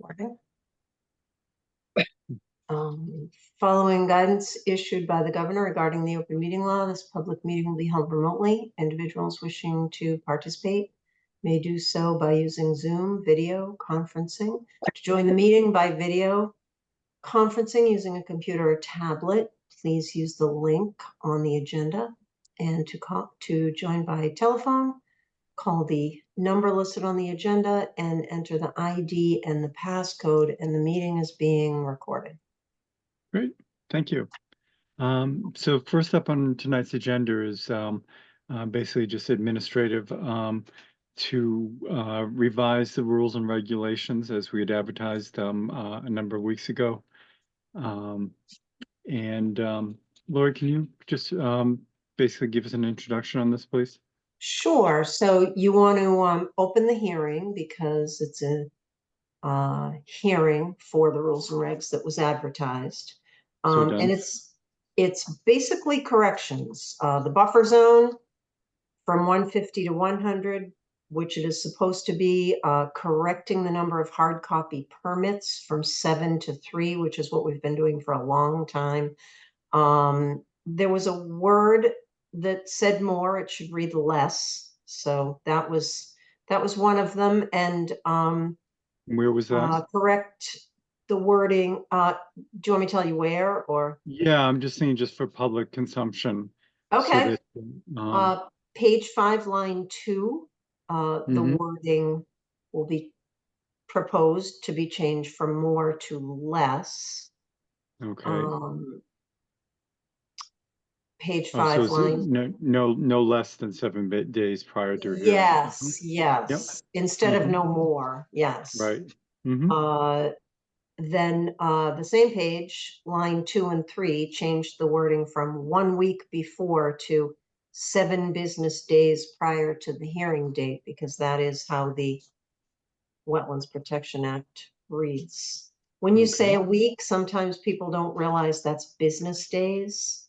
Morning. Following guidance issued by the governor regarding the open meeting law, this public meeting will be held remotely. Individuals wishing to participate may do so by using Zoom video conferencing. To join the meeting by video conferencing using a computer or tablet, please use the link on the agenda. And to join by telephone, call the number listed on the agenda and enter the ID and the passcode, and the meeting is being recorded. Great, thank you. So first up on tonight's agenda is basically just administrative to revise the rules and regulations as we had advertised a number of weeks ago. Lori, can you just basically give us an introduction on this, please? Sure. So you want to open the hearing because it's a hearing for the rules and regs that was advertised. And it's basically corrections. The buffer zone from 150 to 100, which it is supposed to be, correcting the number of hard copy permits from 7 to 3, which is what we've been doing for a long time. There was a word that said more, it should read less. So that was one of them. And where was that? Correct the wording. Do you want me to tell you where, or? Yeah, I'm just saying just for public consumption. Okay. So that, page 5, line 2, the wording will be proposed to be changed from more to less. Okay. Page 5, so line no less than 7 days prior to hearing. Yes, yes. Yep. Instead of no more, yes. Right. Then the same page, line 2 and 3, changed the wording from 1 week before to 7 business days prior to the hearing date, because that is how the Wetlands Protection Act reads. When you say a week, sometimes people don't realize that's business days.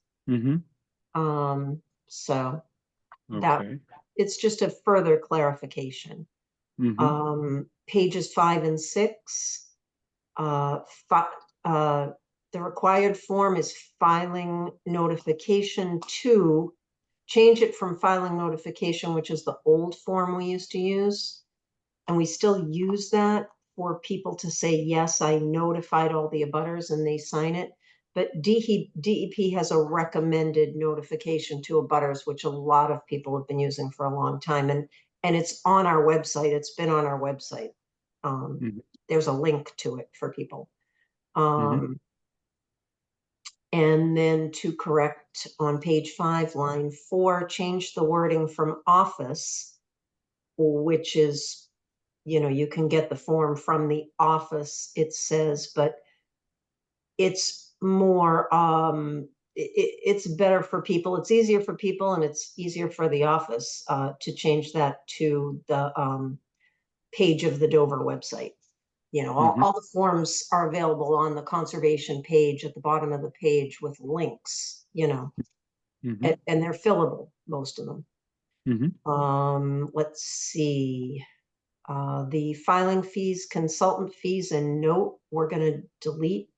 So that it's just a further clarification. Pages 5 and 6. The required form is filing notification to change it from filing notification, which is the old form we used to use. And we still use that for people to say, yes, I notified all the abutters, and they sign it. But DEP has a recommended notification to abutters, which a lot of people have been using for a long time. And it's on our website. It's been on our website. There's a link to it for people. And then to correct on page 5, line 4, change the wording from office, which is, you can get the form from the office, it says, but it's more, it's better for people. It's easier for people, and it's easier for the office to change that to the page of the Dover website. All the forms are available on the conservation page at the bottom of the page with links, and they're fillable, most of them. Let's see. The filing fees, consultant fees, and note, we're going to delete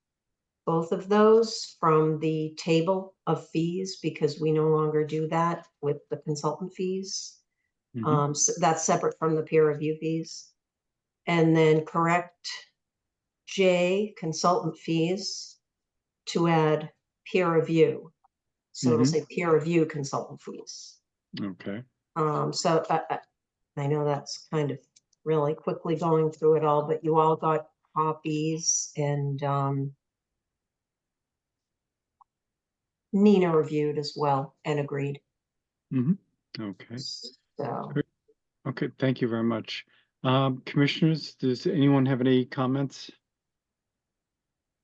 both of those from the table of fees because we no longer do that with the consultant fees. So that's separate from the peer review fees. And then correct J, consultant fees, to add peer review. So it'll say peer review consultant fees. Okay. So I know that's kind of really quickly going through it all, but you all got copies, and Nina reviewed as well and agreed. Okay. So. Okay, thank you very much. Commissioners, does anyone have any comments?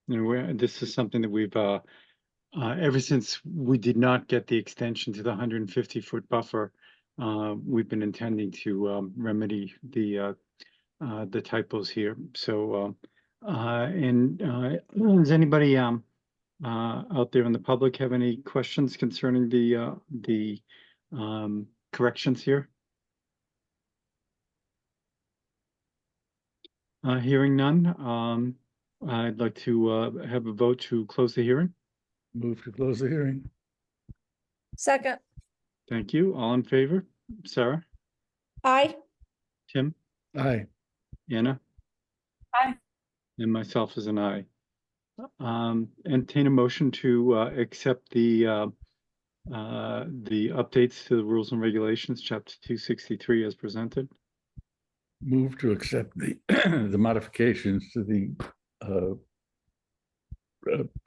This is something that we've, ever since we did not get the extension to the 150-foot buffer, we've been intending to remedy the typos here. So, does anybody out there in the public have any questions concerning the corrections here? Hearing none, I'd like to have a vote to close the hearing. Move to close the hearing. Second. Thank you. All in favor? Sarah, Aye. Tim, Aye. Anna? Aye. And myself as an aye. Entertain a motion to accept the updates to the rules and regulations, chapter 263 as presented. Move to accept the the modifications to the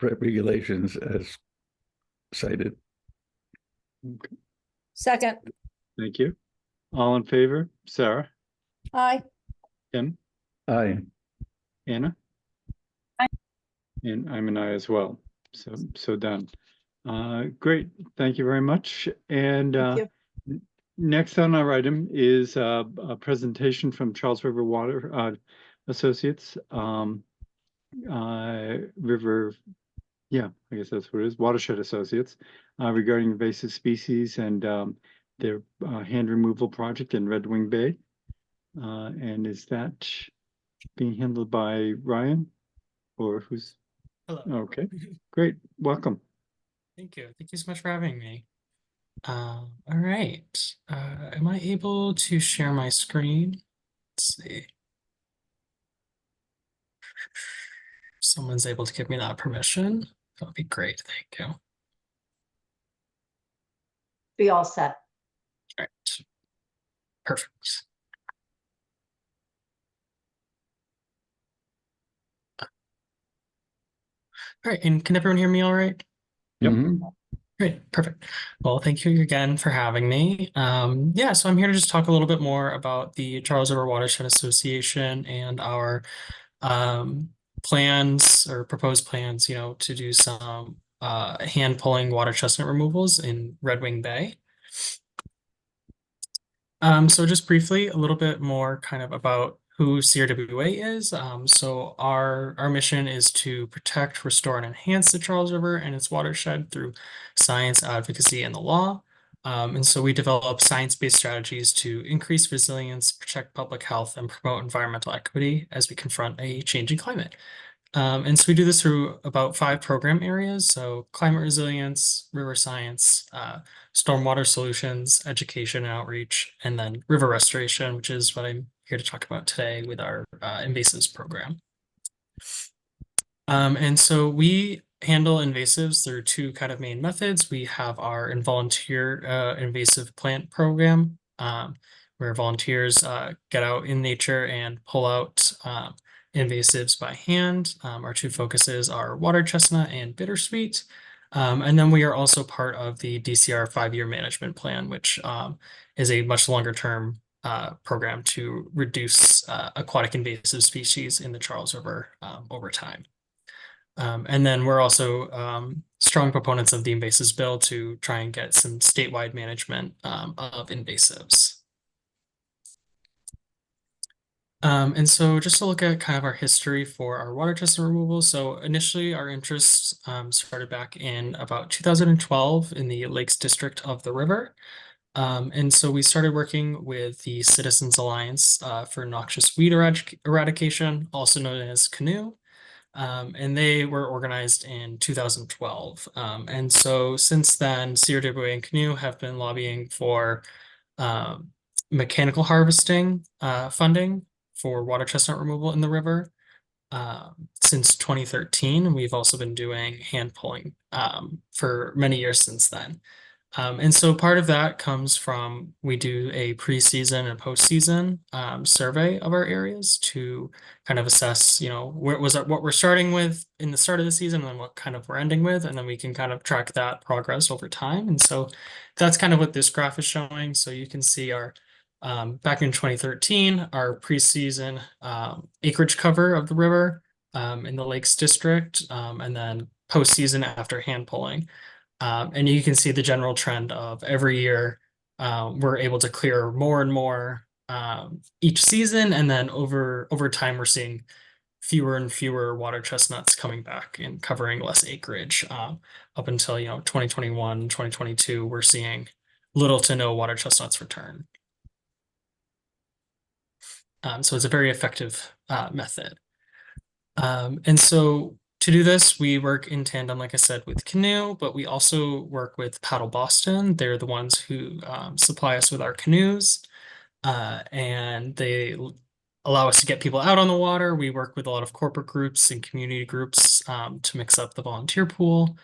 regulations as cited. Okay, Second. thank you. All in favor? Sarah, Aye. Tim, Aye. Anna? Aye. And I'm an aye as well. So done. Great. Thank you very much. And Thank you. next on our item is a presentation from Charles River Water Associates. River, yeah, I guess that's what it is, Watershed Associates, regarding invasive species and their hand removal project in Red Wing Bay. And is that being handled by Ryan or who's? Hello. Okay, great. Welcome. Thank you. Thank you so much for having me. All right. Am I able to share my screen? Let's see. Someone's able to give me that permission. That would be great. Thank you. All Be all set. right. Perfect. All right. And can everyone hear me all right? Yep. Mhm. Great, perfect. Well, thank you again for having me. Yeah, so I'm here to just talk a little bit more about the Charles River Watershed Association and our plans or proposed plans, to do some hand pulling water chestnut removals in Red Wing Bay. So just briefly, a little bit more kind of about who CRWA is. So our mission is to protect, restore, and enhance the Charles River and its watershed through science, advocacy, and the law. And so we develop science-based strategies to increase resilience, protect public health, and promote environmental equity as we confront a changing climate. And so we do this through about 5 program areas. So climate resilience, river science, stormwater solutions, education and outreach, and then river restoration, which is what I'm here to talk about today with our invasives program. And so we handle invasives through 2 kind of main methods. We have our involunteer invasive plant program, where volunteers get out in nature and pull out invasives by hand. Our 2 focuses are water chestnut and bittersweet. And then we are also part of the DCR 5-year management plan, which is a much longer term program to reduce aquatic invasive species in the Charles River over time. And then we're also strong proponents of the invasives bill to try and get some statewide management of invasives. And so just to look at kind of our history for our water chestnut removal. So initially our interests started back in about 2012 in the Lakes District of the river. And so we started working with the Citizens Alliance for Noxious Weed Eradication, also known as CANOE. And they were organized in 2012. And so since then, CRWA and CANOE have been lobbying for mechanical harvesting funding for water chestnut removal in the river since 2013. We've also been doing hand pulling for many years since then. And so part of that comes from, we do a pre-season and post-season survey of our areas to kind of assess, what we're starting with in the start of the season and then what kind of we're ending with, and then we can kind of track that progress over time. And so that's kind of what this graph is showing. So you can see our back in 2013, our pre-season acreage cover of the river in the Lakes District, and then post-season after hand pulling. And you can see the general trend of every year we're able to clear more and more each season, and then over time we're seeing fewer and fewer water chestnuts coming back and covering less acreage up until 2021, 2022, we're seeing little to no water chestnuts return. So it's a very effective method. And so to do this, we work in tandem, like I said, with Canoe, but we also work with Paddle Boston. They're the ones who supply us with our canoes, and they allow us to get people out on the water. We work with a lot of corporate groups and community groups to mix up the volunteer pool.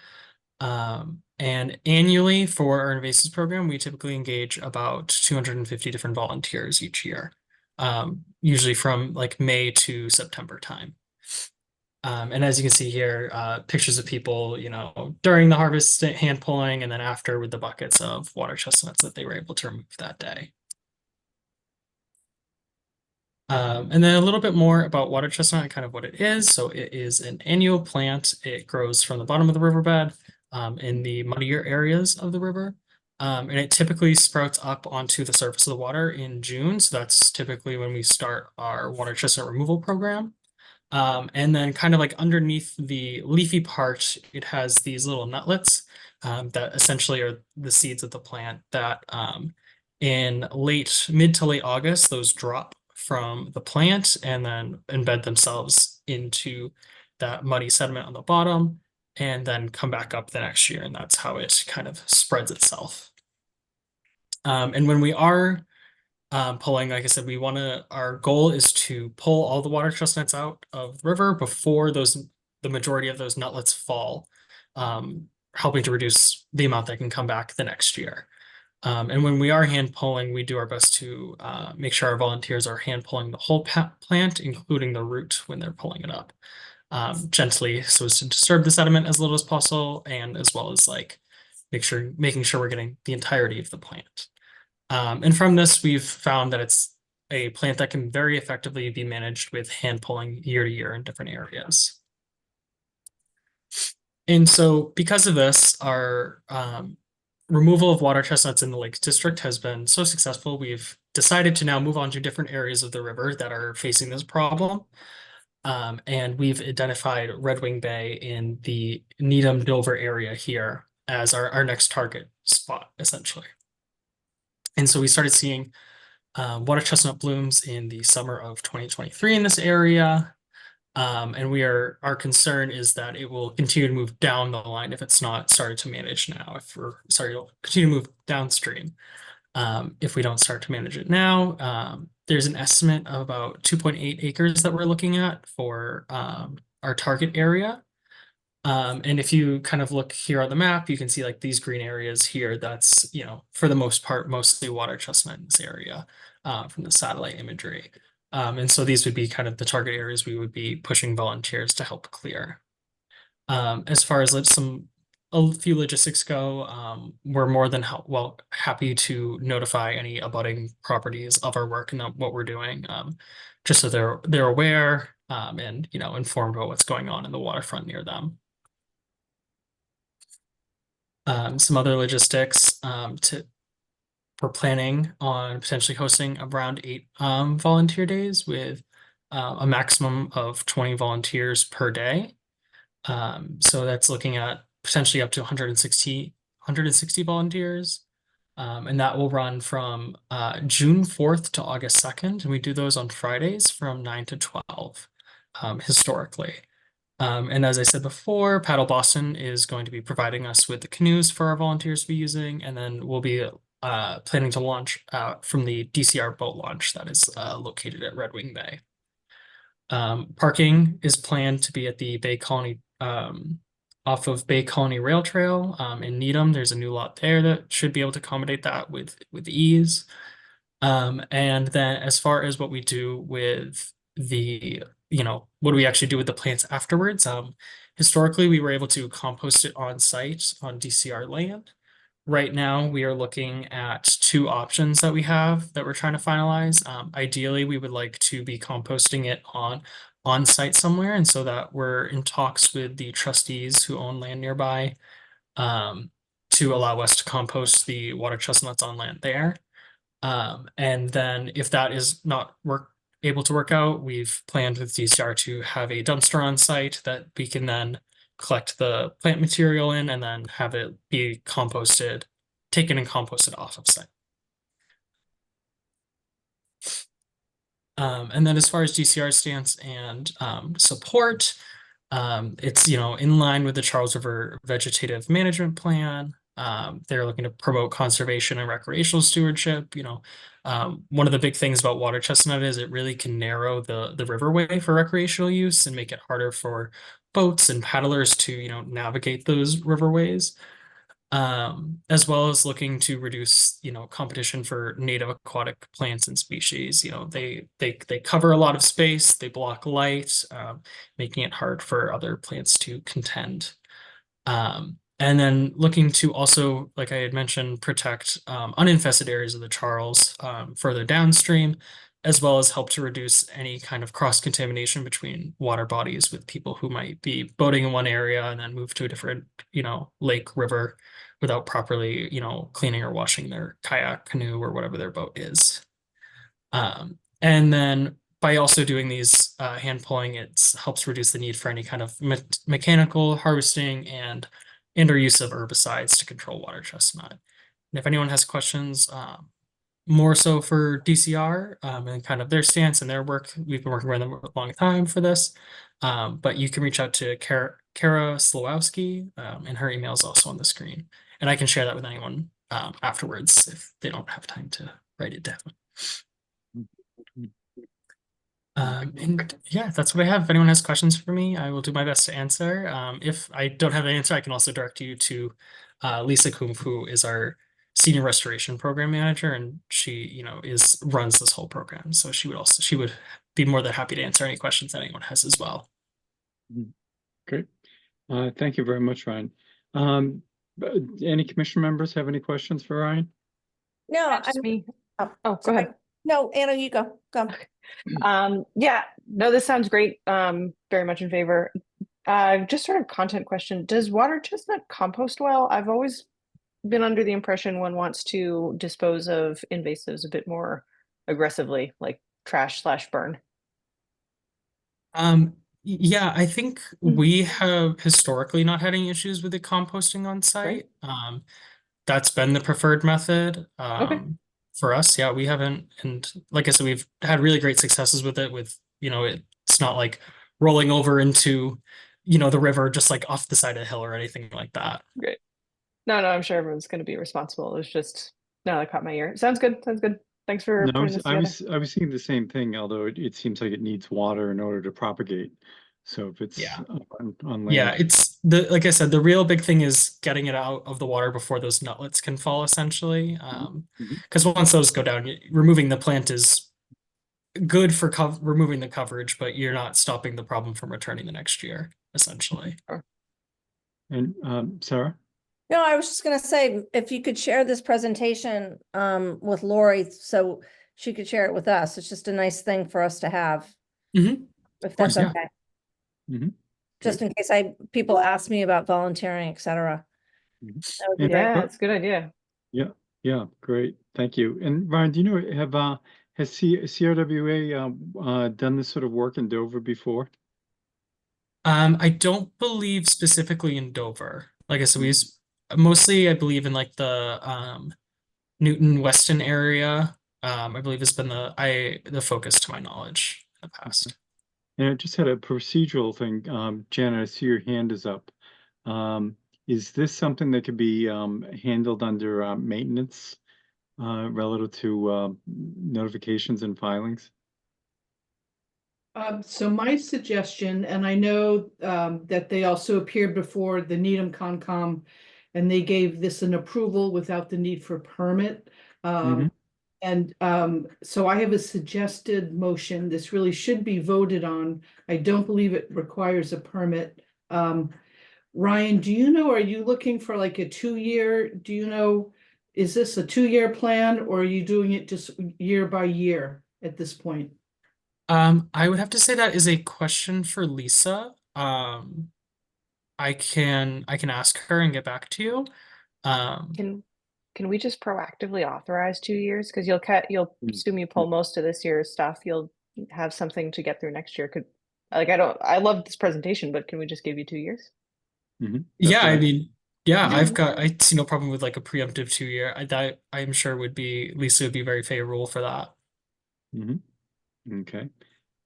And annually for our Invasives program, we typically engage about 250 different volunteers each year, usually from like May to September time. And as you can see here, pictures of people, during the harvest hand pulling, and then after with the buckets of water chestnuts that they were able to remove that day. And then a little bit more about water chestnut and kind of what it is. So it is an annual plant. It grows from the bottom of the riverbed in the muddier areas of the river. And it typically sprouts up onto the surface of the water in June. So that's typically when we start our water chestnut removal program. And then kind of like underneath the leafy part, it has these little nutlets that essentially are the seeds of the plant that in mid to late August, those drop from the plant and then embed themselves into that muddy sediment on the bottom and then come back up the next year. And that's how it kind of spreads itself. And when we are pulling, like I said, our goal is to pull all the water chestnuts out of the river before the majority of those nutlets fall, helping to reduce the amount that can come back the next year. And when we are hand pulling, we do our best to make sure our volunteers are hand pulling the whole plant, including the root when they're pulling it up, gently, so as to disturb the sediment as little as possible, and as well as like making sure we're getting the entirety of the plant. And from this, we've found that it's a plant that can very effectively be managed with hand pulling year to year in different areas. And so because of this, our removal of water chestnuts in the Lakes District has been so successful, we've decided to now move on to different areas of the river that are facing this problem. And we've identified Red Wing Bay in the Needham Dover area here as our next target spot, essentially. And so we started seeing water chestnut blooms in the summer of 2023 in this area. And our concern is that it will continue to move down the line if it's not started to manage now. It'll continue to move downstream if we don't start to manage it now. There's an estimate of about 2.8 acres that we're looking at for our target area. And if you kind of look here on the map, you can see like these green areas here, that's, for the most part, mostly water chestnut in this area from the satellite imagery. And so these would be kind of the target areas we would be pushing volunteers to help clear. As far as a few logistics go, we're more than happy to notify any abutting properties of our work and what we're doing, just so they're aware and informed about what's going on in the waterfront near them. Some other logistics for planning on potentially hosting around 8 volunteer days with a maximum of 20 volunteers per day. So that's looking at potentially up to 160 volunteers. And that will run from June 4th to August 2nd. And we do those on Fridays from 9 to 12 historically. And as I said before, Paddle Boston is going to be providing us with the canoes for our volunteers to be using, and then we'll be planning to launch from the DCR boat launch that is located at Red Wing Bay. Parking is planned to be at the Bay Colony, off of Bay Colony Rail Trail in Needham. There's a new lot there that should be able to accommodate that with ease. And then as far as what we do with what do we actually do with the plants afterwards? Historically, we were able to compost it on site on DCR land. Right now, we are looking at 2 options that we have that we're trying to finalize. Ideally, we would like to be composting it on site somewhere, and so that we're in talks with the trustees who own land nearby to allow us to compost the water chestnuts on land there. And then if that is not able to work out, we've planned with DCR to have a dumpster on site that we can then collect the plant material in and then have it be taken and composted off of site. And then as far as DCR stance and support, it's, you know, in line with the Charles River Vegetative Management Plan. They're looking to promote conservation and recreational stewardship. You know, one of the big things about Water Chestnut is it really can narrow the riverway for recreational use and make it harder for boats and paddlers to, you know, navigate those riverways. As well as looking to reduce, you know, competition for native aquatic plants and species. You know, they cover a lot of space, they block light, making it hard for other plants to contend. And then looking to also, like I had mentioned, protect uninfested areas of the Charles further downstream, as well as help to reduce any kind of cross-contamination between water bodies with people who might be boating in one area and then move to a different, you know, lake, river without properly, you know, cleaning or washing their kayak, canoe, or whatever their boat is. And then by also doing these hand pulling, it helps reduce the need for any kind of mechanical harvesting and or use of herbicides to control water chestnut. And if anyone has questions, more so for DCR and kind of their stance and their work, we've been working with them a long time for this. But you can reach out to Kara Slawowski, and her email is also on the screen. And I can share that with anyone afterwards if they don't have time to write it down. And yeah, that's what I have. If anyone has questions for me, I will do my best to answer. If I don't have an answer, I can also direct you to Lisa Kumpf, who is our senior restoration program manager, and she, you know, runs this whole program. So she would be more than happy to answer any questions that anyone has as well. Great. Thank you very much, Ryan. Any commission members have any questions for Ryan? No, Just me. oh, Oh, go ahead. no, Anna, you go. Go. Yeah, no, this sounds great. Very much in favor. Just sort of content question. Does water chestnut compost well? I've always been under the impression one wants to dispose of invasives a bit more aggressively, like trash/burn. Yeah, I think we have historically not had any issues with the composting on site. That's been the preferred method. For us, yeah, we haven't, and like I said, we've had really great successes with it. With, you know, it's not like rolling over into, you know, the river just like off the side of the hill or anything like that. Great. No, I'm sure everyone's going to be responsible. It's just, no, that caught my ear. Sounds good. Sounds good. Thanks for No, putting this together. I was seeing the same thing, although it seems like it needs water in order to propagate. So if it's on land. Yeah, it's like I said, the real big thing is getting it out of the water before those nutlets can fall, essentially. Because once those go down, removing the plant is good for removing the coverage, but you're not stopping the problem from returning the next year, essentially. And Sarah? No, I was just gonna say, if you could share this presentation with Lori, so she could share it with us. It's just a nice thing for us to have. If course, that's yeah. okay. Just in case people ask me about volunteering, etc. That would be great. Yeah, it's a good idea. Yeah, great. Thank you. And Ryan, do you know, has CRWA done this sort of work in Dover before? I don't believe specifically in Dover. Like I said, we mostly, I believe, in like the Newton Weston area. I believe has been the focus to my knowledge in the past. And I just had a procedural thing. Janet, I see your hand is up. Is this something that could be handled under maintenance relative to notifications and filings? So my suggestion, and I know that they also appeared before the Needham Concom, and they gave this an approval without the need for permit. And so I have a suggested motion. This really should be voted on. I don't believe it requires a permit. Ryan, do you know, are you looking for like a 2-year? Do you know, is this a 2-year plan, or are you doing it just year by year at this point? I would have to say that is a question for Lisa. I can ask her and get back to you. Can we just proactively authorize 2 years? Because you'll assume you pull most of this year's stuff. You'll have something to get through next year. I love this presentation, but can we just give you 2 years? Yeah, I mean, yeah, I see no problem with like a preemptive 2-year. I'm sure Lisa would be very favorable for that. Okay.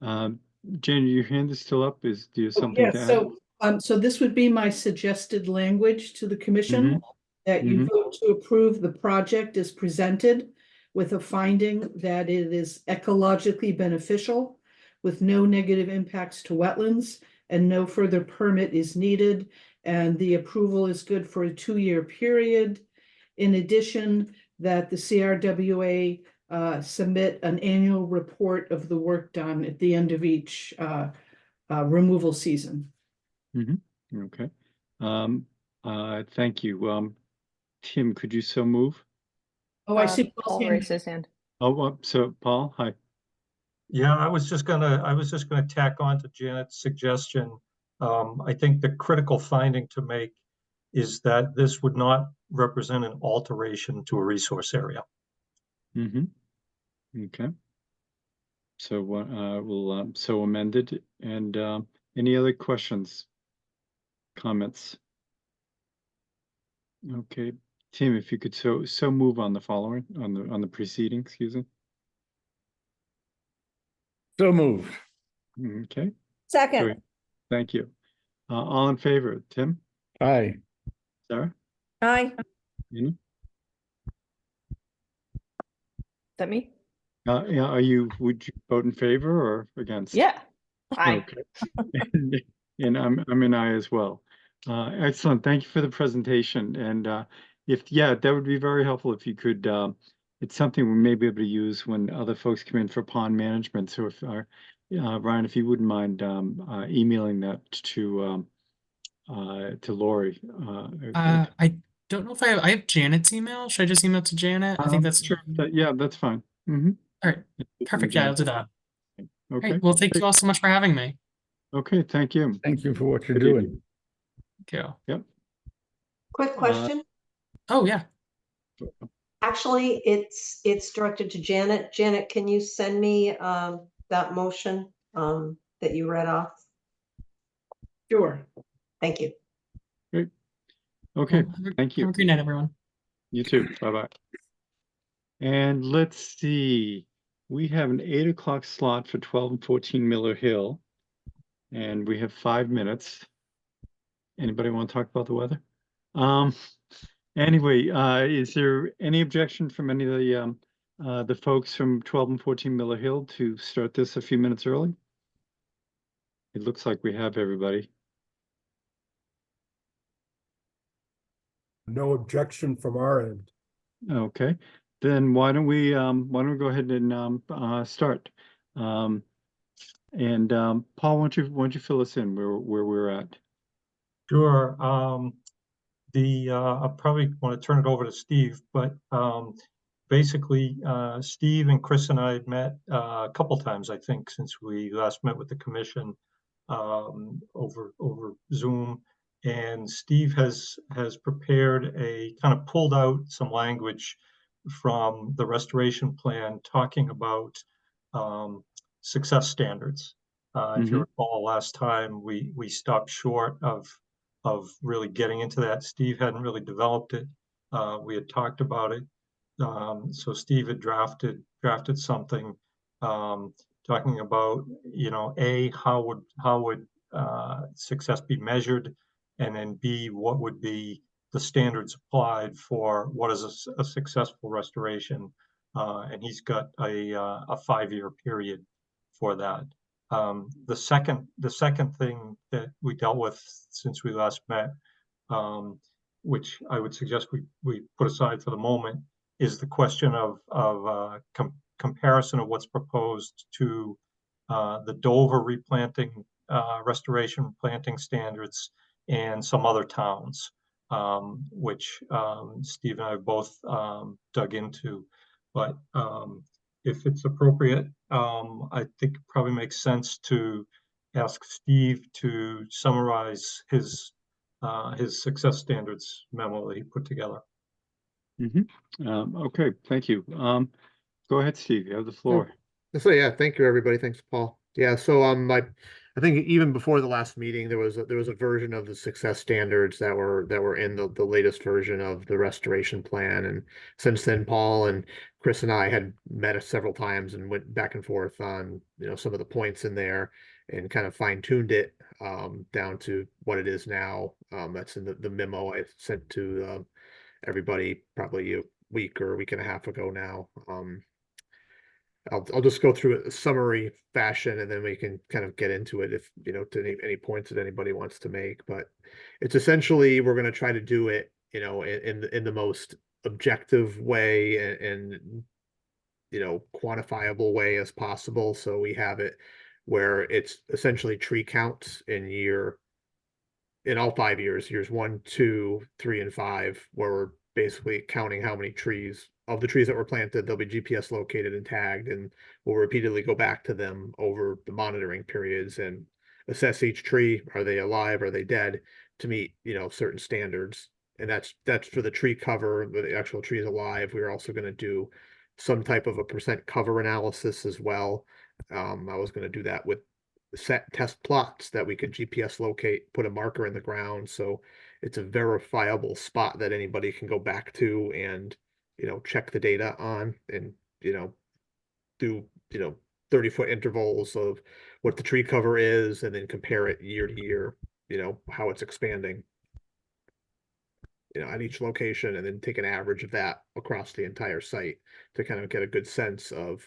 Jen, your hand is still up. Do you have Oh, something yeah, to add? so this would be my suggested language to the commission, that you vote to approve the project as presented with a finding that it is ecologically beneficial with no negative impacts to wetlands and no further permit is needed, and the approval is good for a 2-year period. In addition, that the CRWA submit an annual report of the work done at the end of each removal season. Okay. Thank you. Tim, could you so move? Oh, I see. Paul's Paul hand. raised his hand. Oh, so Paul, hi. Yeah, I was just gonna tack on to Janet's suggestion. I think the critical finding to make is that this would not represent an alteration to a resource area. Okay. So we'll so amended. And any other questions, comments? Okay, Tim, if you could so move on the following, on the preceding, excuse me. So moved. Okay, Second, great. Thank you. All in favor, Tim, Aye. Sarah, aye. Nina? Is that me? Yeah, would you vote in favor or against? Yeah. Aye. Okay. And I'm an aye as well. Excellent. Thank you for the presentation. And that would be very helpful if you could. It's something we may be able to use when other folks come in for pond management. So if Ryan, if you wouldn't mind emailing that to Lori. I don't know if I have Janet's email. Should I just email to Janet? I think that's sure. Yeah, that's fine. Mm-hmm. all right. Perfect. Yeah, I'll do that. All Okay. right. Well, thank you all so much for having me. Okay. Thank you. Thank you for what you're Good evening. doing. Thank you. Yep. Quick question. Oh, yeah. Actually, it's directed to Janet. Janet, can you send me that motion that you read off? Sure. Thank you. Okay. Well, Thank you. Have a great night, everyone. You too. Bye-bye. And let's see. We have an 8 o'clock slot for 12 and 14 Miller Hill. And we have 5 minutes. Anybody want to talk about the weather? Anyway, is there any objection from any of the folks from 12 and 14 Miller Hill to start this a few minutes early? It looks like we have everybody. No objection from our end. Okay, then why don't we go ahead and start? Paul, why don't you fill us in where we're at? Sure. I probably want to turn it over to Steve, but basically, Steve and Chris and I met a couple times, I think, since we last met with the commission over Zoom. And Steve has prepared pulled out some language from the restoration plan talking about success standards. If you recall, last time we stopped short of really getting into that. Steve hadn't really developed it. We had talked about it. So Steve had drafted something talking about, how would success be measured, and then B, what would be the standards applied for what is a successful restoration. And he's got a 5-year period for that. The second thing that we dealt with since we last met, which I would suggest we put aside for the moment, is the question of comparison of what's proposed to the Dover replanting, restoration planting standards and some other towns, which Steve and I have both dug into. But if it's appropriate, I think it probably makes sense to ask Steve to summarize his success standards memo that he put together. Okay, thank you. Go ahead, Steve. You have the floor. So yeah, thank you, everybody. Thanks, Paul. Yeah, so I think even before the last meeting, there was a version of the success standards that were in the latest version of the restoration plan. And since then, Paul and Chris and I had met several times and went back and forth on, some of the points in there and kind of fine tuned it down to what it is now. That's in the memo I sent to everybody probably a week or a week and a half ago now. I'll just go through a summary fashion and then we can kind of get into it if, to any points that anybody wants to make. But it's essentially, we're going to try to do it, in the most objective way and quantifiable way as possible. So we have it where it's essentially tree counts in all 5 years, years 1, 2, 3, and 5, where we're basically counting how many trees of the trees that were planted, they'll be GPS located and tagged, and we'll repeatedly go back to them over the monitoring periods and assess each tree. Are they alive? Are they dead? To meet, certain standards. And that's for the tree cover, where the actual tree is alive. We're also going to do some type of a percent cover analysis as well. I was going to do that with set test plots that we could GPS locate, put a marker in the ground. So it's a verifiable spot that anybody can go back to and, check the data on and, do, 30-foot intervals of what the tree cover is and then compare it year to year, how it's expanding, at each location, and then take an average of that across the entire site to kind of get a good sense of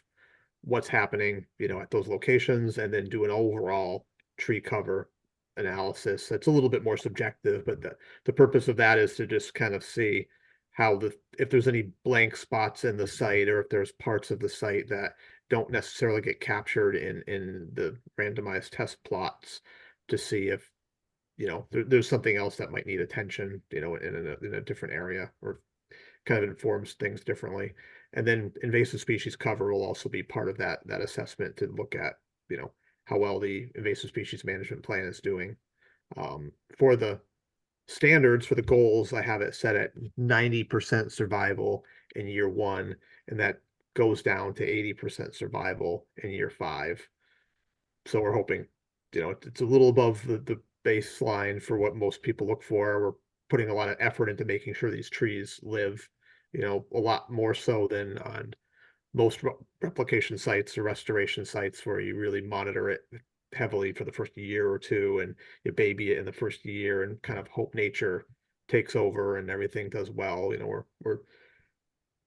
what's happening, at those locations, and then do an overall tree cover analysis. That's a little bit more subjective, but the purpose of that is to just kind of see how if there's any blank spots in the site, or if there's parts of the site that don't necessarily get captured in the randomized test plots, to see if there's something else that might need attention, in a different area, or kind of informs things differently. And then invasive species cover will also be part of that assessment to look at, how well the invasive species management plan is doing. For the standards, for the goals, I have it set at 90% survival in year 1, and that goes down to 80% survival in year 5. So we're hoping, it's a little above the baseline for what most people look for. We're putting a lot of effort into making sure these trees live, a lot more so than on most replication sites or restoration sites, where you really monitor it heavily for the first year or two, and you baby it in the first year and kind of hope nature takes over and everything does well.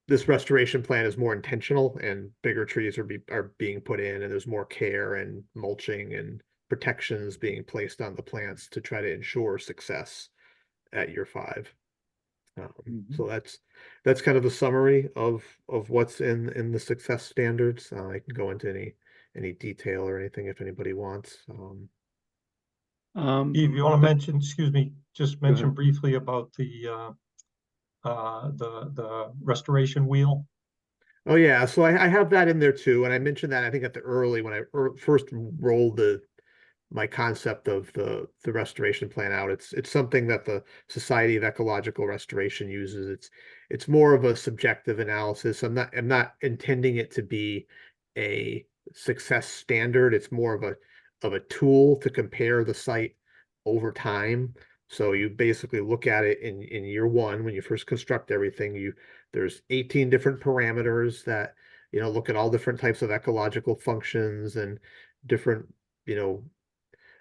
This restoration plan is more intentional, and bigger trees are being put in, and there's more care and mulching and protections being placed on the plants to try to ensure success at year 5. So that's kind of the summary of what's in the success standards. I can go into any detail or anything if anybody wants. Steve, you want to mention, excuse me, just mention ahead. briefly about the restoration wheel? Oh yeah, so I have that in there too, and I mentioned that I think at the when I first rolled my concept of the restoration plan out. It's something that the Society of Ecological Restoration uses. It's more of a subjective analysis. I'm not intending it to be a success standard. It's more of a tool to compare the site over time. So you basically look at it in year 1 when you first construct everything. There's 18 different parameters that look at all different types of ecological functions and different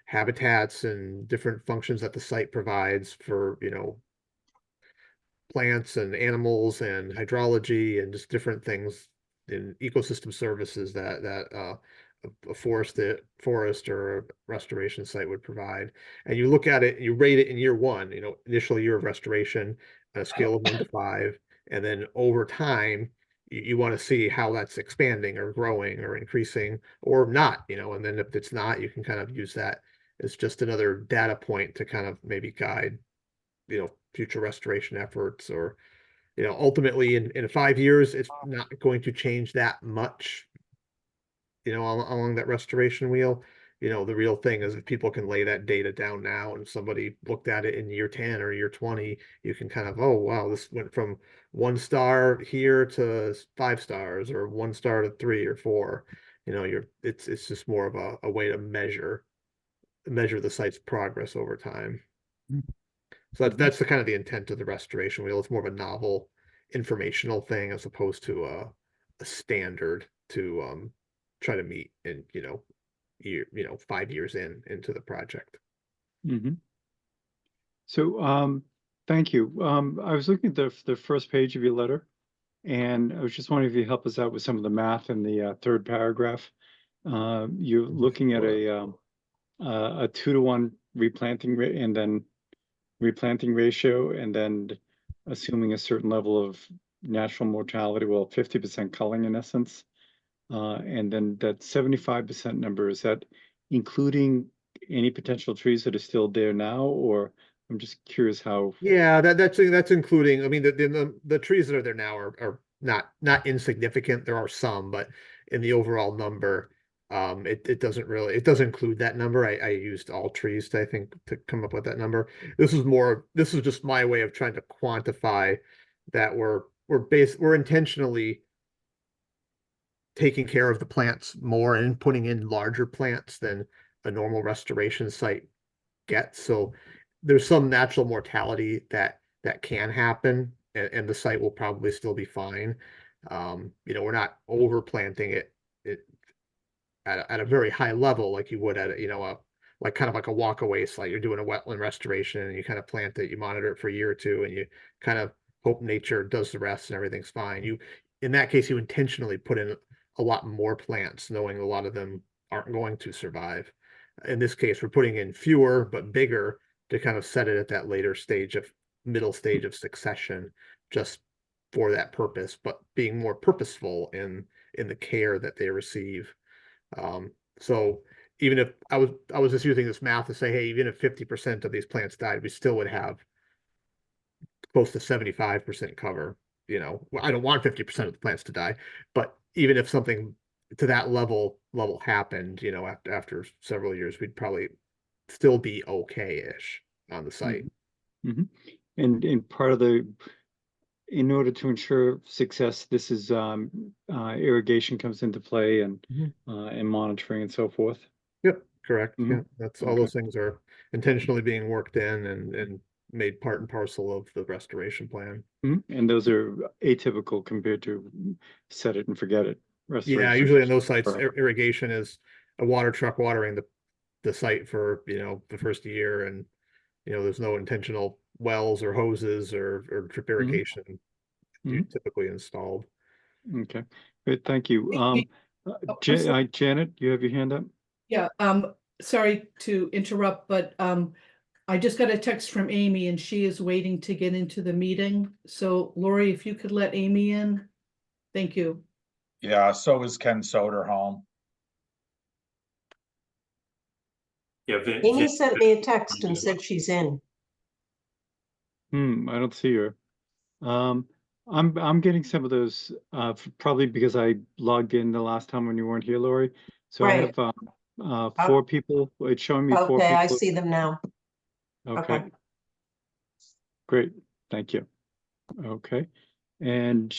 habitats and different functions that the site provides for plants and animals and hydrology and just different things in ecosystem services that a forest or a restoration site would provide. And you look at it, you rate it in year 1, initial year of restoration on a scale of 1 to 5, and then over time you want to see how that's expanding or growing or increasing or not, and then if it's not, you can kind of use that as just another data point to kind of maybe guide future restoration efforts. Or ultimately in 5 years it's not going to change that much along that restoration wheel. The real thing is if people can lay that data down now, and somebody looked at it in year 10 or year 20, you can kind of, oh wow, this went from 1 star here to 5 stars, or 1 star to 3 or 4. It's just more of a way to measure measure the site's progress over time. Mm. So that's the kind of the intent of the restoration wheel. It's more of a novel informational thing as opposed to a standard to try to meet in, 5 years into the project. So, thank you. I was looking at the first page of your letter, and I was just wondering if you help us out with some of the math in the third paragraph. You're looking at a 2-to-1 replanting rate, and then replanting ratio, and then assuming a certain level of natural mortality, well, 50% culling in essence. And then that 75% number, is that including any potential trees that are still there now, or I'm just curious how? Yeah, that's including, I mean, the trees that are there now are not insignificant. There are some, but in the overall number, it doesn't include that number. I used all trees to, I think, to come up with that number. This is just my way of trying to quantify that we're intentionally taking care of the plants more and putting in larger plants than a normal restoration site gets. So there's some natural mortality that can happen, and the site will probably still be fine. We're not overplanting it at a very high level like you would at like kind of like a walkaway site. You're doing a wetland restoration and you kind of plant it, you monitor it for a year or two, and you kind of hope nature does the rest and everything's fine. In that case, you intentionally put in a lot more plants, knowing a lot of them aren't going to survive. In this case, we're putting in fewer but bigger to kind of set it at that middle stage of succession, just for that purpose, but being more purposeful in the care that they receive. So even if I was just using this math to say, hey, even if 50% of these plants died, we still would have close to 75% cover. I don't want 50% of the plants to die, but even if something to that level happened, after several years, we'd probably still be okay-ish on the site. And part of in order to ensure success, this is irrigation comes into play, and monitoring and so forth. Yep, correct. Yeah, that's all Okay. those things are intentionally being worked in and made part and parcel of the restoration plan. And those are atypical compared to set it and forget it restoration. Yeah, usually on those sites, irrigation is a water truck watering the site for the first year, and there's no intentional wells or hoses or drip irrigation typically installed. Okay, good, thank you. sorry. Janet, you have your hand up? Yeah, sorry to interrupt, but I just got a text from Amy and she is waiting to get into the meeting. So Lori, if you could let Amy in, thank you. Yeah, so is Ken Soderholm. Yeah, Amy sent me a text and said she's in. I don't see her. I'm getting some of those probably because I logged in the last time when you weren't here, Lori. So Right. I have 4 people. It's showing me 4 people. Okay, I see them now. Okay. Great, thank you. Okay, and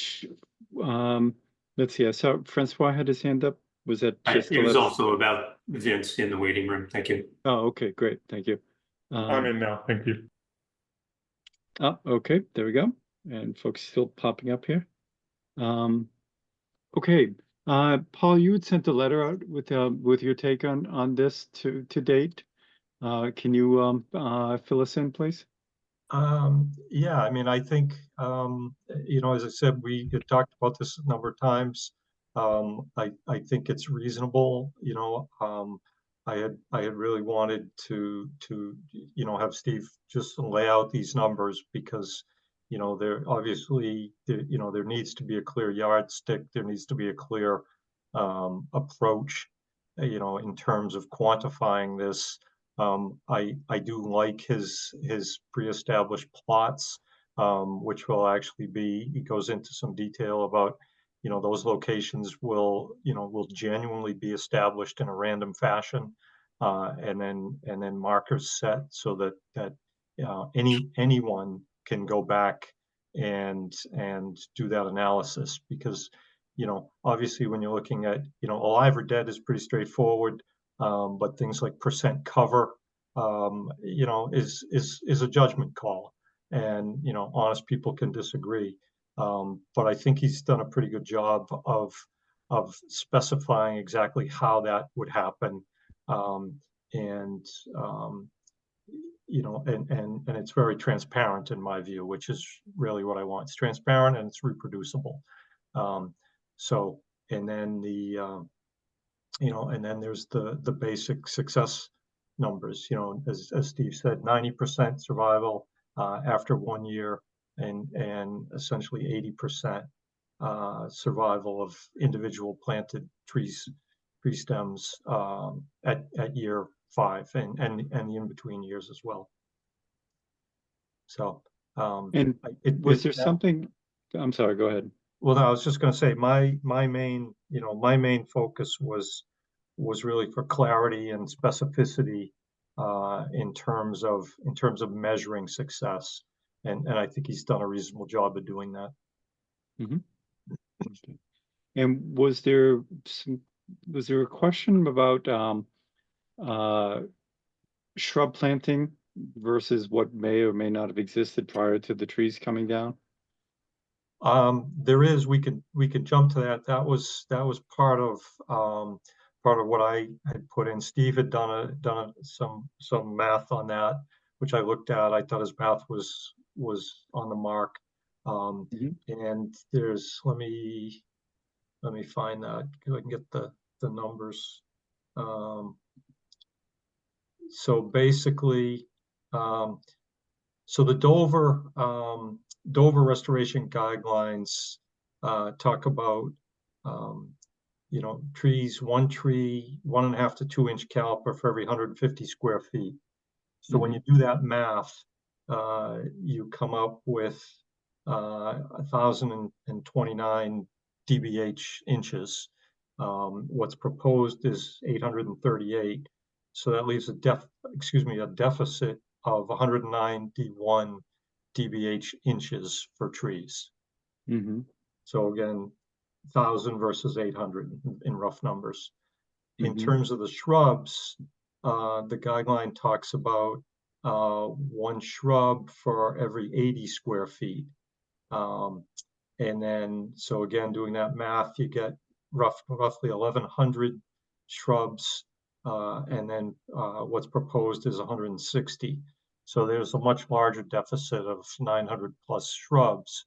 let's see. I saw Francois had his hand up. Was that just? It was also about Vince in the waiting room. Thank you. Oh, okay, great, thank you. I'm in now. Thank you. Oh, okay, there we go. And folks still popping up here. Okay, Paul, you had sent a letter out with your take on this to date. Can you fill us in, please? Yeah, I mean, I think, as I said, we had talked about this a number of times. I think it's reasonable, I had really wanted to have Steve just lay out these numbers because, there obviously, there needs to be a clear yardstick. There needs to be a clear approach, in terms of quantifying this. I do like his pre-established plots, which will actually he goes into some detail about, those locations will genuinely be established in a random fashion, and then markers set so that anyone can go back and do that analysis, because obviously when you're looking at alive or dead is pretty straightforward. But things like percent cover, you know, is a judgment call. And, you know, honest people can disagree. But I think he's done a pretty good job of specifying exactly how that would happen. And you know, and it's very transparent in my view, which is really what I want. It's transparent and it's reproducible. So, and then you know, and then there's the basic success numbers, you know, as Steve said, 90% survival after 1 year, and essentially 80% survival of individual planted tree stems at year 5 and the in-between years as well. So And was there something, I'm sorry, go ahead. Well, no, I was just going to say my main, you know, my main focus was really for clarity and specificity in terms of measuring success, and I think he's done a reasonable job of doing that. And was there a question about shrub planting versus what may or may not have existed prior to the trees coming down? There is, we could jump to that. That was part of what I had put in. Steve had done some math on that, which I looked at. I thought his math was on the mark. And there's, let me find that because I can get the numbers. So basically, so the Dover restoration guidelines talk about, you know, trees, 1 tree, 1.5 to 2 inch caliper for every 150 square feet. So when you do that math, you come up with 1,029 dBH inches. What's proposed is 838. So that leaves a deficit of 191 dBH inches for trees. So again, 1,000 versus 800 in rough numbers. In terms of the shrubs, the guideline talks about 1 shrub for every 80 square feet. And then, so again, doing that math, you get roughly 1,100 shrubs. And then what's proposed is 160. So there's a much larger deficit of 900 plus shrubs.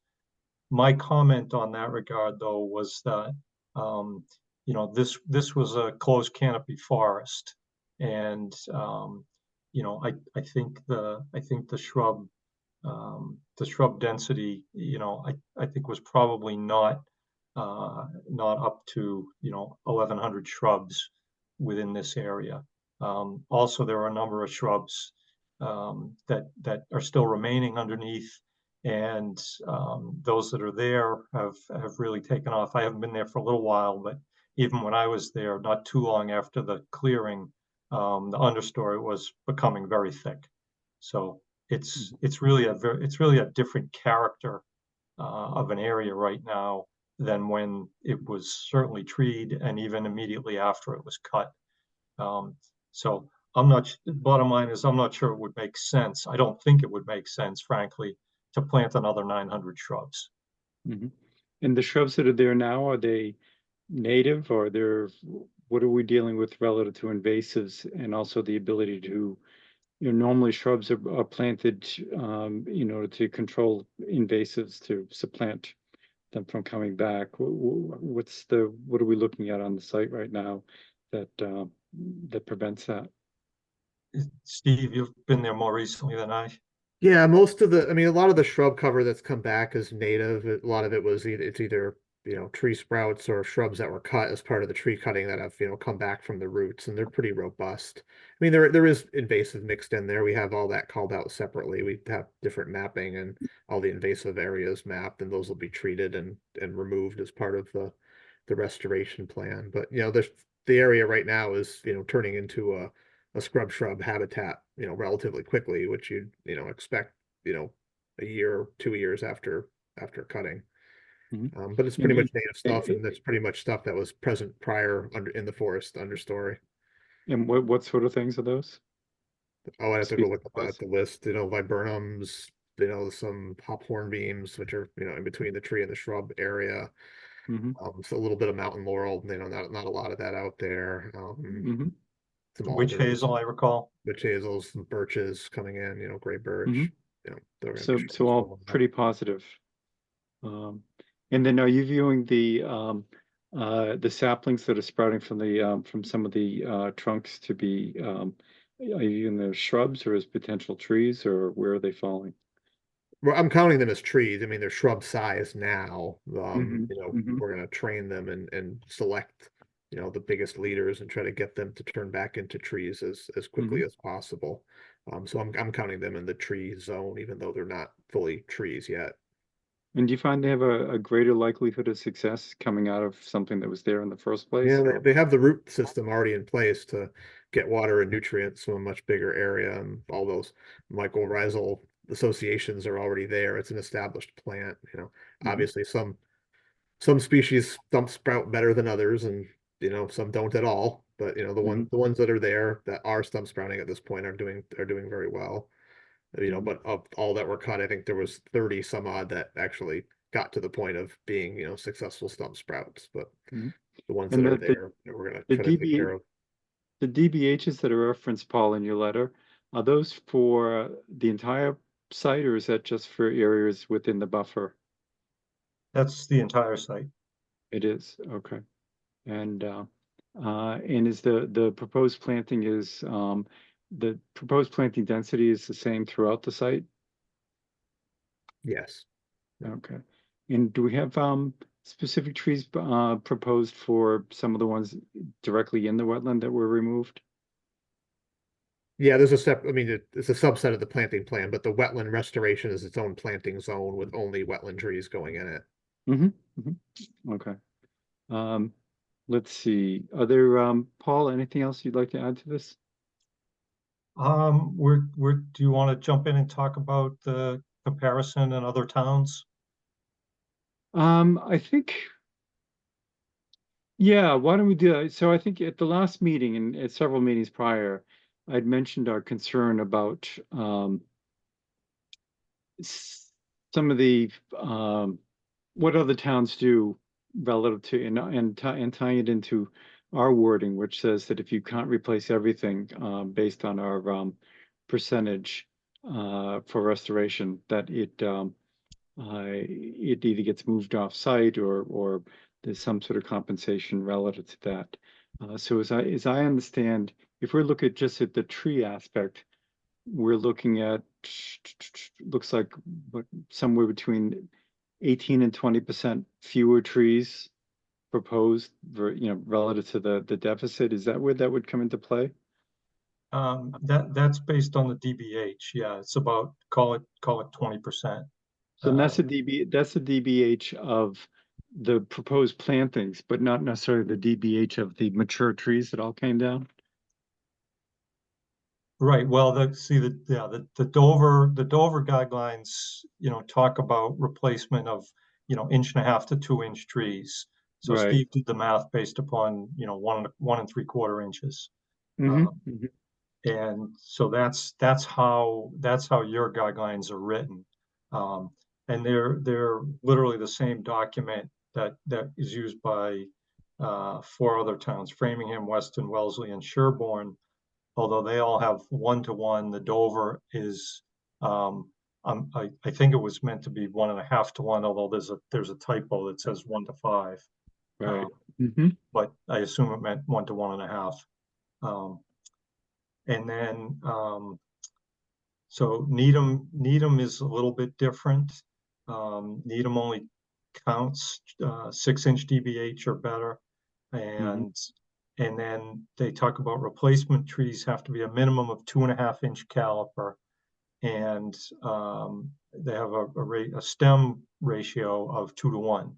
My comment on that regard, though, was that you know, this was a closed canopy forest, and you know, I think the shrub density, you know, I think was probably not up to, you know, 1,100 shrubs within this area. Also, there are a number of shrubs that are still remaining underneath, and those that are there have really taken off. I haven't been there for a little while, but even when I was there, not too long after the clearing, the understory was becoming very thick. So it's really a different character of an area right now than when it was certainly treed and even immediately after it was cut. So bottom line is, I'm not sure it would make sense. I don't think it would make sense, frankly, to plant another 900 shrubs. And the shrubs that are there now, are they native, or what are we dealing with relative to invasives, and also the ability to, you know, normally shrubs are planted in order to control invasives, to supplant them from coming back. What are we looking at on the site right now that prevents that? Steve, you've been there more recently than I. Yeah, most of I mean, a lot of the shrub cover that's come back is native. A lot of it was either, you know, tree sprouts or shrubs that were cut as part of the tree cutting that have, you know, come back from the roots, and they're pretty robust. I mean, there is invasive mixed in there. We have all that called out separately. We have different mapping and all the invasive areas mapped, and those will be treated and removed as part of the restoration plan. But, you know, the area right now is, you know, turning into a scrub shrub habitat, you know, relatively quickly, which you'd, you know, expect, you know, a year, 2 years after cutting. But it's pretty much native stuff, and that's pretty much stuff that was present prior in the forest understory. And what sort of things are those? Oh, I have to go look Species-wise? at the list, viburnums, some hop hornbeams, which are, in between the tree and the shrub area. Mhm, So a little bit of mountain laurel, not a lot of that out there. mhm, Some Witch alders, hazel, I recall. witch hazels, some birches coming in, gray birch. mhm. They're gonna be So shrubs all going up. pretty positive. And then are you viewing the saplings that are sprouting from some of the trunks to be are you viewing the shrubs or as potential trees, or where are they falling? Well, I'm counting them as trees. I mean, they're shrub size now. Mhm, mhm, We're gonna train them and select, the biggest leaders and try to get them to turn back into trees as quickly mhm. as possible. So I'm counting them in the tree zone, even though they're not fully trees yet. And do you find they have a greater likelihood of success coming out of something that was there in the first Yeah, place? they have the root system already in place to get water and nutrients from a much bigger area, and all those mycorrhizal associations are already there. It's an established plant. Mhm, Obviously some species stump sprout better than others, and some don't at all. But mhm, the ones that are there that are stump sprouting at this point are doing very well. mhm, But of all that were cut, I think there was 30 some odd that actually got to the point of being successful stump sprouts. But mhm. the ones And that are there, we're gonna the try to take care DB of. the DBHs that are referenced, Paul, in your letter, are those for the entire site, or is that just for areas within the buffer? That's the entire site. It is, okay. And is the proposed planting the proposed planting density is the same throughout the site? Yes. Okay. And do we have specific trees proposed for some of the ones directly in the wetland that were removed? Yeah, there's a step. I mean, it's a subset of the planting plan, but the wetland restoration is its own planting zone with only wetland trees going in it. Okay. Um, let's see. Are there, Paul, anything else you'd like to add to this? Do you want to jump in and talk about the comparison in other towns? I think, yeah, why don't we do that? So I think at the last meeting and at several meetings prior, I'd mentioned our concern about some of the what other towns do relative to and tying it into our wording, which says that if you can't replace everything based on our percentage for restoration, that it either gets moved off site or there's some sort of compensation relative to that. So as I understand, if we look at just at the tree aspect, we're looking at looks like somewhere between 18 and 20% fewer trees proposed relative to the deficit. Is that where that would come into play? That's based on the DBH. Yeah, it's about call it 20%. So that's the DBH of the proposed plantings, but not necessarily the DBH of the mature trees that all came down. Right. Well, the Dover guidelines, talk about replacement of, 1.5 to 2 inch trees. So Right. Steve did the math based upon, 1 3/4 inches. Mm-hmm. And so that's how your guidelines are written. And they're literally the same document that is used by 4 other towns: Framingham, Weston, Wellesley, and Sherborne. Although they all have 1-to-1, the Dover is I think it was meant to be 1.5 to 1, although there's a typo that says 1-to-5. Right. Mm-hmm. But I assume it meant 1 to 1.5. And then so Needham is a little bit different. Needham only counts 6-inch DBH or better, and then they talk about replacement trees have to be a minimum of 2.5-inch caliper, and they have a stem ratio of 2-to-1.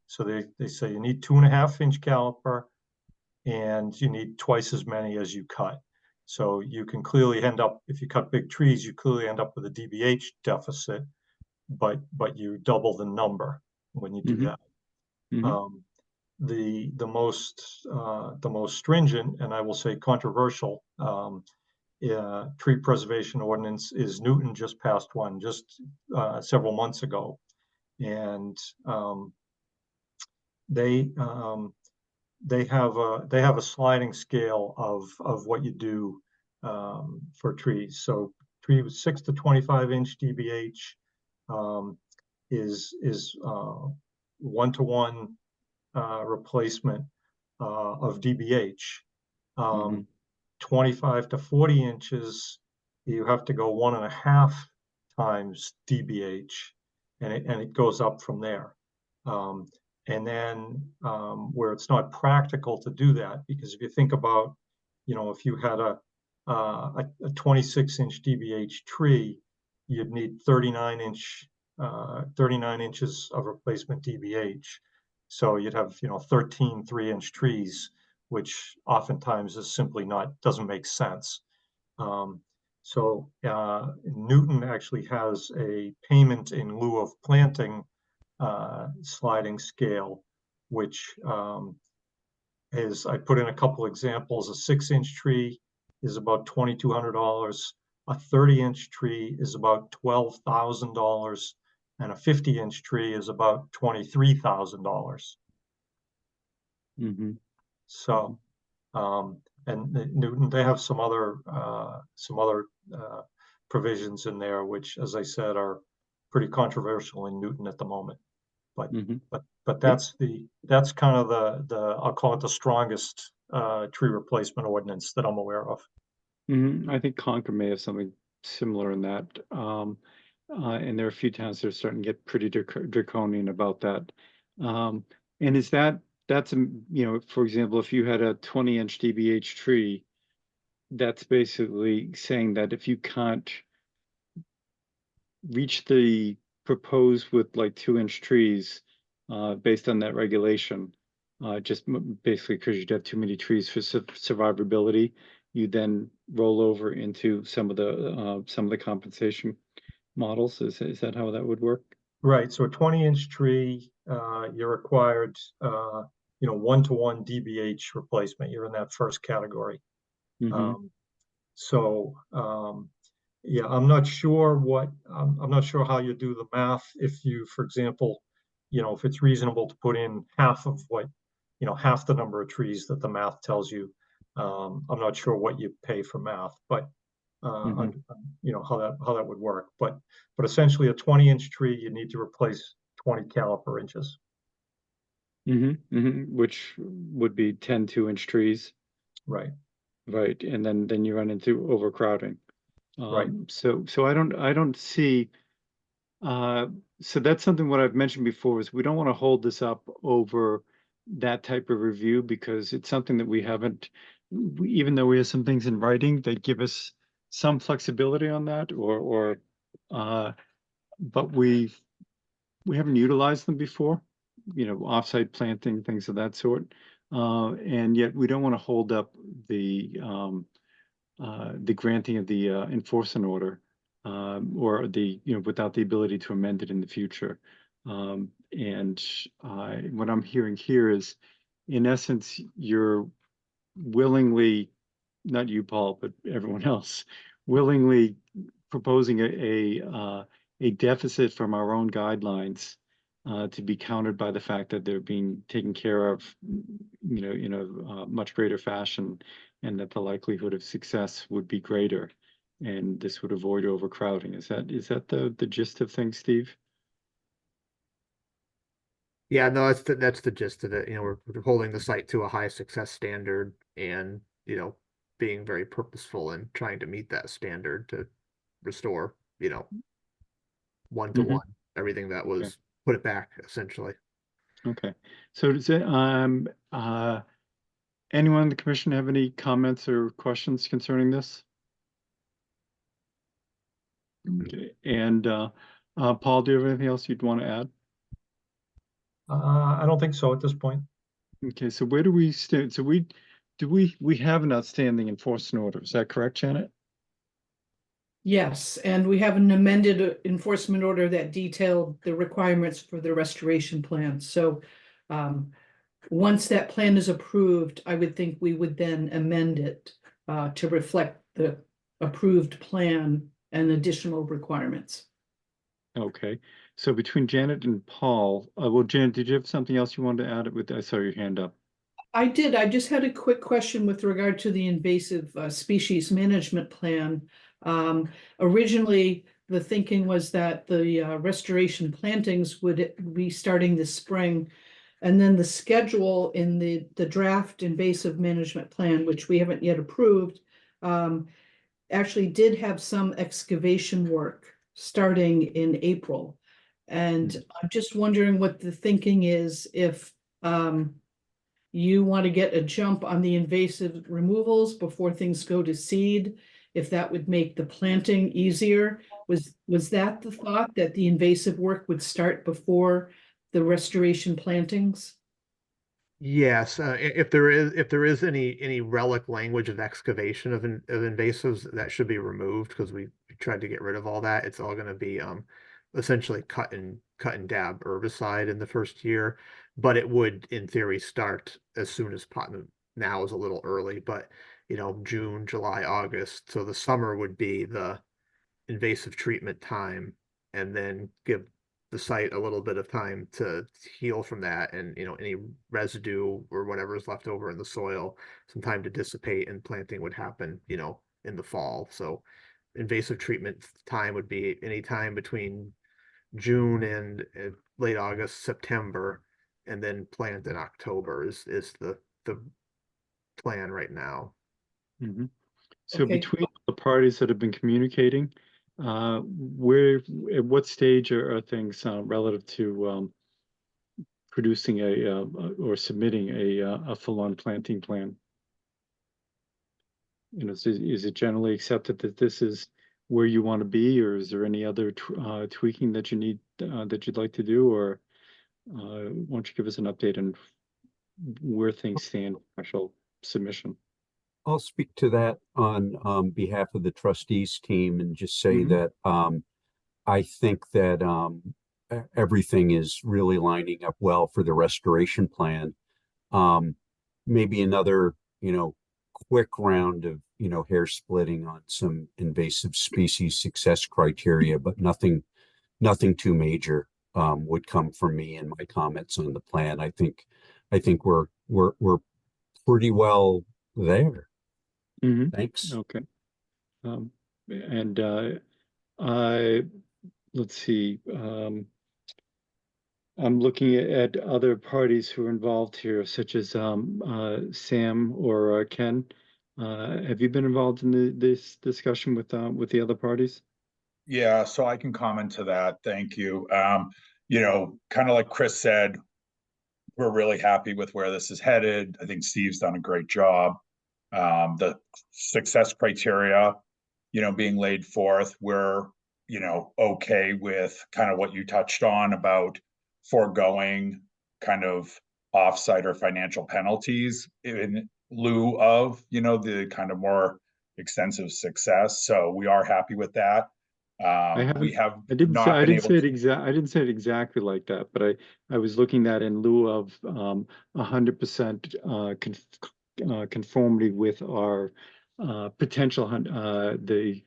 So they say you need 2.5-inch caliper, and you need twice as many as you cut. So you can clearly end up, if you cut big trees, you clearly end up with a DBH deficit, but you double the number when you do that. the most stringent, and I will say controversial, tree preservation ordinance is Newton just passed one just several months ago, and they have a sliding scale of what you do for trees. So tree with 6 to 25-inch DBH is 1-to-1 replacement of DBH. 25 to 40 inches, you have to go 1.5 times DBH, and it goes up from there. And then where it's not practical to do that, because if you think about, if you had a 26-inch DBH tree, you'd need 39 inches of replacement DBH. So you'd have, 13 3-inch trees, which oftentimes is simply doesn't make sense. So Newton actually has a payment in lieu of planting sliding scale, which is, I put in a couple examples. A 6-inch tree is about $2,200. A 30-inch tree is about $12,000, and a 50-inch tree is about $23,000. So, and Newton, they have some other provisions in there, which, as I said, are pretty controversial in Newton at the moment. But that's kind of the I'll call it the strongest tree replacement ordinance that I'm aware of. I think Concord may have something similar in that. And there are a few towns that are starting to get pretty draconian about that. And that's for example, if you had a 20-inch DBH tree, that's basically saying that if you can't reach the proposed with like 2-inch trees, based on that regulation, just basically because you'd have too many trees for survivability, you then roll over into some of the compensation models. Is that how that would work? Right. So a 20-inch tree, you're required, 1-to-1 DBH replacement. You're in that first category. Yeah, I'm not sure how you do the math. If you, for example, if it's reasonable to put in half of what, half the number of trees that the math tells you. I'm not sure what you pay for math, but how that would work. But essentially a 20-inch tree, you need to replace 20 caliper inches. Which would be 10 2-inch trees. Right. And then you run into overcrowding. Right. So I don't see. So that's something what I've mentioned before is we don't want to hold this up over that type of review, because it's something that we haven't, even though we have some things in writing that give us some flexibility on that, but we haven't utilized them before, offsite planting, things of that sort. And yet we don't want to hold up the granting of the enforcement order, or without the ability to amend it in the future. And what I'm hearing here is, in essence, you're willingly, not you, Paul, but everyone else, willingly proposing a deficit from our own guidelines to be countered by the fact that they're being taken care of, in a much greater fashion, and that the likelihood of success would be greater, and this would avoid overcrowding. Is that the gist of things, Steve? Yeah, no, that's the gist of it. We're holding the site to a high success standard, and being very purposeful in trying to meet that standard to restore 1-to-1 everything that was put it back, essentially. Okay. So does it, anyone in the commission have any comments or questions concerning this? Okay. And Paul, do you have anything else you'd want to add? I don't think so at this point. Okay, so where do we stand? So we have an outstanding enforcement order. Is that correct, Janet? Yes, and we have an amended enforcement order that detailed the requirements for the restoration plan. So once that plan is approved, I would think we would then amend it to reflect the approved plan and additional requirements. Okay, so between Janet and Paul, well, Janet, did you have something else you wanted to add with, I saw your hand up. I did. I just had a quick question with regard to the invasive species management plan. Originally, the thinking was that the restoration plantings would be starting this spring. And then the schedule in the draft invasive management plan, which we haven't yet approved, actually did have some excavation work starting in April. And I'm just wondering what the thinking is if you want to get a jump on the invasive removals before things go to seed, if that would make the planting easier. Was that the thought, that the invasive work would start before the restoration plantings? Yes, if there is any relic language of excavation of invasives, that should be removed because we tried to get rid of all that. It's all going to be essentially cut and dab herbicide in the first year, but it would in theory start as soon as now is a little early, but you know, June, July, August. So the summer would be the invasive treatment time, and then give the site a little bit of time to heal from that, and you know, any residue or whatever is left over in the soil, some time to dissipate, and planting would happen, you know, in the fall. So invasive treatment time would be any time between June and late August, September, and then plant in October is the plan right now. Mhm. So Okay. between the parties that have been communicating, where, at what stage are things relative to producing or submitting a full-on planting plan? You know, is it generally accepted that this is where you want to be, or is there any other tweaking that you need that you'd like to do, or why don't you give us an update on where things stand, actual submission? I'll speak to that on behalf of the trustees team and just say that I think that everything is really lining up well for the restoration plan. Maybe another, quick round of, hair splitting on some invasive species success criteria, but nothing too major would come from me in my comments on the plan. I think we're pretty well there. Thanks. Okay. And let's see. I'm looking at other parties who are involved here, such as Sam or Ken. Have you been involved in this discussion with the other parties? Yeah, so I can comment to that. Thank you. You know, kind of like Chris said, we're really happy with where this is headed. I think Steve's done a great job. The success criteria, being laid forth, we're, okay with kind of what you touched on about foregoing kind of offsite or financial penalties in lieu of, the kind of more extensive success. So we are happy with that. We have I didn't not say, I been didn't able say it to. I didn't say it exactly like that, but I was looking at in lieu of 100% conformity with our potential the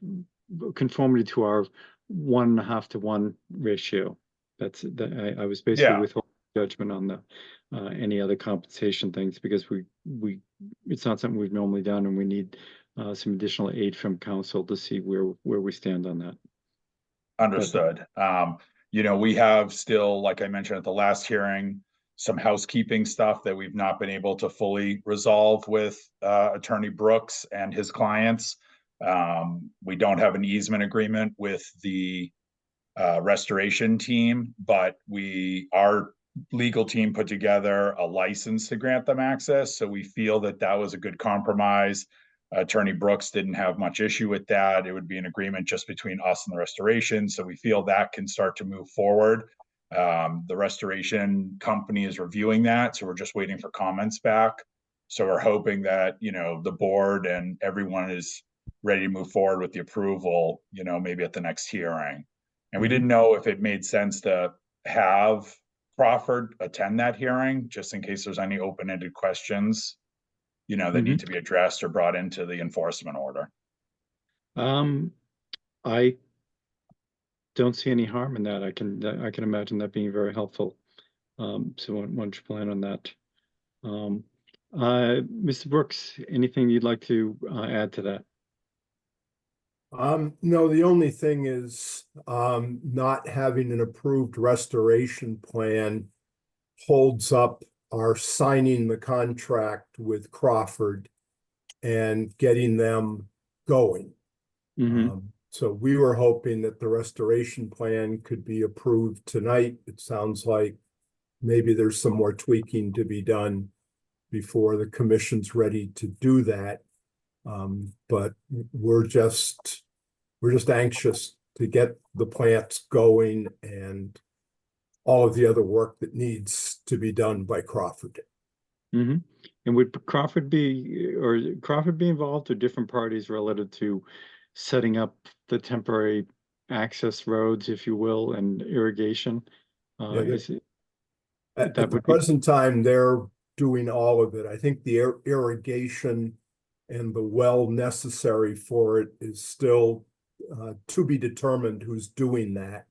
conformity to our 1.5 to 1 ratio. That's that I was basically Yeah. withholding judgment on the any other compensation things because we it's not something we've normally done, and we need some additional aid from council to see where we stand on that. Understood. We have still, like I mentioned at the last hearing, some housekeeping stuff that we've not been able to fully resolve with Attorney Brooks and his clients. We don't have an easement agreement with the restoration team, but our legal team put together a license to grant them access. So we feel that that was a good compromise. Attorney Brooks didn't have much issue with that. It would be an agreement just between us and the restoration. So we feel that can start to move forward. The restoration company is reviewing that. So we're just waiting for comments back. So we're hoping that, the board and everyone is ready to move forward with the approval, maybe at the next hearing. And we didn't know if it made sense to have Crawford attend that hearing, just in case there's any open-ended questions, that Mm-hmm. need to be addressed or brought into the enforcement order. I don't see any harm in that. I can imagine that being very helpful. So why don't you plan on that? Mr. Brooks, anything you'd like to add to that? No, the only thing is, not having an approved restoration plan holds up our signing the contract with Crawford and getting them going. Mm-hmm. So we were hoping that the restoration plan could be approved tonight. It sounds like maybe there's some more tweaking to be done before the commission's ready to do that. But we're just anxious to get the plants going and all of the other work that needs to be done by Crawford. Mm-hmm. And would Crawford be involved, or different parties relative to setting up the temporary access roads, if you will, and irrigation? At the present time, they're doing all of it. I think the irrigation and the well necessary for it is still to be determined who's doing that.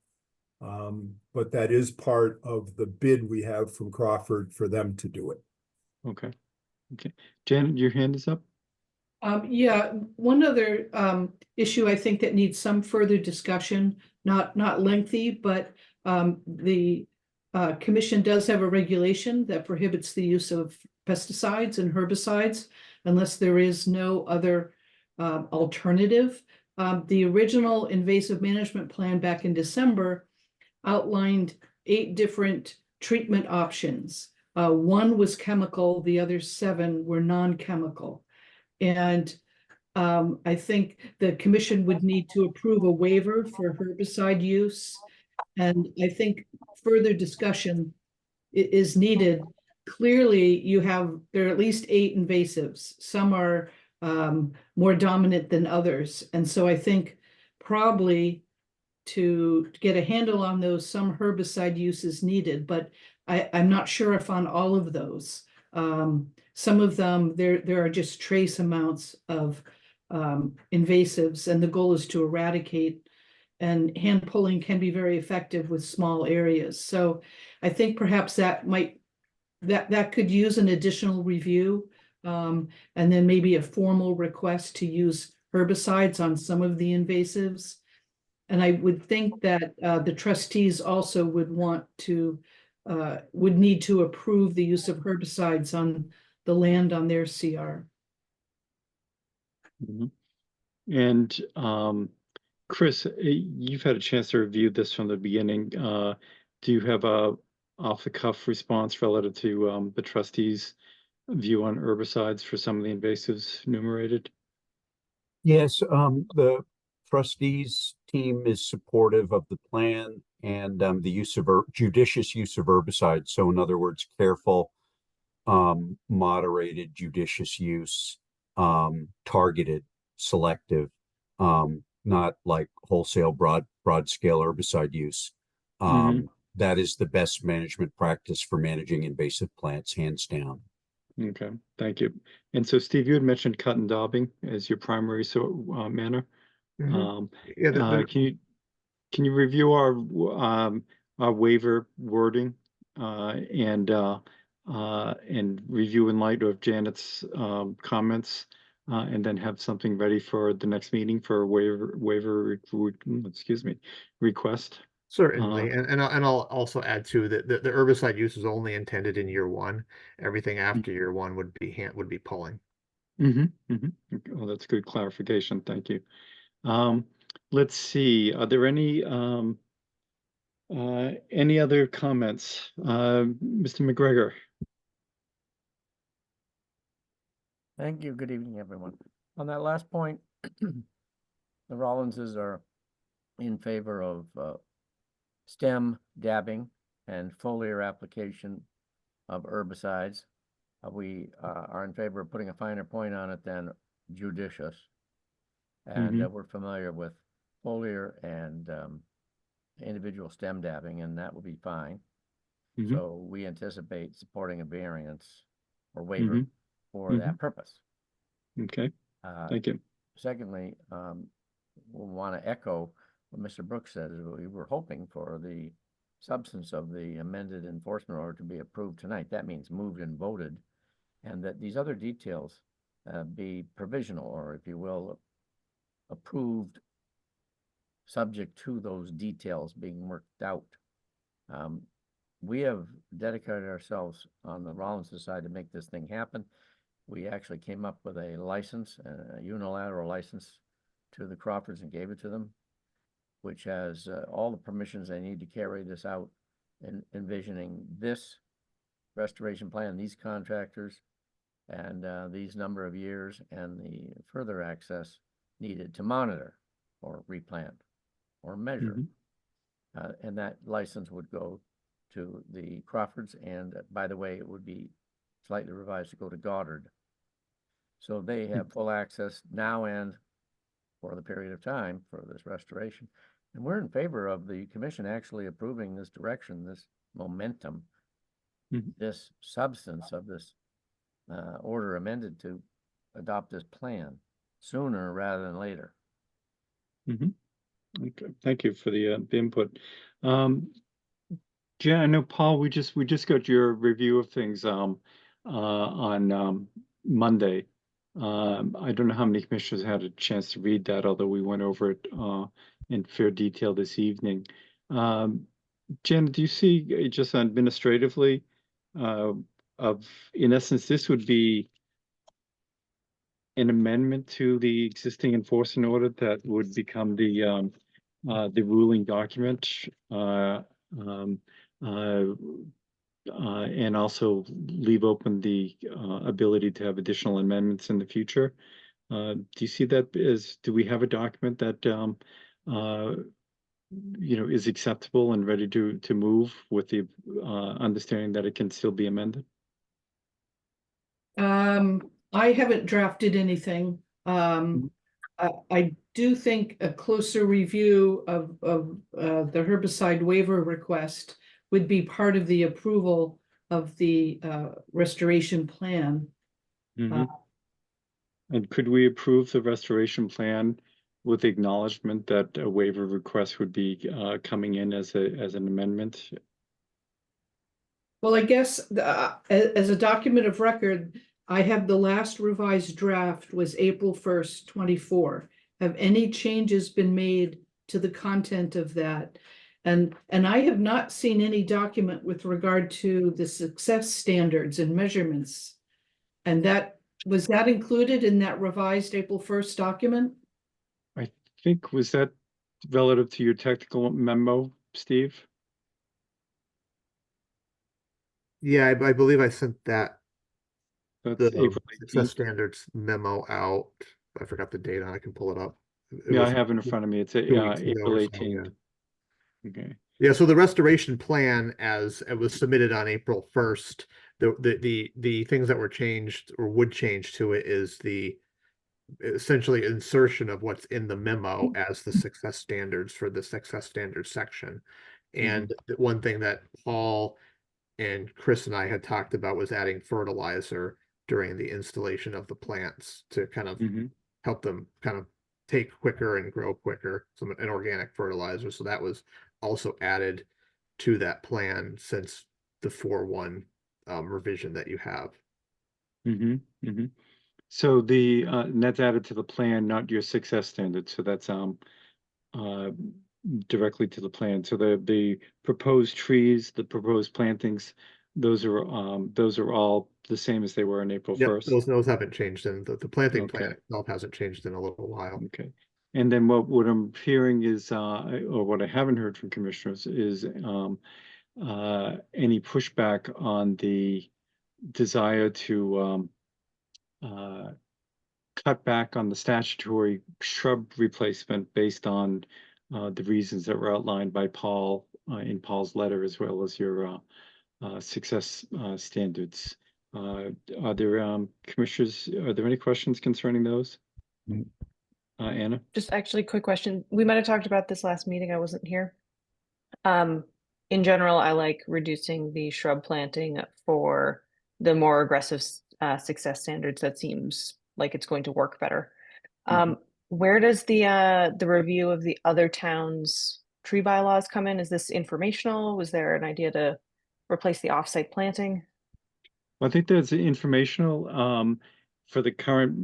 But that is part of the bid we have from Crawford for them to do it. Okay. Janet, your hand is up. Yeah, one other issue I think that needs some further discussion, not lengthy, but the commission does have a regulation that prohibits the use of pesticides and herbicides unless there is no other alternative. The original invasive management plan back in December outlined 8 different treatment options. 1 was chemical, the other 7 were non-chemical. And I think the commission would need to approve a waiver for herbicide use. And I think further discussion is needed. Clearly, there are at least 8 invasives. Some are more dominant than others. And so I think probably to get a handle on those, some herbicide use is needed, but I'm not sure if on all of those. Some of them, there are just trace amounts of invasives, and the goal is to eradicate, and hand pulling can be very effective with small areas. So I think perhaps that could use an additional review, and then maybe a formal request to use herbicides on some of the invasives. And I would think that the trustees also would need to approve the use of herbicides on the land on their CR. Mm-hmm. And Chris, you've had a chance to review this from the beginning. Do you have a off-the-cuff response relative to the trustees' view on herbicides for some of the invasives enumerated? Yes, the trustees team is supportive of the plan and the use of judicious use of herbicides. So in other words, careful, moderated, judicious use, targeted, selective, not like wholesale broad scale herbicide use. That is the best management practice for managing invasive plants, hands down. Okay, thank you. And so, Steve, you had mentioned cut and daubing as your primary manner. Can you review our waiver wording and review in light of Janet's comments, and then have something ready for the next meeting for a waiver request? Certainly, and I'll also add too that the herbicide use is only intended in year 1. Everything after year 1 would be pulling. Oh, that's good clarification. Thank you. Let's see. Are there any other comments? Mr. McGregor. Thank you. Good evening, everyone. On that last point, the Rollinses are in favor of stem dabbing and foliar application of herbicides. We are in favor of putting a finer point on it than judicious. And we're familiar with foliar and individual stem dabbing, and that will be fine. Mhm. So we anticipate supporting a variance or waiver Mhm. for that purpose. Okay, Uh, thank you. Secondly, we'll want to echo what Mr. Brooks said, is we were hoping for the substance of the amended enforcement order to be approved tonight. That means moved and voted, and that these other details be provisional, or if you will, approved, subject to those details being worked out. We have dedicated ourselves on the Rollins side to make this thing happen. We actually came up with a license, a unilateral license to the Crawfords and gave it to them, which has all the permissions they need to carry this out, and envisioning this restoration plan, these contractors, and these number of years, and the further access needed to monitor or replant or measure. And that license would go to the Crawfords, and by the way, it would be slightly revised to go to Goddard. So they have full access now and for the period of time for this restoration. And we're in favor of the commission actually approving this direction, this momentum, this substance of this order amended to adopt this plan sooner rather than later. Okay, thank you for the input. Jen, I know Paul, we just got your review of things on Monday. I don't know how many commissioners had a chance to read that, although we went over it in fair detail this evening. Jen, do you see just administratively in essence, this would be an amendment to the existing enforcement order that would become the ruling document, and also leave open the ability to have additional amendments in the future. Do you see that as, do we have a document that is acceptable and ready to move with the understanding that it can still be amended? I haven't drafted anything. I do think a closer review of the herbicide waiver request would be part of the approval of the restoration plan. And could we approve the restoration plan with acknowledgement that a waiver request would be coming in as an amendment? Well, I guess as a document of record, I have the last revised draft was April 1st, 24. Have any changes been made to the content of that? And I have not seen any document with regard to the success standards and measurements. And was that included in that revised April 1st document? I think, was that relative to your technical memo, Steve? Yeah, I believe I sent that That's April success 18th. standards memo out. I forgot the date on it. I can pull it up. It Yeah, I was have it in front of me. It's 2 weeks ago April or so, 18th. yeah. Okay. Yeah, so the restoration plan, as it was submitted on April 1st, the things that were changed or would change to it is the essentially insertion of what's in the memo as the success standards for the success standards section. And the one thing that Paul and Chris and I had talked about was adding fertilizer during the installation of the plants to kind of help them kind of take quicker and grow quicker, an organic fertilizer. So that was also added to that plan since the 4.1 revision that you have. So the and that's added to the plan, not your success standard. So that's directly to the plan. So the proposed trees, the proposed plantings, those are all the same as they were on April 1st. Those haven't changed, and the planting plan Okay. itself hasn't changed in a little while. Okay. And then what I'm hearing is, or what I haven't heard from commissioners is any pushback on the desire to cut back on the statutory shrub replacement based on the reasons that were outlined by Paul in Paul's letter, as well as your success standards. Are there commissioners, are there any questions concerning those? Anna? Just actually quick question. We might have talked about this last meeting. I wasn't here. in general, I like reducing the shrub planting for the more aggressive success standards. That seems like it's going to work better. Where does the review of the other towns' tree bylaws come in? Is this informational? Was there an idea to replace the offsite planting? I think that's informational for the current,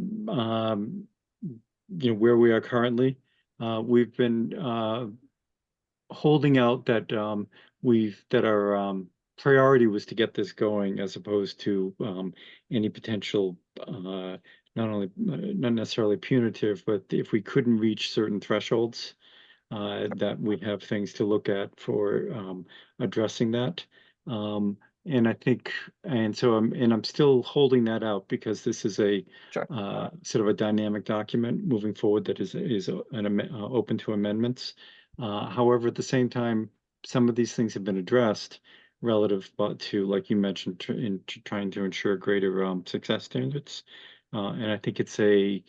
where we are currently. We've been holding out that that our priority was to get this going as opposed to any potential not necessarily punitive, but if we couldn't reach certain thresholds, that we have things to look at for addressing that. And I think, and so I'm still holding that out because this is a sort of a dynamic document moving forward that is open to amendments. However, at the same time, some of these things have been addressed relative to, like you mentioned, trying to ensure greater success standards. And I think it's a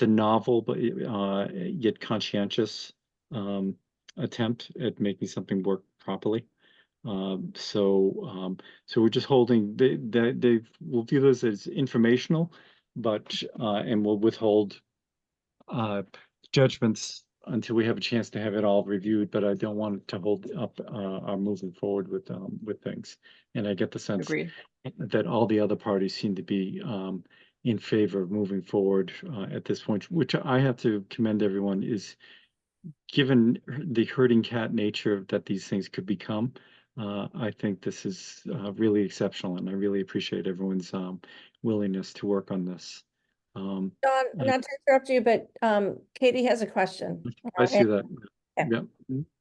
novel but yet conscientious attempt at making something work properly. So we're just holding. They will view this as informational, but and we'll withhold judgments until we have a chance to have it all reviewed. But I don't want to hold up our moving forward with things. And I get the sense that all the other parties seem to be in favor of moving forward at this point, which I have to commend everyone, is given the herding cat nature that these things could become. I think this is really exceptional, and I really appreciate everyone's willingness to work on this. Don, not to interrupt you, but Katie has a question. I see that. Yeah,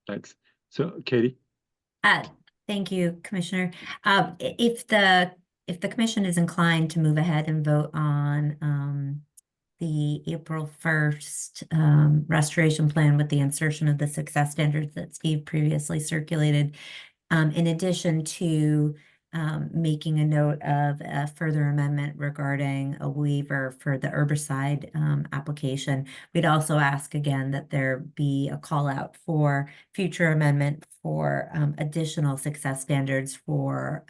thanks. So, Katie? Thank you, Commissioner. If the commission is inclined to move ahead and vote on the April 1st restoration plan with the insertion of the success standards that Steve previously circulated, in addition to making a note of a further amendment regarding a waiver for the herbicide application, we'd also ask again that there be a call out for future amendment for additional success standards for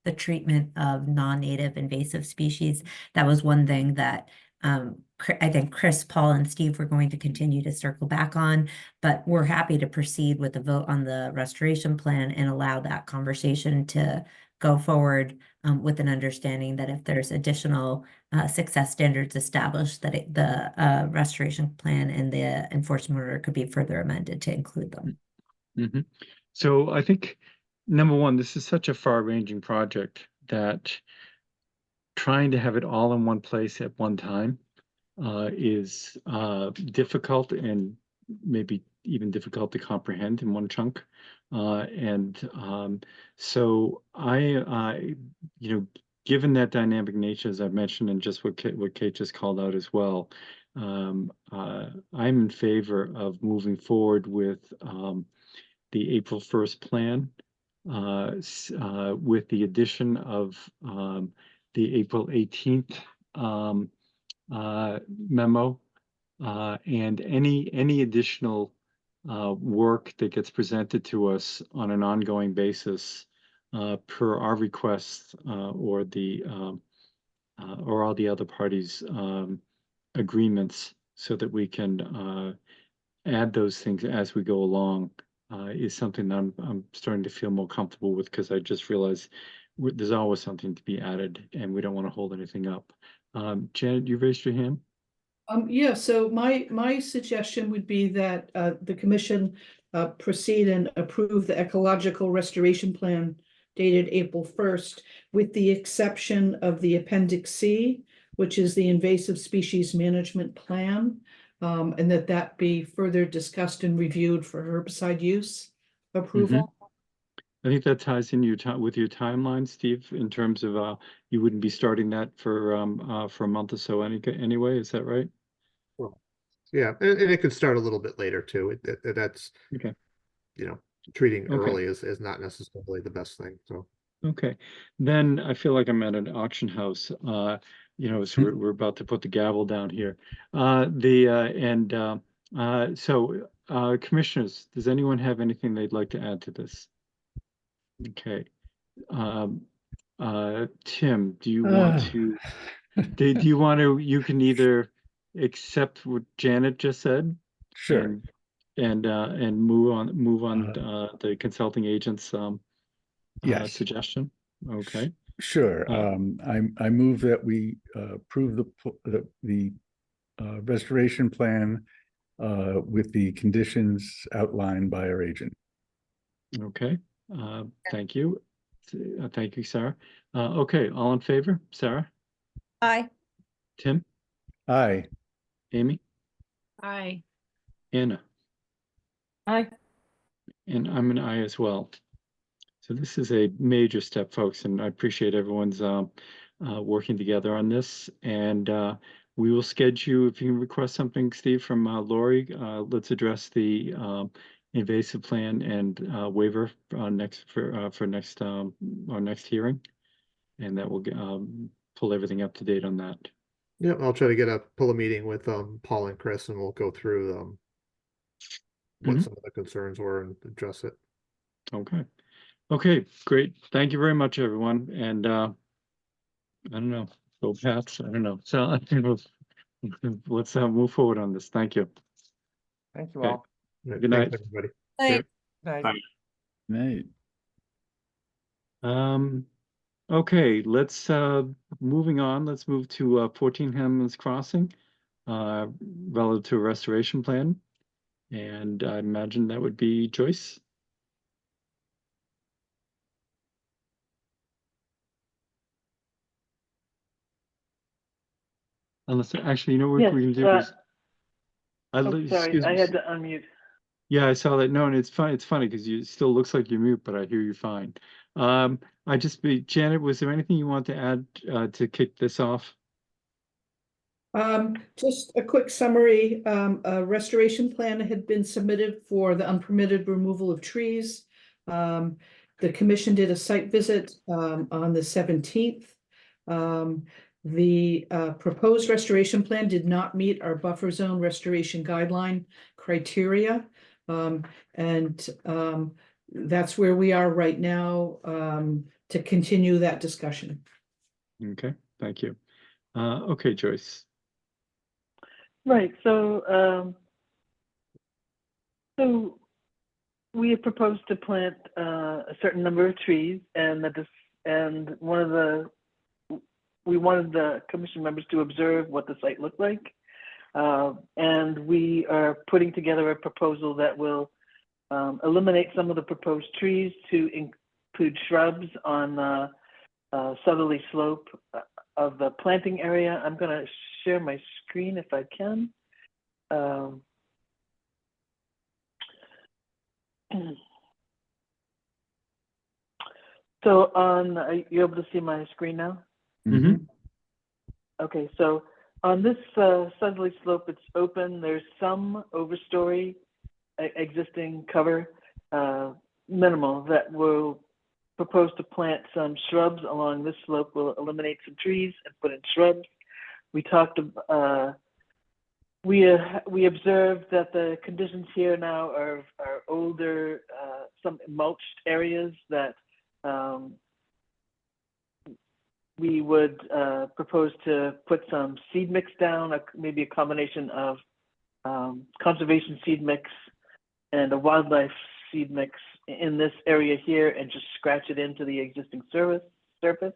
the treatment of non-native invasive species. That was one thing that I think Chris, Paul, and Steve were going to continue to circle back on, but we're happy to proceed with the vote on the restoration plan and allow that conversation to go forward with an understanding that if there's additional success standards established, that the restoration plan and the enforcement order could be further amended to include them. So I think, number one, this is such a far-ranging project that trying to have it all in one place at one time is difficult and maybe even difficult to comprehend in one chunk. So I given that dynamic nature, as I've mentioned, and just what Kate just called out as well, I'm in favor of moving forward with the April 1st plan with the addition of the April 18th memo and any additional work that gets presented to us on an ongoing basis per our requests or all the other parties' agreements, so that we can add those things as we go along, is something that I'm starting to feel more comfortable with, because I just realized there's always something to be added and we don't want to hold anything up. Janet, you raised your hand? Yeah, so my suggestion would be that the commission proceed and approve the ecological restoration plan dated April 1st, with the exception of the Appendix C, which is the invasive species management plan, and that be further discussed and reviewed for herbicide use approval. I think that ties in with your timeline, Steve, in terms of you wouldn't be starting that for a month or so anyway. Is that right? Well, yeah, and it could start a little bit later too. That's okay. Treating early is not necessarily the best thing. So okay, then I feel like I'm at an auction house. So we're about to put the gavel down here. Commissioners, does anyone have anything they'd like to add to this? Okay. Tim, do you want to, do you want to, you can either accept what Janet just said Sure. and move on the consulting agent's Yes. suggestion? Okay. Sure. I move that we approve the restoration plan with the conditions outlined by our agent. Okay. Thank you. Thank you, Sarah. Okay, all in favor? Sarah? Aye. Tim? Aye. Amy? Aye. Anna? Aye. And I'm an aye as well. So this is a major step, folks, and I appreciate everyone's working together on this. And we will schedule, if you can request something, Steve, from Lori, let's address the invasive plan and waiver next for next our next hearing, and that will pull everything up to date on that. Yeah, I'll try to pull a meeting with Paul and Chris, and we'll go through what some of the concerns were and address it. Okay. Okay, great. Thank you very much, everyone. And I don't know, go Pats. I don't know. So I think let's move forward on this. Thank you. Thank you Okay. all. Right, Good thanks, night. everybody. Aye. Night. Night. Okay, let's moving on. Let's move to 14 Hamlin's Crossing, relative to a restoration plan. And I imagine that would be Joyce. Unless, actually, you know what Yes, we can do is, sorry, excuse I me. had to unmute. Yeah, I saw that. No, and it's fine. It's funny because you still looks like you're mute, but I hear you fine. Janet, was there anything you want to add to kick this off? Just a quick summary. A restoration plan had been submitted for the unpermitted removal of trees. The commission did a site visit on the 17th. The proposed restoration plan did not meet our buffer zone restoration guideline criteria. That's where we are right now to continue that discussion. Okay, thank you. Okay, Joyce. Right, so we had proposed to plant a certain number of trees, and we wanted the commission members to observe what the site looked like. And we are putting together a proposal that will eliminate some of the proposed trees to include shrubs on the southerly slope of the planting area. I'm going to share my screen if I can. So are you able to see my screen now? Mm-hmm. Okay, so on this southerly slope, it's open. There's some overstory existing cover, minimal, that will propose to plant some shrubs along this slope. We'll eliminate some trees and put in shrubs. We talked we observed that the conditions here now are older, some mulched areas that we would propose to put some seed mix down, maybe a combination of conservation seed mix and a wildlife seed mix in this area here, and just scratch it into the existing surface.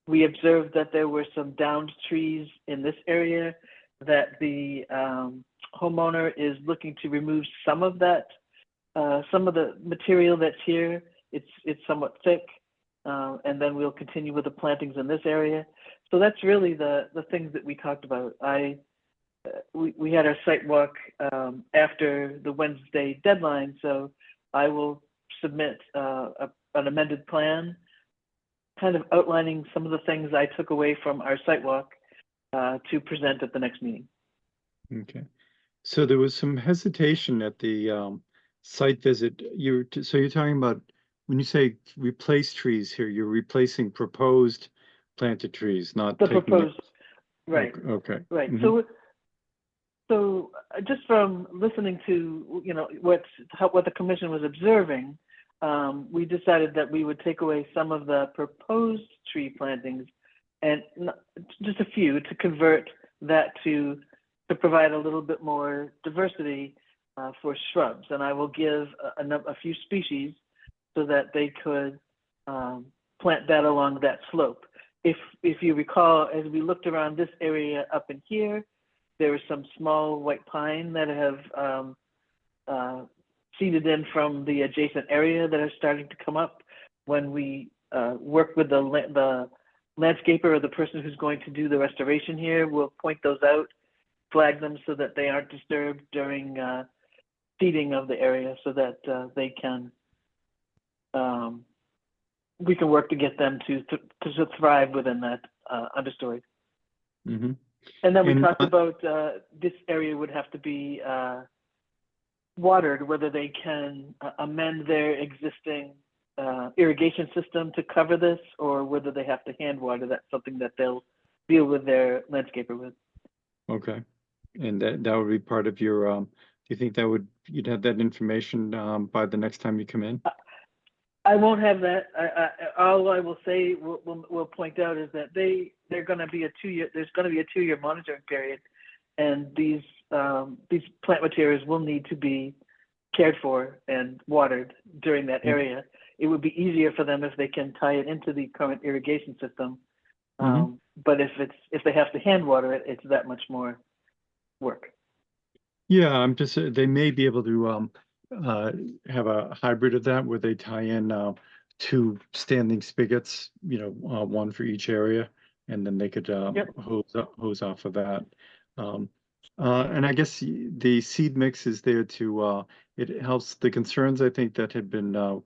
We observed that there were some downed trees in this area, that the homeowner is looking to remove some of that, some of the material that's here. It's somewhat thick, and then we'll continue with the plantings in this area. So that's really the things that we talked about. We had our site walk after the Wednesday deadline, so I will submit an amended plan, kind of outlining some of the things I took away from our site walk to present at the next meeting. Okay, so there was some hesitation at the site visit. So you're talking about, when you say replace trees here, you're replacing proposed planted trees, not The taking proposed, right? Okay. Right. Mhm. So So just from listening to, what the commission was observing, we decided that we would take away some of the proposed tree plantings and just a few to convert that to provide a little bit more diversity for shrubs. And I will give a few species so that they could plant that along that slope. If you recall, as we looked around this area up in here, there is some small white pine that have seeded in from the adjacent area that are starting to come up. When we work with the landscaper or the person who's going to do the restoration here, we'll point those out, flag them so that they aren't disturbed during seeding of the area, so that they can we can work to get them to thrive within that understory. Mm-hmm. And then we talked about this area would have to be watered, whether they can amend their existing irrigation system to cover this, or whether they have to hand water. That's something that they'll deal with their landscaper with. Okay. And that would be part of your, do you think you'd have that information by the next time you come in? I won't have that. All I will say, we'll point out, is that they're going to be there's going to be a 2-year monitoring period, and these plant materials will need to be cared for and watered during that area. It would be easier for them if they can tie it into the current irrigation system. But if they have to hand water it, it's that much more work. Yeah, they may be able to have a hybrid of that where they tie in 2 standing spigots, one for each area, and then they could hose off of that. And I guess the seed mix is there to it helps. The concerns I think that had been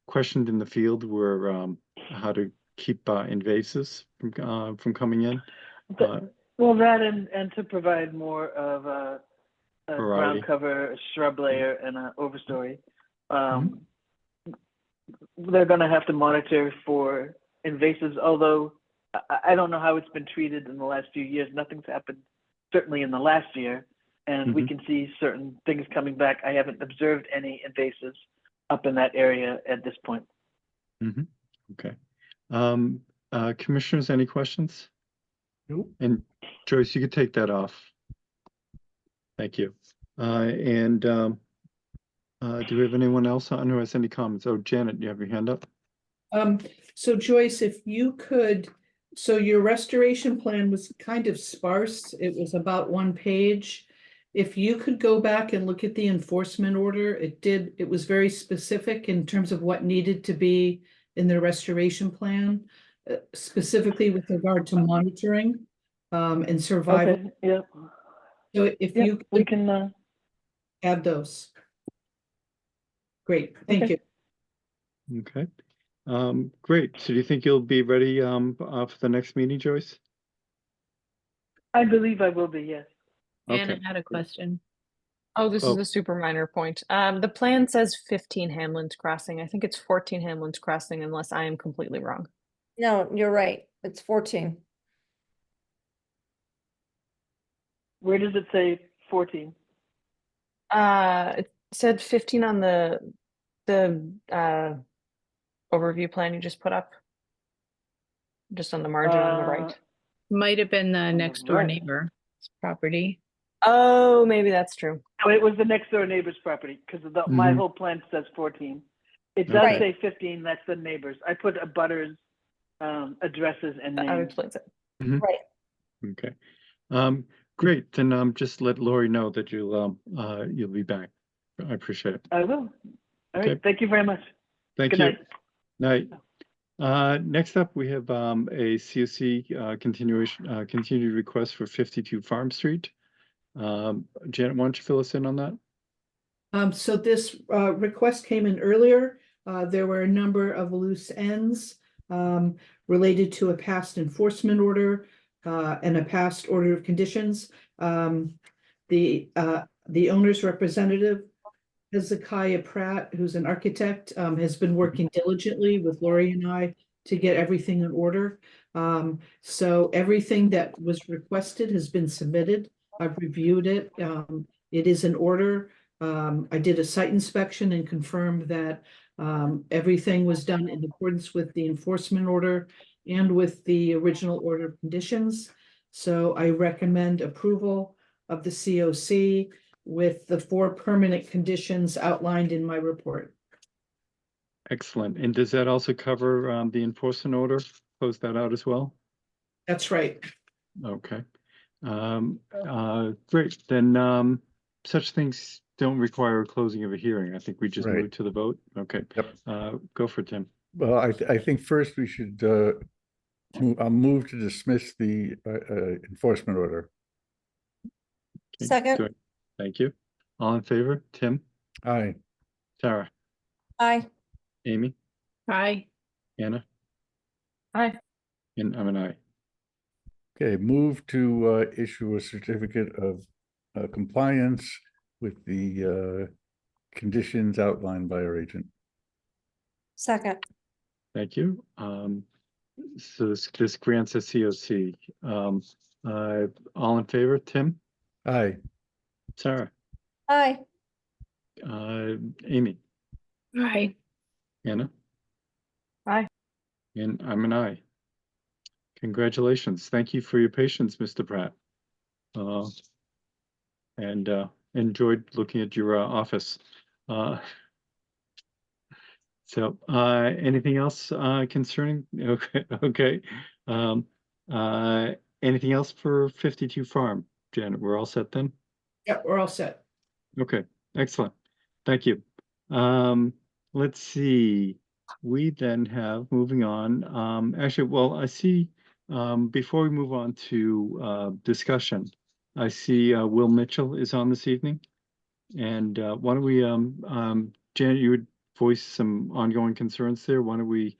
questioned in the field were how to keep invasives from coming in. Well, that and to provide more of a variety. ground cover, a shrub layer, and an overstory. They're going to have to monitor for invasives, although I don't know how it's been treated in the last few years. Nothing's happened, certainly in the last year, and we can see certain things coming back. I haven't observed any invasives up in that area at this point. Okay. Commissioners, any questions? Nope. And Joyce, you could take that off. Thank you. And do we have anyone else who has any comments? Oh, Janet, you have your hand up. So Joyce, if you could, so your restoration plan was kind of sparse. It was about 1 page. If you could go back and look at the enforcement order, it was very specific in terms of what needed to be in the restoration plan, specifically with regard to monitoring and survival. Okay, yeah. So if we can add those. Great, thank you. Okay. Great. So do you think you'll be ready for the next meeting, Joyce? I believe I will be, yes. Janet had a question. Oh, this is a super minor point. The plan says 15 Hamlin's Crossing. I think it's 14 Hamlin's Crossing, unless I am completely wrong. No, you're right. It's 14. Where does it say 14? It said 15 on the overview plan you just put up. Just on the margin on the right. Might have been the next door neighbor's property. Oh, maybe that's true. Oh, it was the next door neighbor's property, because my whole plan says 14. It does say 15, that's the neighbors. I put a butters addresses and names. Right. Okay. Great. Then just let Lori know that you'll be back. I appreciate it. I will. All right. Thank you very much. Thank Good you. night. Next up, we have a COC continued request for 52 Farm Street. Janet, why don't you fill us in on that? So this request came in earlier. There were a number of loose ends related to a past enforcement order and a past order of conditions. The owner's representative, Hezekiah Pratt, who's an architect, has been working diligently with Lori and I to get everything in order. So everything that was requested has been submitted. I've reviewed it. It is in order. I did a site inspection and confirmed that everything was done in accordance with the enforcement order and with the original order of conditions. So I recommend approval of the COC with the 4 permanent conditions outlined in my report. Excellent. And does that also cover the enforcement order? Close that out as well? That's right. Okay. Great. Then such things don't require a closing of a hearing. I think we just Right. move to the vote. Okay. Yep. Go for it, Tim. Well, I think first we should I'll move to dismiss the enforcement order. Okay, Second. do Thank you. All in favor? Tim, Aye. Tara, Aye. Amy, Aye. Anna, Aye. and I'm an aye. Okay, move to issue a certificate of compliance with the conditions outlined by our agent. Second. Thank you. So this grants a COC. All in favor? Tim, Aye. Sarah, Aye. Amy, Aye. Anna, Aye. and I'm an aye. Congratulations. Thank you for your patience, Mr. Pratt. And enjoyed looking at your office. So anything else concerning? Okay. Okay. Anything else for 52 Farm? Janet, we're all set then? Yeah, we're all set. Okay, excellent. Thank you. Let's see. We then have, moving on, actually, well, I see, before we move on to discussion, I see Will Mitchell is on this evening. And why don't we, Janet, you would voice some ongoing concerns there. Why don't we,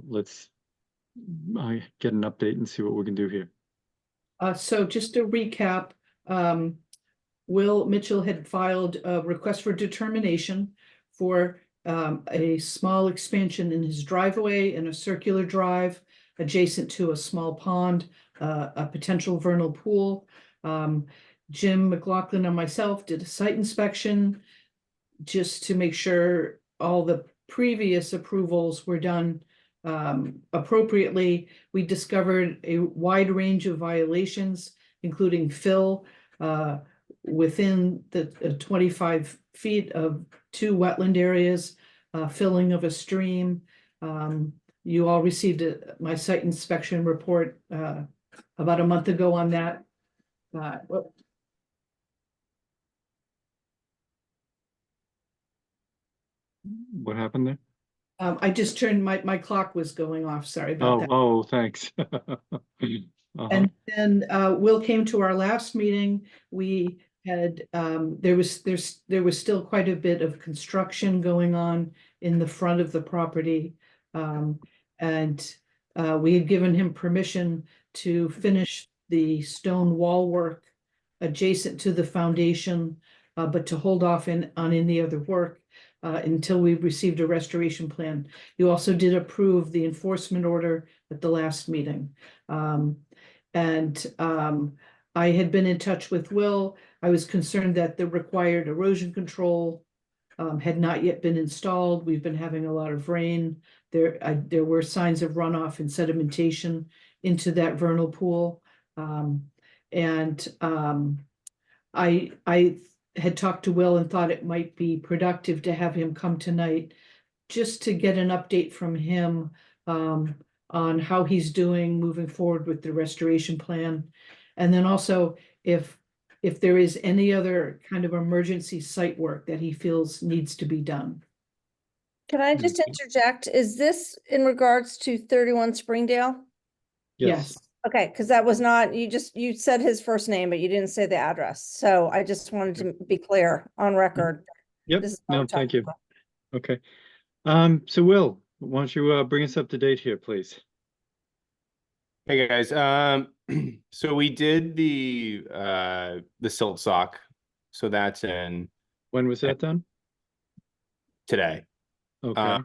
let's get an update and see what we can do here. So just to recap, Will Mitchell had filed a request for determination for a small expansion in his driveway and a circular drive adjacent to a small pond, a potential vernal pool. Jim McLaughlin and myself did a site inspection just to make sure all the previous approvals were done appropriately. We discovered a wide range of violations, including fill within the 25 feet of 2 wetland areas, filling of a stream. You all received my site inspection report about a month ago on that. What happened there? I just turned my clock was going off. Sorry about that. Oh, thanks. And then Will came to our last meeting. We had there was still quite a bit of construction going on in the front of the property. And we had given him permission to finish the stone wall work adjacent to the foundation, but to hold off on any other work until we received a restoration plan. You also did approve the enforcement order at the last meeting. I had been in touch with Will. I was concerned that the required erosion control had not yet been installed. We've been having a lot of rain. There were signs of runoff and sedimentation into that vernal pool. I had talked to Will and thought it might be productive to have him come tonight just to get an update from him on how he's doing moving forward with the restoration plan. And then also if there is any other kind of emergency site work that he feels needs to be done. Can I just interject? Is this in regards to 31 Springdale? Yes. Okay, because that was not, you said his first name, but you didn't say the address. So I just wanted to be clear on record. Yep, This is what no, we're talking thank you. about. Okay. So Will, why don't you bring us up to date here, please? Hey guys, so we did the silt sock, so that's in. When was that done? Today. Okay.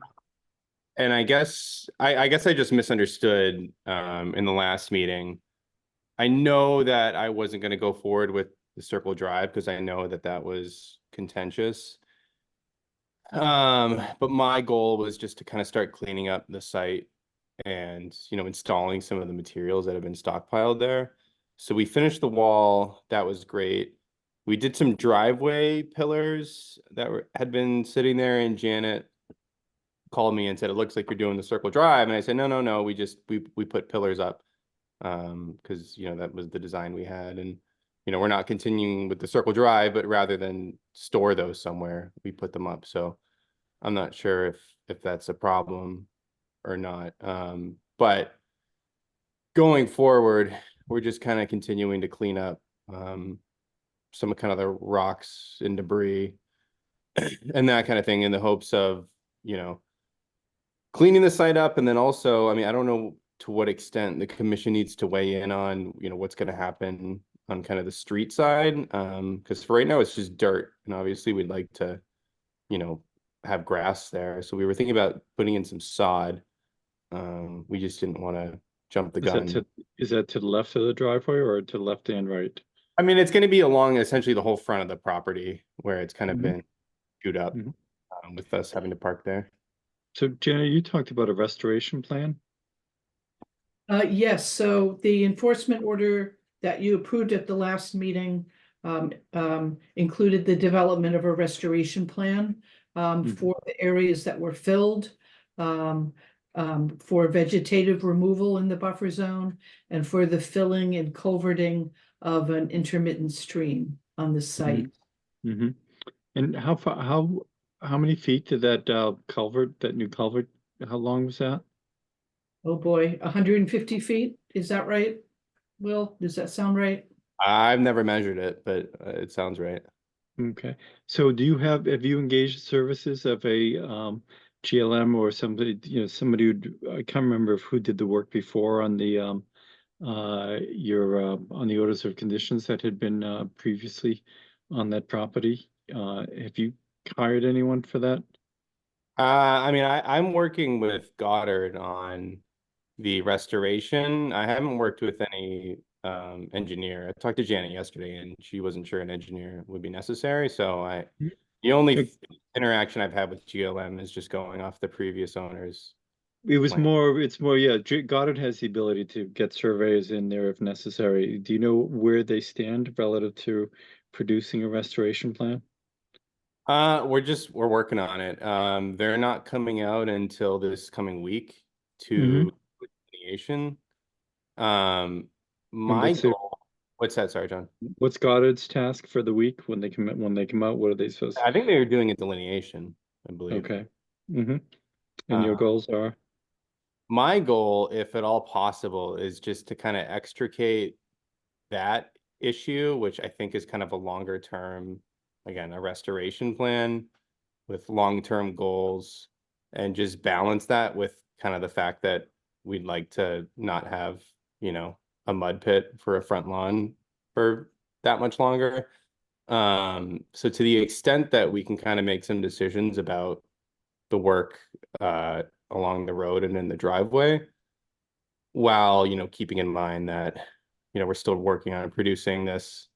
And I guess I just misunderstood in the last meeting. I know that I wasn't going to go forward with the Circle Drive because I know that that was contentious. But my goal was just to kind of start cleaning up the site and, installing some of the materials that have been stockpiled there. So we finished the wall. That was great. We did some driveway pillars that had been sitting there, and Janet called me and said, it looks like you're doing the Circle Drive. And I said, no, we put pillars up because, that was the design we had. And, we're not continuing with the Circle Drive, but rather than store those somewhere, we put them up. So I'm not sure if that's a problem or not. But going forward, we're just kind of continuing to clean up some kind of the rocks and debris and that kind of thing in the hopes of, cleaning the site up. And then also, I don't know to what extent the commission needs to weigh in on, what's going to happen on kind of the street side. Because for right now, it's just dirt. And obviously we'd like to, have grass there. So we were thinking about putting in some sod. We just didn't want to jump the gun. Is that to the left of the driveway or to the left and right? It's going to be along essentially the whole front of the property where it's kind of been chewed up with us having to park there. So Janet, you talked about a restoration plan. Yes, so the enforcement order that you approved at the last meeting included the development of a restoration plan for the areas that were filled, for vegetative removal in the buffer zone, and for the filling and culverting of an intermittent stream on the site. And how many feet did that new culvert, how long was that? Oh boy, 150 feet, is that right? Will, does that sound right? I've never measured it, but it sounds right. Okay, so have you engaged services of a GLM or somebody, somebody who, I can't remember who did the work before on the on the orders of conditions that had been previously on that property? Have you hired anyone for that? I'm working with Goddard on the restoration. I haven't worked with any engineer. I talked to Janet yesterday and she wasn't sure an engineer would be necessary. So the only interaction I've had with GLM is just going off the previous owners. It's more, yeah, Goddard has the ability to get surveys in there if necessary. Do you know where they stand relative to producing a restoration plan? We're working on it. They're not coming out until this coming week to litigation. My goal, what's that? Sorry, John. What's Goddard's task for the week when they come out? What are they supposed to? I think they were doing a delineation, I believe. Okay. And your goals are? My goal, if at all possible, is just to kind of extricate that issue, which I think is kind of a longer term, again, a restoration plan with long-term goals, and just balance that with kind of the fact that we'd like to not have, a mud pit for a front lawn for that much longer. So to the extent that we can kind of make some decisions about the work along the road and in the driveway, while, keeping in mind that, we're still working on producing this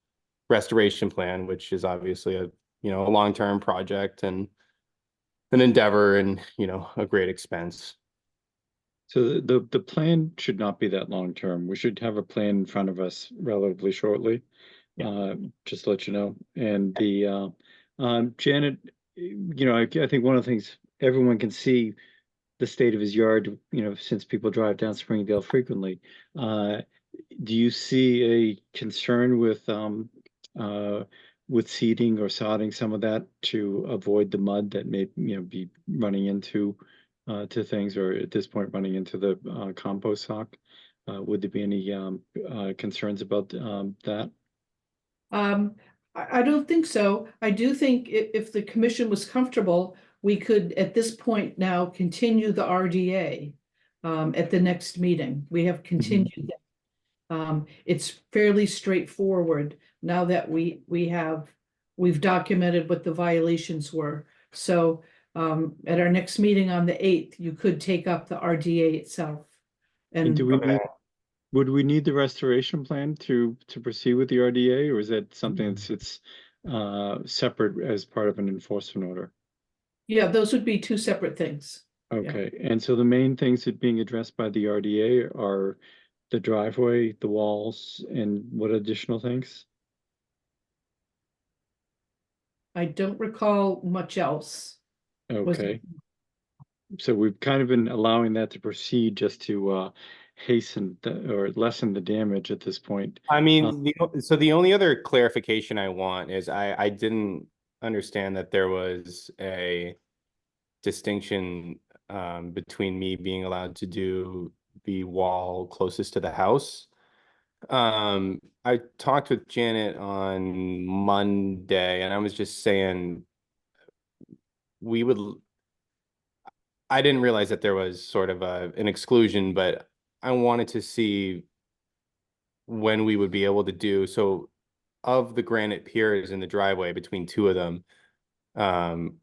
restoration plan, which is obviously a long-term project and an endeavor and, a great expense. So the plan should not be that long-term. We should have a plan in front of us relatively shortly. Just to let you know. And the Janet, I think one of the things everyone can see the state of his yard, since people drive down Springdale frequently. Do you see a concern with seeding or sodding some of that to avoid the mud that may be running into to things, or at this point running into the compost sock? Would there be any concerns about that? I don't think so. I do think if the commission was comfortable, we could at this point now continue the RDA at the next meeting. We have continued that. It's fairly straightforward now that we've documented what the violations were. So at our next meeting on the 8th, you could take up the RDA itself. And do would we need the restoration plan to proceed with the RDA, or is that something that's separate as part of an enforcement order? Yeah, those would be two separate things. Okay, and so the main things that being addressed by the RDA are the driveway, the walls, and what additional things? I don't recall much else. Was it- Okay. So we've kind of been allowing that to proceed just to hasten or lessen the damage at this point. I mean, so the only other clarification I want is I didn't understand that there was a distinction between me being allowed to do the wall closest to the house. I talked with Janet on Monday, and I was just saying I didn't realize that there was sort of an exclusion, but I wanted to see when we would be able to do so. Of the granite piers in the driveway between two of them,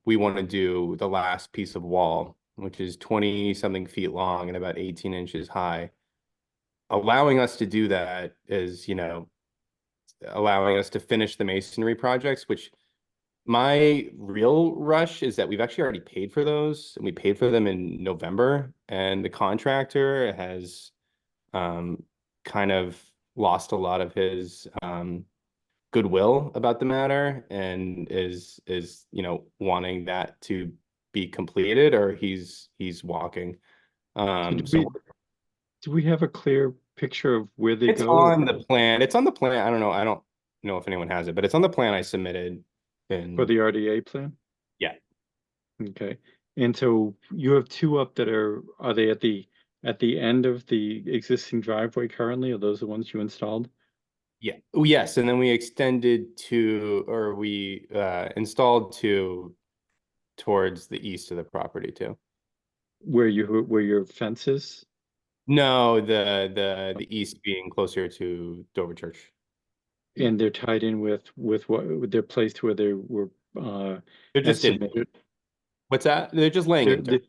we want to do the last piece of wall, which is 20 something feet long and about 18 inches high. Allowing us to do that is, allowing us to finish the masonry projects, which my real rush is that we've actually already paid for those, and we paid for them in November, and the contractor has kind of lost a lot of his goodwill about the matter, and is wanting that to be completed, or he's walking. Do we have a clear picture of where they It's go? on the plan. It's on the plan. I don't know if anyone has it, but it's on the plan I submitted For the RDA plan? Yeah. Okay, and so you have two up that are they at the end of the existing driveway currently? Are those the ones you installed? Yeah. Oh, yes. And then we extended we installed towards the east of the property too. Where your fence is? No, the east being closer to Dover Church. And they're tied in with what they're placed where they were They're just submitted? What's that? They're just laying in dirt.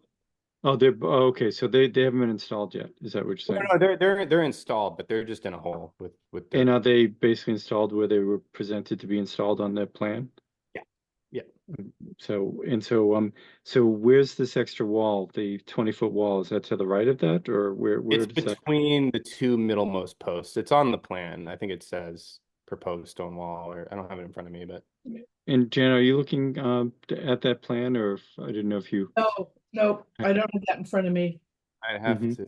Okay, so they haven't been installed yet. Is that what you're saying? No, they're installed, but they're just in a hole with dirt. And are they basically installed where they were presented to be installed on their plan? Yeah. Yeah. So where's this extra wall, the 20-foot wall? Is that to the right of that, or where It's does that? between the two middlemost posts. It's on the plan. I think it says proposed stone wall, or I don't have it in front of me, but. And Jan, are you looking at that plan, or I didn't know if you? No, I don't have that in front of me. I have to.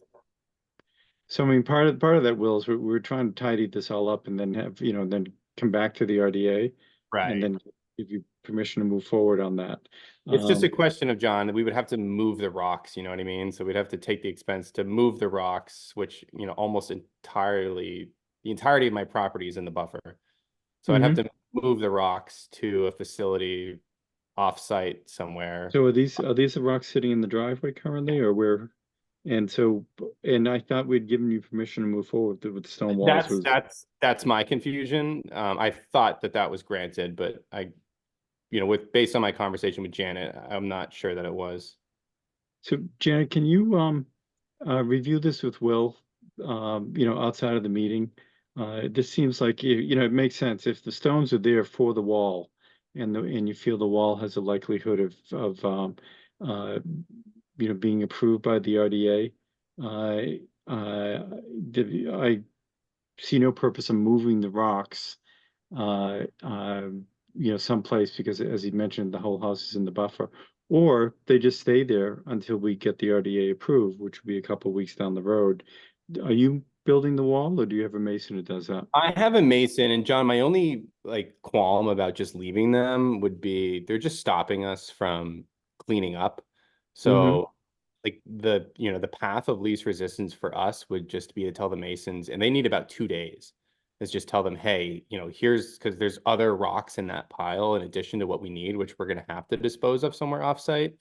So I mean, part of that, Will, is we're trying to tidy this all up and then have, then come back to the RDA. Right. And then give you permission to move forward on that. It's just a question of, John, that we would have to move the rocks, you know what I mean? So we'd have to take the expense to move the rocks, which, almost entirely, the entirety of my property is in the buffer. So I'd have to move the rocks to a facility off-site somewhere. So are these the rocks sitting in the driveway currently, or where? And I thought we'd given you permission to move forward with the stone walls. That's my confusion. I thought that was granted, but based on my conversation with Janet, I'm not sure that it was. So Janet, can you review this with Will, outside of the meeting? This seems like, it makes sense if the stones are there for the wall and you feel the wall has a likelihood of being approved by the RDA. I see no purpose in moving the rocks, someplace, because as you mentioned, the whole house is in the buffer, or they just stay there until we get the RDA approved, which will be a couple of weeks down the road. Are you building the wall, or do you have a mason who does that? I have a mason, and John, my only qualm about just leaving them would be they're just stopping us from cleaning up. So the path of least resistance for us would just be to tell the masons, and they need about 2 days, is just tell them, hey, here's, because there's other rocks in that pile in addition to what we need, which we're going to have to dispose of somewhere offsite.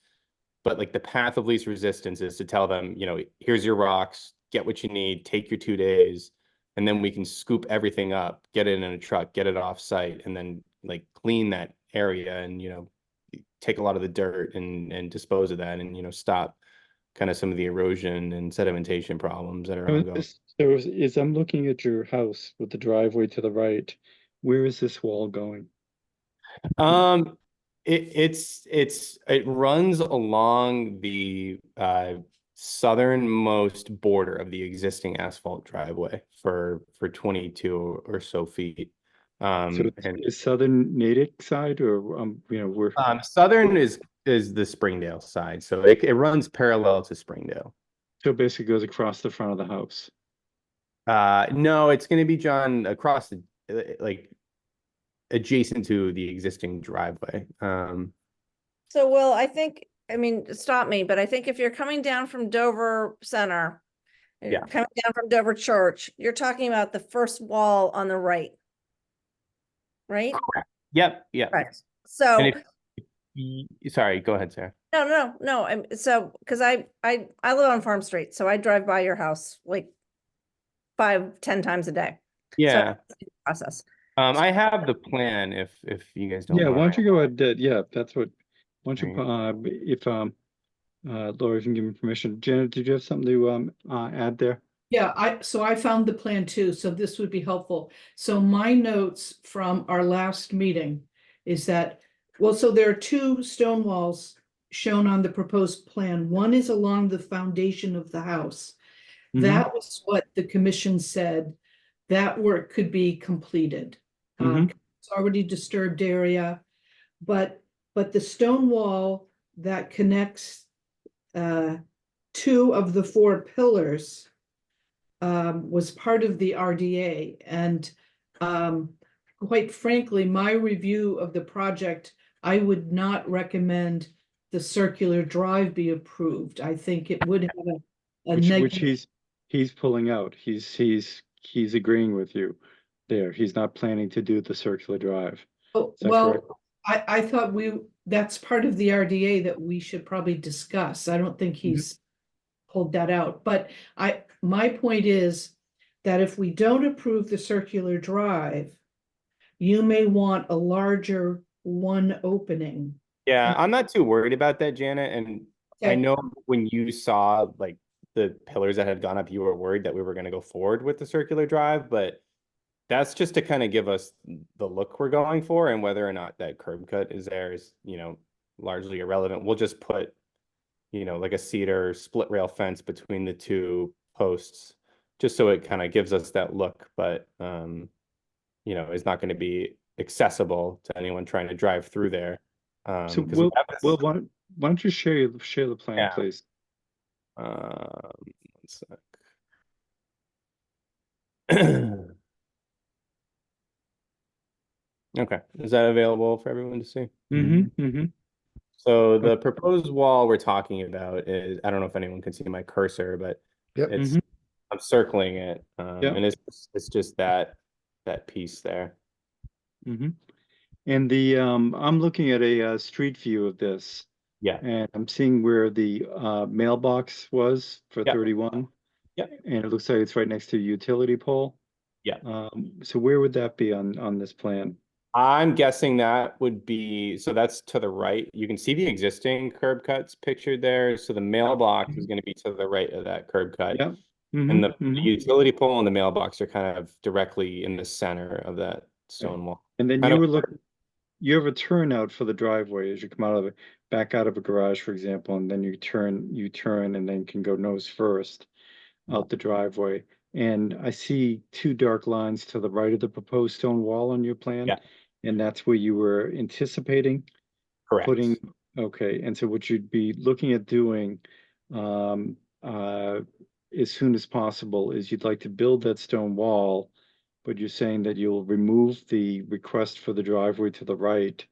But the path of least resistance is to tell them, here's your rocks, get what you need, take your 2 days, and then we can scoop everything up, get it in a truck, get it off site, and then clean that area and, take a lot of the dirt and dispose of that and, stop kind of some of the erosion and sedimentation problems that are ongoing. So as I'm looking at your house with the driveway to the right, where is this wall going? It runs along the southernmost border of the existing asphalt driveway for 22 or so feet. So And is southern Natick side or, we're, southern is the Springdale side, so it runs parallel to Springdale. so it basically goes across the front of the house. No, it's going to be, John, across the like adjacent to the existing driveway. So Will, I mean, stop me, but I think if you're coming down from Dover Center, and you're Yeah. coming down from Dover Church, you're talking about the first wall on the right. Right? Yep. Right. So, And sorry, go ahead, Sarah. no, because I live on Farm Street, so I drive by your house like 5-10 times a day. Yeah. Process. I have the plan if you guys don't Yeah, why mind. don't you go ahead, yeah, that's what, why don't you, if, Laura can give me permission. Janet, did you have something to, add there? Yeah, so I found the plan too, so this would be helpful. So my notes from our last meeting is that, well, so there are two stone walls shown on the proposed plan. One is along the foundation of the house. That was what the commission said, that work could be completed. It's already disturbed area, but the stone wall that connects two of the four pillars was part of the RDA, and quite frankly, my review of the project, I would not recommend the circular drive be approved. I think it would have a Which negative. he's pulling out. He's agreeing with you there. He's not planning to do the circular drive. Oh, Is that correct? well, I thought that's part of the RDA that we should probably discuss. I don't think he's pulled that out, but my point is that if we don't approve the circular drive, you may want a larger one opening. Yeah, I'm not too worried about that, Janet. And I Okay. know when you saw like the pillars that had gone up, you were worried that we were going to go forward with the circular drive, but that's just to kind of give us the look we're going for, and whether or not that curb cut is there is, largely irrelevant. We'll just put, like a cedar split rail fence between the two posts, just so it kind of gives us that look, but, is not going to be accessible to anyone trying to drive through there. So 'cause we Will, have this- Will, why don't you share the plan, Yeah. please? One sec. Okay, is that available for everyone to see? So the proposed wall we're talking about is, I don't know if anyone can see my cursor, but it's, I'm circling it. And it's just that piece there. And I'm looking at a street view of this. Yeah. And I'm seeing where the mailbox was for 31. Yeah. And it looks like it's right next to a utility pole. Yeah. So where would that be on this plan? I'm guessing that would be, so that's to the right. You can see the existing curb cuts pictured there. So the mailbox is going to be to the right of that curb cut. Yeah. And the utility pole and the mailbox are kind of directly in the center of that stone wall. And then you have a turnout for the driveway as you come back out of a garage, for example, and then you turn and then can go nose first out the driveway. And I see two dark lines to the right of the proposed stone wall on your plan. Yeah. And that's where you were anticipating Correct. putting, okay. And so what you'd be looking at doing as soon as possible is you'd like to build that stone wall, but you're saying that you'll remove the request for the driveway to the right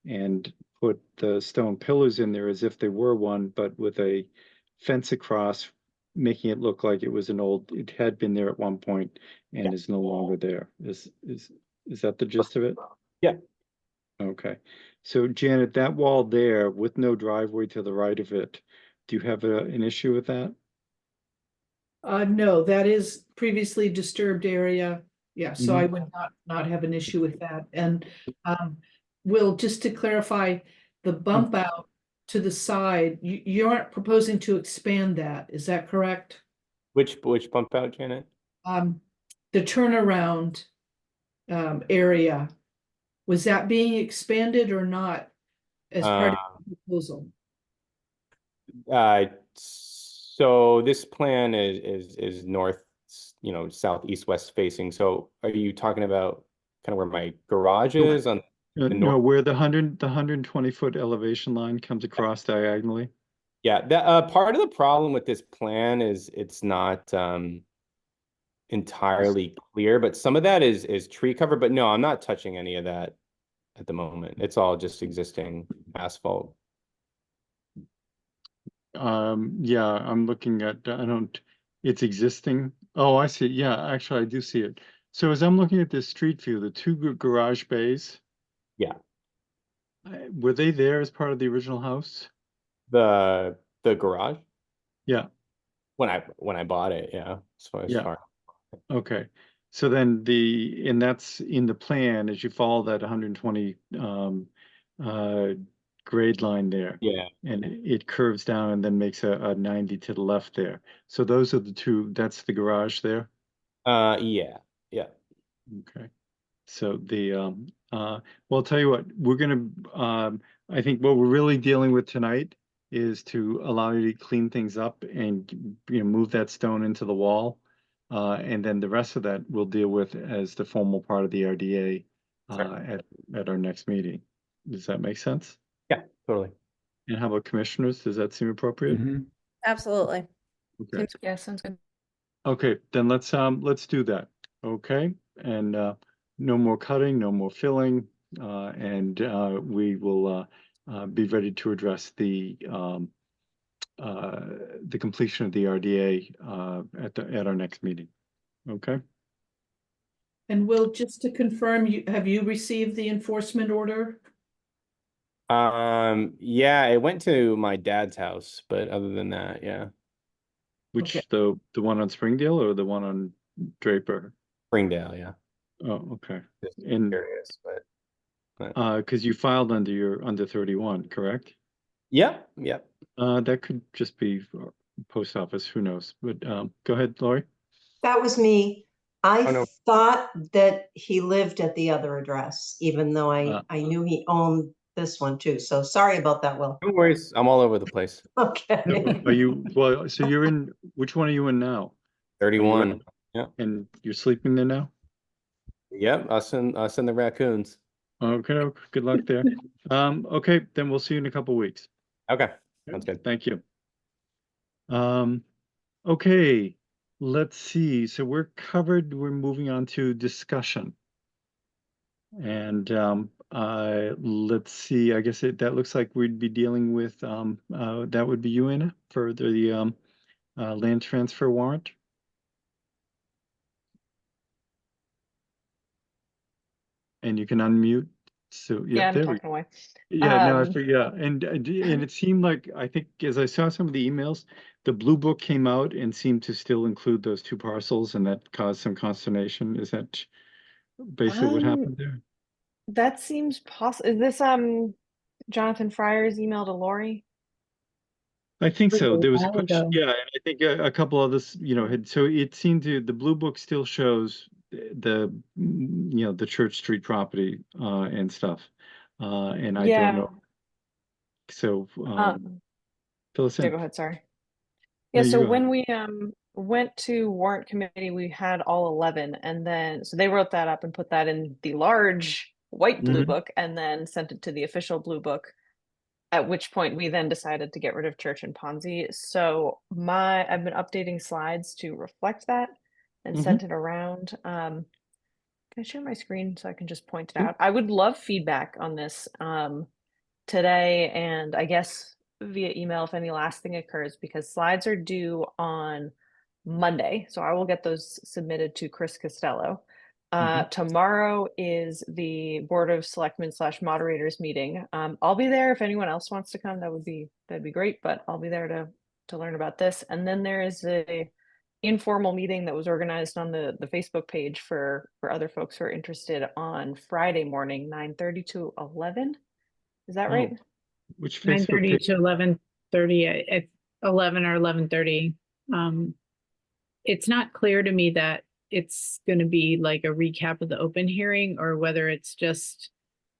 and put the stone pillars in there as if they were one, but with a fence across, making it look like it had been there at one point and is no longer there. Is that the gist of it? Yeah. Okay. So Janet, that wall there with no driveway to the right of it, do you have an issue with that? No, that is previously disturbed area. Yeah, so I would not have an issue with that. And Will, just to clarify, the bump out to the side, you aren't proposing to expand that, is that correct? Which bump out, Janet? the turnaround area, was that being expanded or not as part of the proposal? So this plan is north, southeast, west facing. So are you talking about kind of where my garage is on the No, north? where the 120-foot elevation line comes across diagonally? Yeah, that part of the problem with this plan is it's not entirely clear, but some of that is tree cover. But no, I'm not touching any of that at the moment. It's all just existing asphalt. Yeah, I'm looking at, it's existing. Oh, I see. Yeah, actually, I do see it. So as I'm looking at this street view, the two garage bays, Yeah, were they there as part of the original house? the garage Yeah, when I bought it, yeah, as far as yeah. far. Okay. So then and that's in the plan as you follow that 120 grade line there. Yeah. And it curves down and then makes a 90 to the left there. So those are the two, that's the garage there. Yeah. Okay. So well, I'll tell you what, we're gonna, I think what we're really dealing with tonight is to allow you to clean things up and, move that stone into the wall. And then the rest of that we'll deal with as the formal part of the RDA, at our next meeting. Does that make sense? Yeah, totally. And how about commissioners? Does that seem appropriate? Absolutely. Okay. Yeah, sounds good. Okay, then let's do that. Okay, and no more cutting, no more filling, and we will be ready to address the completion of the RDA at our next meeting. Okay. And Will, just to confirm, have you received the enforcement order? Yeah, it went to my dad's house, but other than that, yeah. Which Okay. the one on Springdale or the one on Draper? Springdale, yeah. Oh, okay. Just And curious, but because you filed under 31, correct? yeah. That could just be post office, who knows? But go ahead, Lori. That was me. I Oh, no. thought that he lived at the other address, even though I knew he owned this one too. So sorry about that, Will. No worries. I'm all over the place. Okay. Are you, well, so you're in, which one are you in now? 31. Yeah. And you're sleeping there now? Yep. Us and the raccoons. Okay, good luck there. Okay, then we'll see you in a couple weeks. Okay. Sounds good. Thank you. Okay, let's see. So we're covered. We're moving on to discussion. And let's see, I guess that looks like we'd be dealing with that would be you, Anna, for the land transfer warrant. And you can unmute. So Yeah, I'm there we talking away. Yeah, no, and it seemed like, I think as I saw some of the emails, the blue book came out and seemed to still include those two parcels, and that caused some consternation. Is that basically what happened there? That seems possible. Is this Jonathan Fryer's email to Lori? I think so. There was a while question, ago. yeah, and I think a couple others, so it seemed the blue book still shows the Church Street property and stuff. And I don't know. So fill us Yeah, in. go ahead, sorry. No, Yeah, you so go ahead. when we went to warrant committee, we had all 11, and then so they wrote that up and put that in the large white blue book and then sent it to the official blue book, at which point we then decided to get rid of Church and Ponzi. So I've been updating slides to reflect that and sent it around. Can I share my screen so I can just point it out? I would love feedback on this today, and I guess via email if any last thing occurs, because slides are due on Monday. So I will get those submitted to Chris Costello. Tomorrow is the Board of Selectmen / moderators meeting. I'll be there if anyone else wants to come. That'd be great, but I'll be there to learn about this. And then there is a informal meeting that was organized on the Facebook page for other folks who are interested on Friday morning, 9:30 to 11. Is that right? Which 9:30 to 11:30 at 11 or 11:30. It's not clear to me that it's gonna be like a recap of the open hearing or whether it's just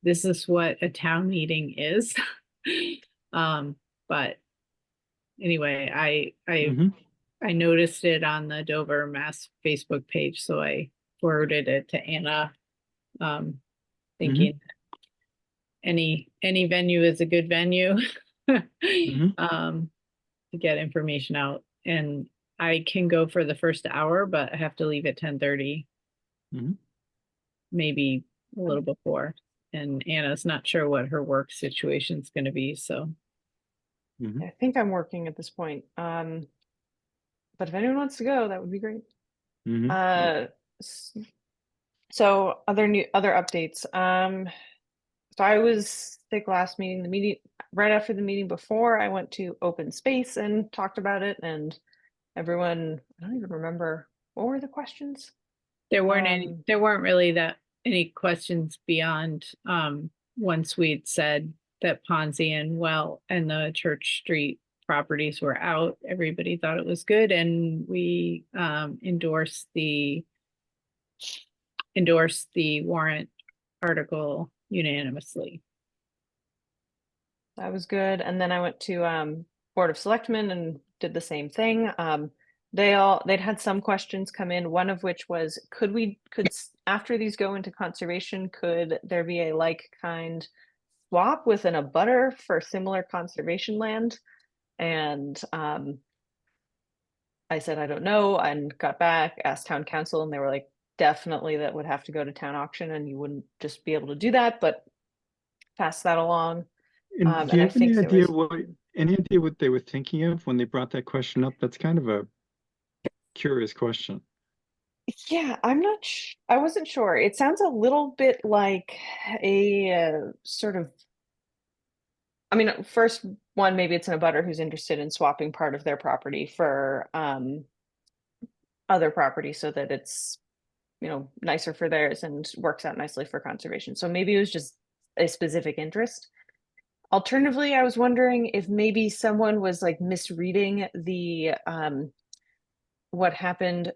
this is what a town meeting is. But anyway, I noticed it on the Dover Mass Facebook page, so I forwarded it to Anna. Thinking any venue is a good venue to get information out. And I can go for the first hour, but I have to leave at 10:30. Maybe a little before. And Anna's not sure what her work situation's gonna be, so. I think I'm working at this point. But if anyone wants to go, that would be great. So other updates. So I was sick last meeting. The meeting right after the meeting before, I went to open space and talked about it, and everyone, I don't even remember, what were the questions? There weren't really any questions beyond once we'd said that Ponzi and Well and the Church Street properties were out. Everybody thought it was good, and we endorsed the warrant article unanimously. That was good. And then I went to Board of Selectmen and did the same thing. They'd had some questions come in, one of which was, could after these go into conservation, could there be a like kind swap with an abutter for similar conservation land? And I said, I don't know, and got back, asked town council, and they were like, definitely that would have to go to town auction and you wouldn't just be able to do that, but pass that along. And do you have any idea what they were thinking of when they brought that question up? That's kind of a curious question. Yeah, I wasn't sure. It sounds a little bit like a sort of, I mean, first one, maybe it's an abutter who's interested in swapping part of their property for other property so that it's, nicer for theirs and works out nicely for conservation. So maybe it was just a specific interest. Alternatively, I was wondering if maybe someone was like misreading the what happened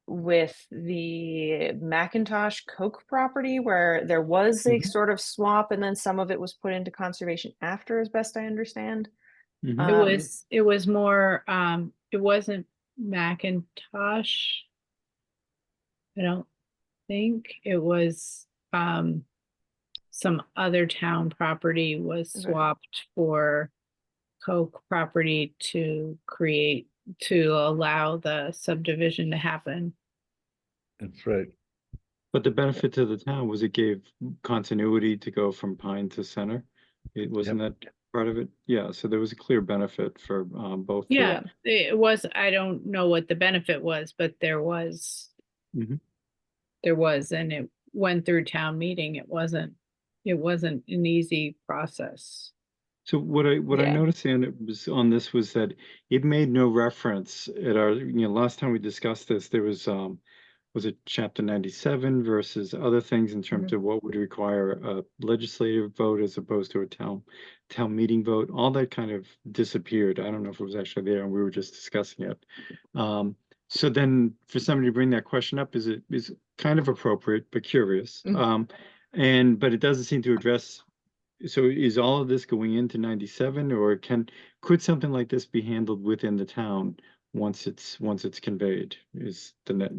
with the McIntosh Coke property, where there was a sort of swap and then some of it was put into conservation after, as best I understand. It was more it wasn't McIntosh. I don't think it was some other town property was swapped for Coke property to allow the subdivision to happen. That's right. But the benefit to the town was it gave continuity to go from Pine to Center. It wasn't that part of it. Yeah, so there was a clear benefit for both. Yeah, it was. I don't know what the benefit was, but there was. There was, and it went through town meeting. It wasn't an easy process. So what I noticed on this was that it made no reference at our, last time we discussed this, there was it chapter 97 versus other things in terms of what would require a legislative vote as opposed to a town meeting vote. All that kind of disappeared. I don't know if it was actually there and we were just discussing it. So then for somebody to bring that question up is kind of appropriate, but curious. But it doesn't seem to address. So is all of this going into 97, or could something like this be handled within the town once it's conveyed? Is the net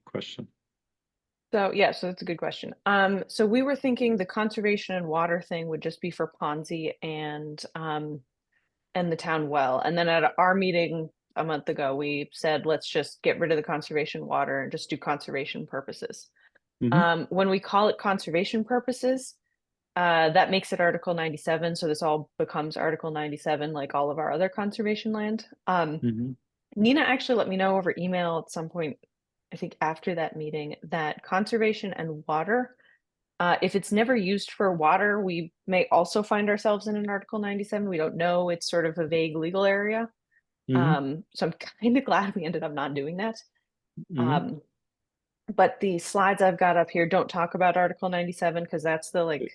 question. So yeah, so that's a good question. So we were thinking the conservation and water thing would just be for Ponzi and the town well. And then at our meeting a month ago, we said, let's just get rid of the conservation water and just do conservation purposes. When we call it conservation purposes, that makes it Article 97. So this all becomes Article 97, like all of our other conservation land. Nina actually let me know over email at some point, I think after that meeting, that conservation and water, if it's never used for water, we may also find ourselves in an Article 97. We don't know. It's sort of a vague legal area. So I'm kind of glad we ended up not doing that. But the slides I've got up here don't talk about Article 97 because that's the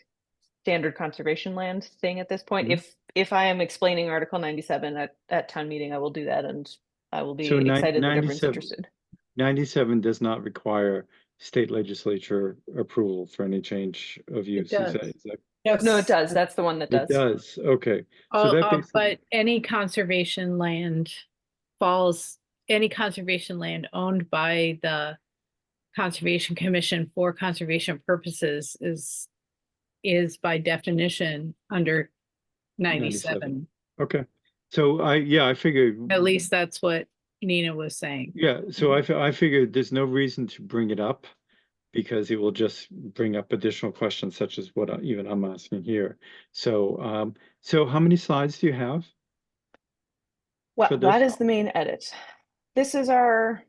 standard conservation land thing at this point. If I am explaining Article 97 at town meeting, I will do that, and I will be excited that everyone's interested. 97 does not require state legislature approval for any change of use. does. Is that Yes. No, it does. That's the one that it does. does? Okay. So that basically, But any conservation land any conservation land owned by the Conservation Commission for conservation purposes is by definition under 97. okay. So I figured. At least that's what Nina was saying. Yeah, so I figured there's no reason to bring it up because it will just bring up additional questions such as what even I'm asking here. So, so how many slides do you have? Well, for that this? is the main edit. This is our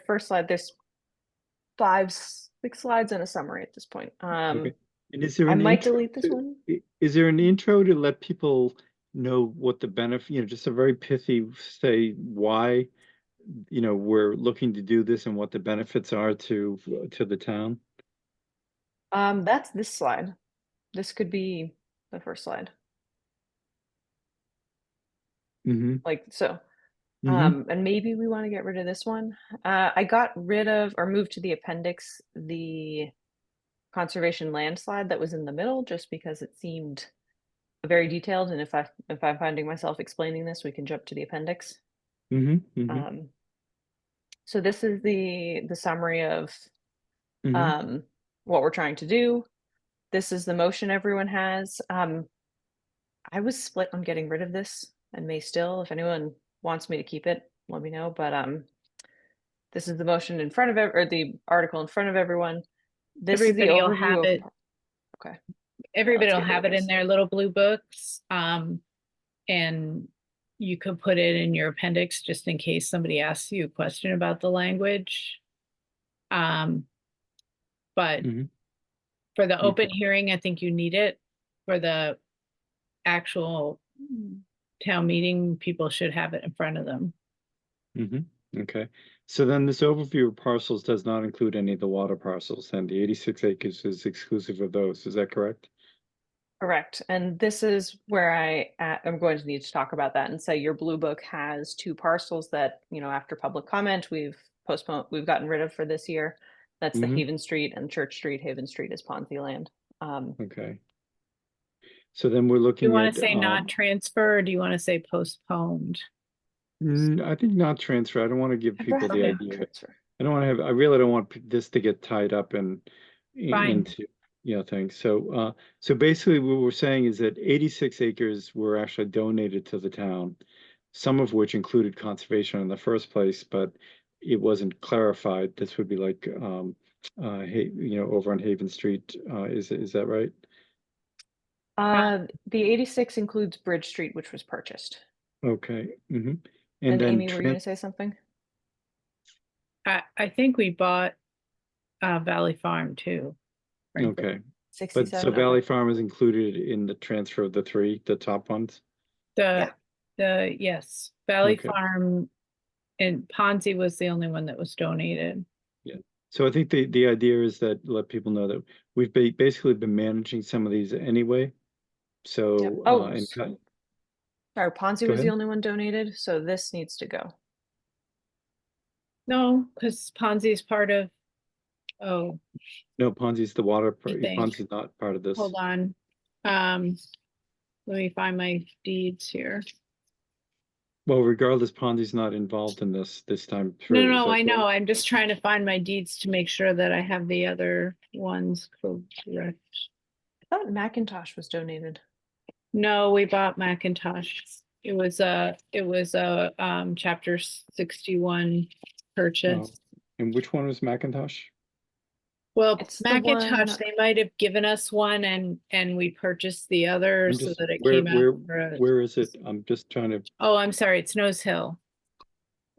first slide. There's 6 slides and a summary at this point. Okay. And is there I an might intro delete this to- one. Is there an intro to let people know what the benefit, just a very pithy, say why, we're looking to do this and what the benefits are to the town? That's this slide. This could be the first slide. Mm-hmm. Like so. Mhm. And maybe we want to get rid of this one. I got rid of or moved to the appendix the conservation land slide that was in the middle just because it seemed very detailed. And if I'm finding myself explaining this, we can jump to the appendix. Mm-hmm. So this is the summary of Mm-hmm. what we're trying to do. This is the motion everyone has. I was split on getting rid of this and may still, if anyone wants me to keep it, let me know. But this is the motion in front of or the article in front of everyone. This Everybody is the will overview have of it. Okay. Everybody Let's will get rid have of it in this. their little blue books. And you could put it in your appendix just in case somebody asks you a question about the language. But Mhm. for the open hearing, I think you need it. For the actual town meeting, people should have it in front of them. Mm-hmm. Okay. So then this overview of parcels does not include any of the water parcels, and the 86 acres is exclusive of those. Is that correct? Correct. And this is where I'm going to need to talk about that and say your blue book has 2 parcels that, after public comment, we've gotten rid of for this year. That's the Mhm. Haven Street and Church Street. Haven Street is Ponzi land. Okay. So then we're Do you looking want at to say not transfer, or do you want to say postponed? I think not transfer. I don't want to give I'd people the rather idea. transfer. I really don't want this to get tied up Fine. into things. So so basically what we're saying is that 86 acres were actually donated to the town, some of which included conservation in the first place, but it wasn't clarified. This would be like over on Haven Street. Is that right? The 86 includes Bridge Street, which was purchased. Okay. Mm-hmm. And then Amy, were you going to say something? I think we bought Valley Farm too. frankly. Okay. But 67. so Valley Farm is included in the transfer of the top ones? Yes, Valley Okay. Farm and Ponzi was the only one that was donated. Yeah. So I think the idea is that let people know that we've basically been managing some of these anyway. So Yep. Oh, and sorry, Go Ponzi was the ahead. only one donated, so this needs to go. No, because Ponzi is part of, oh, no, Ponzi's the water. I think. Ponzi's not part of this. hold on. Let me find my deeds here. Well, regardless, Ponzi's not involved in this time through. No, is that I know. correct? I'm just trying to find my deeds to make sure that I have the other ones correct. I thought Macintosh was donated. No, we bought Macintosh. It was a chapter 61 purchase. Oh. And which one was Macintosh? Well, It's the Macintosh, one- they might have given us one and we purchased the other I'm so just- that it where- came out. where- for a- Where is it? I'm just trying to. Oh, I'm sorry, it's Nose Hill.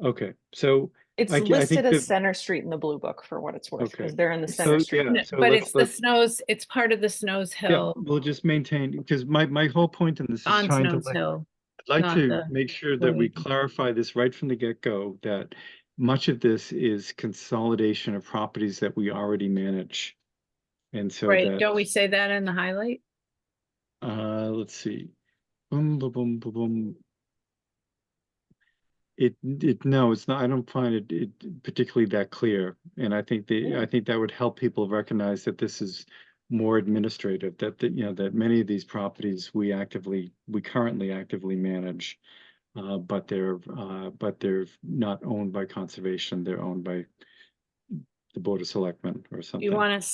Okay, so It's I think listed as that- Center Street in the blue book for what it's worth, Okay. because they're in the So, Center Street. yeah. No, so but let's- it's the let's- Snows, it's part of the Snows Yeah, Hill, we'll just maintain, because my whole point in this is on trying to Snows Hill. I'd like not to the make sure that we way. clarify this right from the get-go, that much of this is consolidation of properties that we already manage. And so Right, that, don't we say that in the highlight? let's see. Boom, boom, boom, boom, boom. No, it's not, I don't find it particularly that clear. And I think I think that would help people recognize that this is more administrative, that, you know, that many of these properties we currently actively manage. But they're not owned by conservation, they're owned by the Board of Selectmen or something. You want to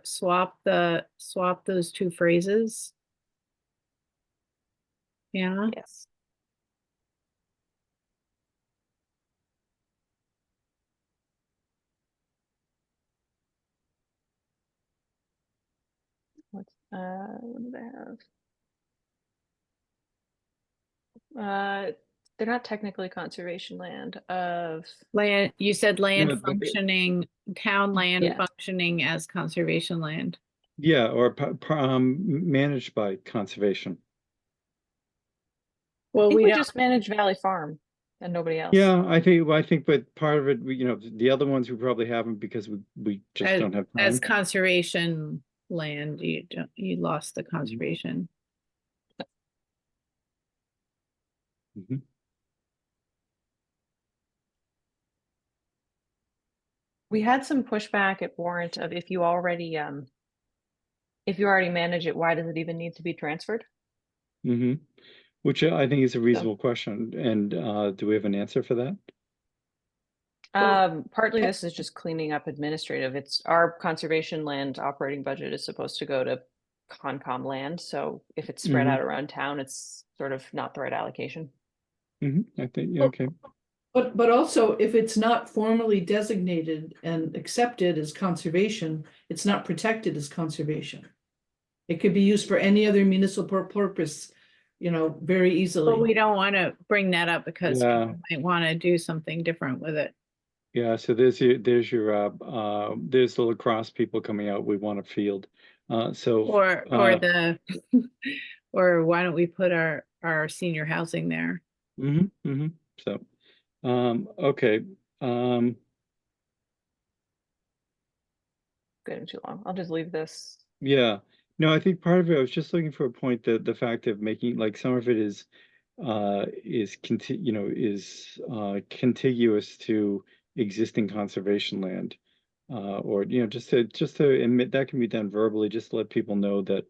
swap those two phrases? Yeah. Yes. What do they have? They're not technically conservation land of Land, you said land No, but functioning, town land Yeah. functioning as conservation land. Yeah, or managed by conservation. I Well, think we we don't, just manage Valley Farm and nobody else. Yeah, I think, but part of it, you know, the other ones we probably haven't because we just as, don't have as time. conservation land, you lost the conservation. Mhm. We had some pushback at Warrant of if you already manage it, why does it even need to be transferred? Mm-hmm. Which I think is a reasonable question. And do we have an answer for that? Partly this is just cleaning up administrative. It's our conservation land operating budget is supposed to go to Concom land. So if it's spread out around town, it's sort of not the right allocation. Mm-hmm. I think, yeah, okay. But also, if it's not formally designated and accepted as conservation, it's not protected as conservation. It could be used for any other municipal purpose, you know, very But easily. we don't want to bring that up because Yeah. people might want to do something different with it. Yeah, so there's your there's the lacrosse people coming out, we want a field. So Or or why don't we put our senior housing there? So okay. Getting too long. I'll just leave this. Yeah, no, I think part of it, I was just looking for a point that the fact of making, like, some of it is contiguous to existing conservation land. Or, you know, just to admit that can be done verbally, just to let people know that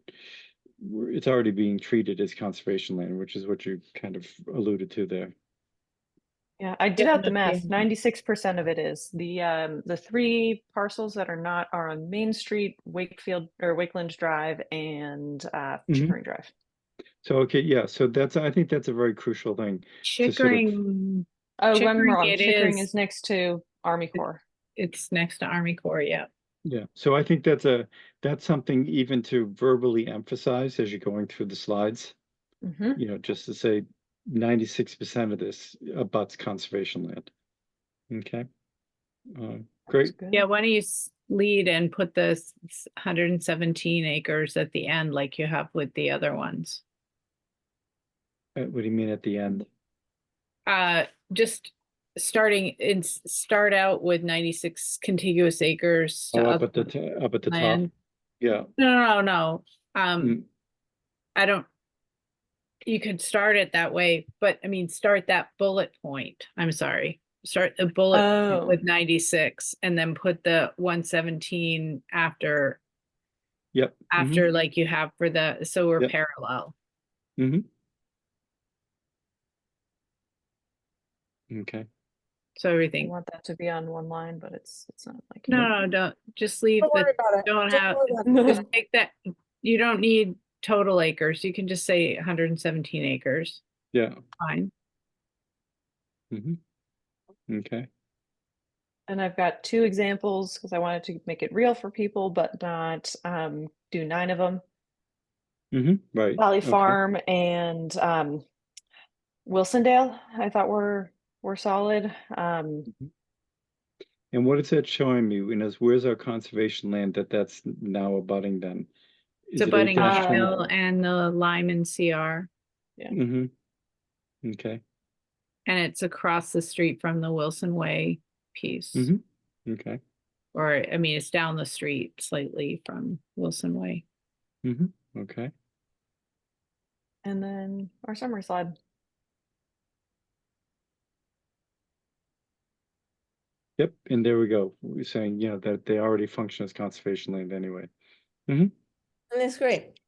it's already being treated as conservation land, which is what you kind of alluded to there. Yeah, I did out the math. 96% of it is the 3 parcels that are on Main Street, Wakefield or Wakeland Drive, and Chickering Drive. So okay, yeah, so I think that's a very crucial thing. To sort of, Chickering. Oh, I'm Chickering wrong. it Chickering is. is next to Army Corps. It's next to Army Corps, yeah. yeah, so I think that's something even to verbally emphasize as you're going through the slides. You know, just to say 96% of this abuts conservation land. Okay, great. Yeah, why don't you lead and put this 117 acres at the end like you have with the other ones? What do you mean at the end? Just start out with 96 contiguous acres to Up at the top. land. Yeah. No. I don't. You could start it that way, but I mean, start that bullet point. I'm sorry. Start the bullet point with 96 and then put the 117 after. Yep. After like you have for the, so we're parallel. Okay. So everything. I want that to be on one line, but it's not like. No, don't just leave Don't worry about it. Don't Don't have worry about just make that. You don't need total acres. You can just say 117 acres. Yeah. Fine. Okay. And I've got 2 examples because I wanted to make it real for people, but not do 9 of them. Right. Valley Okay. Farm and Wilsondale, I thought were solid. And what is that showing me? Where's our conservation land that's now abutting then? It's Is it abutting 8-20? Hill and the Lyman CR. Yeah. Okay. And it's across the street from the Wilson Way piece. Okay. Or, I mean, it's down the street slightly from Wilson Way. Okay. And then our summary slide. Yep, and there we go. We're saying, you know, that they already function as conservation land anyway. And that's great.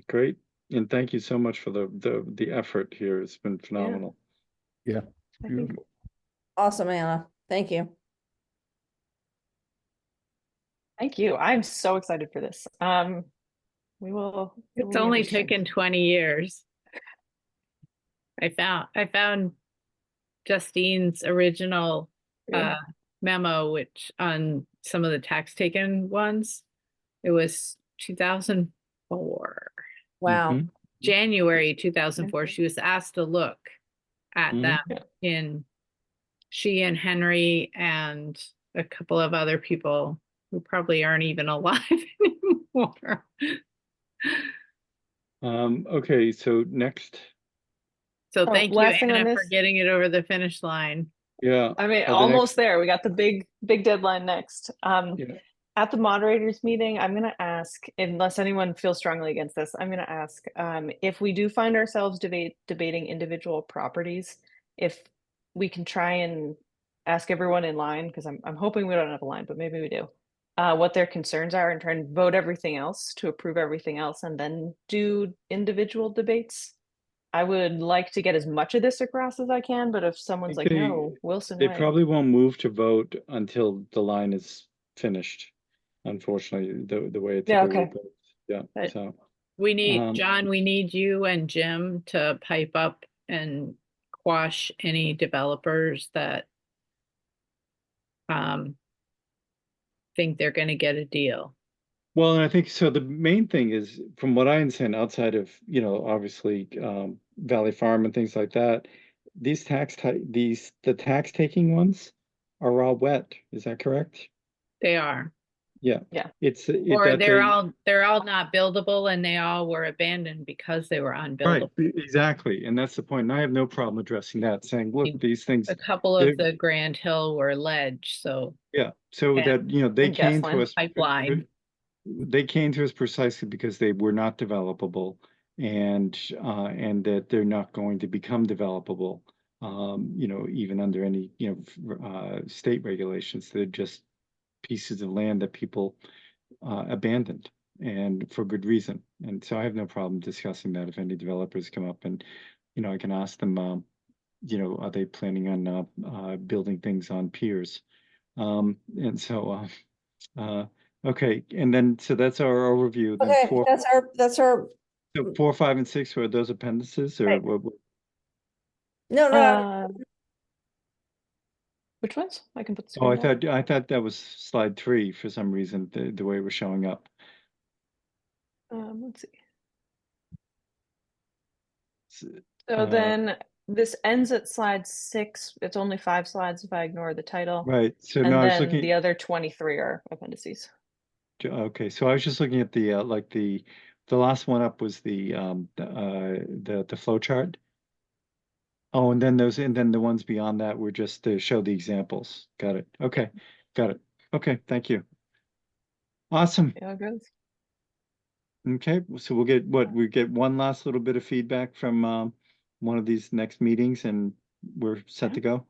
Great, and thank you so much for the effort here. It's been phenomenal. Yeah. I think Beautiful. Awesome, Anna. Thank you. Thank you. I'm so excited for this. We will. it will It's be only interesting. taken 20 years. I found Justine's original Yeah. memo, which on some of the tax taken ones, it was 2004. Wow. January 2004. She was asked to look at them in, she and Henry and a couple of other people who probably aren't even alive anymore. Okay, so next, So Oh, thank you, last thing on Anna, for this. getting it over the finish line. yeah. I mean, the almost next- there. We got the big deadline next. Yeah. At the moderators meeting, I'm gonna ask, unless anyone feels strongly against this, I'm gonna ask, if we do find ourselves debating individual properties, if we can try and ask everyone in line, because I'm hoping we don't have a line, but maybe we do, what their concerns are and try and vote everything else to approve everything else and then do individual debates. I would like to get as much of this across as I can, but if someone's like, They- no, Wilson They way. probably won't move to vote until the line is finished. Unfortunately, the way it Yeah, typically okay. goes. Yeah, But so. We need, Um, John, we need you and Jim to pipe up and quash any developers that think they're gonna get a deal. Well, and I think so. The main thing is, from what I understand, outside of, you know, obviously, Valley Farm and things like that, these the tax taking ones are all wet. Is that correct? They are. Yeah. Yeah. It's Or that they're they, all not buildable and they all were abandoned because they were right, unbuildable. exactly, and that's the point. And I have no problem addressing that, saying, look, these things, A couple they're- of the Grand Hill were ledge, so. yeah, so and- that, you know, they and came gas to line. us. Pipeline. They came to us precisely because they were not developable and that they're not going to become developable. You know, even under any, you know, state regulations, they're just pieces of land that people abandoned, and for good reason. And so I have no problem discussing that if any developers come up, and, you know, I can ask them, you know, are they planning on building things on piers? And so okay, and then, so that's our overview. Then Okay, four, that's our, so 4, 5, and 6 were those appendices, or Right. what? no, Which ones? I can put the Oh, I screen down. thought that was slide 3 for some reason, the way it was showing up. Let's see. S- So then this ends at slide 6. It's only 5 slides if I ignore the title. Right, so And no, I was then looking, the other 23 are appendices. okay, so I was just looking at the, like the last one up was the flow chart. Oh, and then the ones beyond that were just to show the examples. Got it. Okay, got it. Okay, thank you. Awesome. Yeah, good. Okay, so we'll get we get one last little bit of feedback from one of these next meetings, and we're set to go.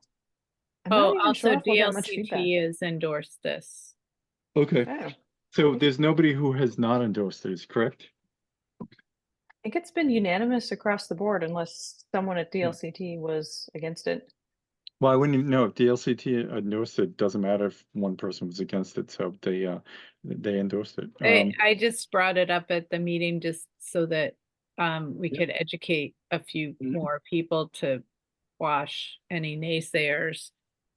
I'm not Oh, even sure also if we'll get much feedback. DLCT has endorsed this. Okay, Oh. so there's nobody who has not endorsed this, correct? I think it's been unanimous across the board unless someone at DLCT was against it. Well, I wouldn't know if DLCT endorsed it. Doesn't matter if one person was against it, so they endorsed it. I just brought it up at the meeting just so that we Yeah. could educate a few more people to quash any naysayers.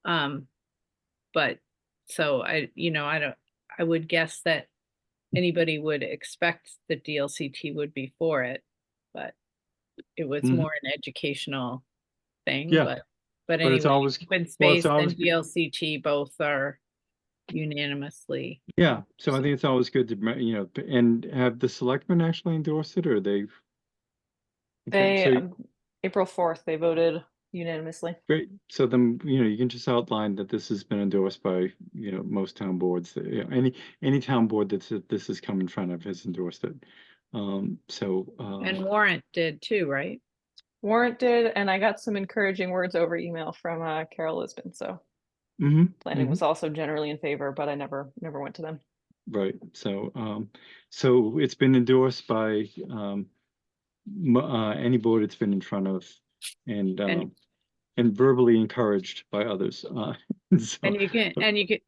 But so I would guess that anybody would expect the DLCT would be for it, but it was Mhm. more an educational thing, Yeah, but but anyway, it's always open well, space it's always and DLCT both are unanimously. yeah. So I think it's always good to you know, and have the selectmen actually endorsed it, or they've. Okay, They so April 4th they voted unanimously. great. So then, you know, you can just outline that this has been endorsed by, you know, most town boards. Any town board that this has come in front of has endorsed it. And Warrant did too, right? Warrant did, and I got some encouraging words over email from Carol Lisbon. So Planning was also generally in favor, but I never went to them. Right, so, so it's been endorsed by, any board it's been in front of, and verbally encouraged by others, so.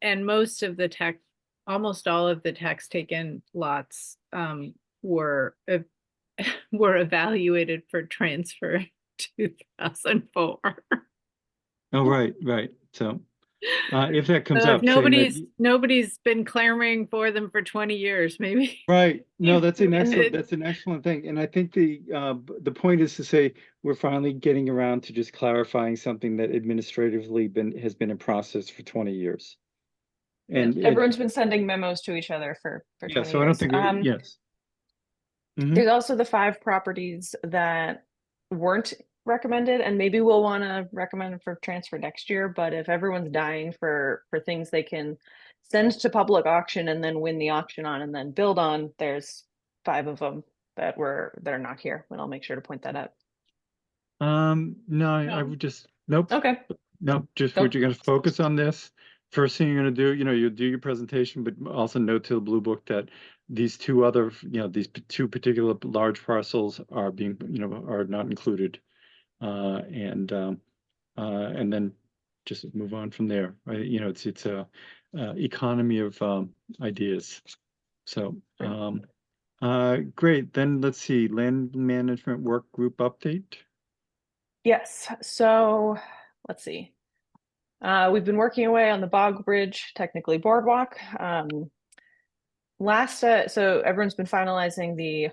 And most of the almost all of the tax taken lots, were evaluated for transfer in 2004. Oh, right, so, if that comes So up. if saying that- nobody's been clamoring for them for 20 years, maybe. Right, no, that's an And excellent thing, and I think the point is to say, we're finally getting around to just clarifying something that administratively has been in process for 20 years. And Everyone's been sending memos to each other for 20 yeah, so I don't years. think, yes. There's also the 5 properties that weren't recommended, and maybe we'll want to recommend for transfer next year. But if everyone's dying for things they can send to public auction and then win the auction on and then build on, there's 5 of them that are not here, and I'll make sure to point that out. No, I would just, nope. Okay. Nope, just Nope. what you're gonna focus on this. First thing you're gonna do, you'll do your presentation, but also note to the Blue Book that these 2 other, these 2 particular large parcels are being, are not included. And then just move on from there, right? It's a economy of ideas. So, great, then let's see, land management work group update. Yes, so let's see. We've been working away on the Bog Bridge, technically boardwalk. So everyone's been finalizing the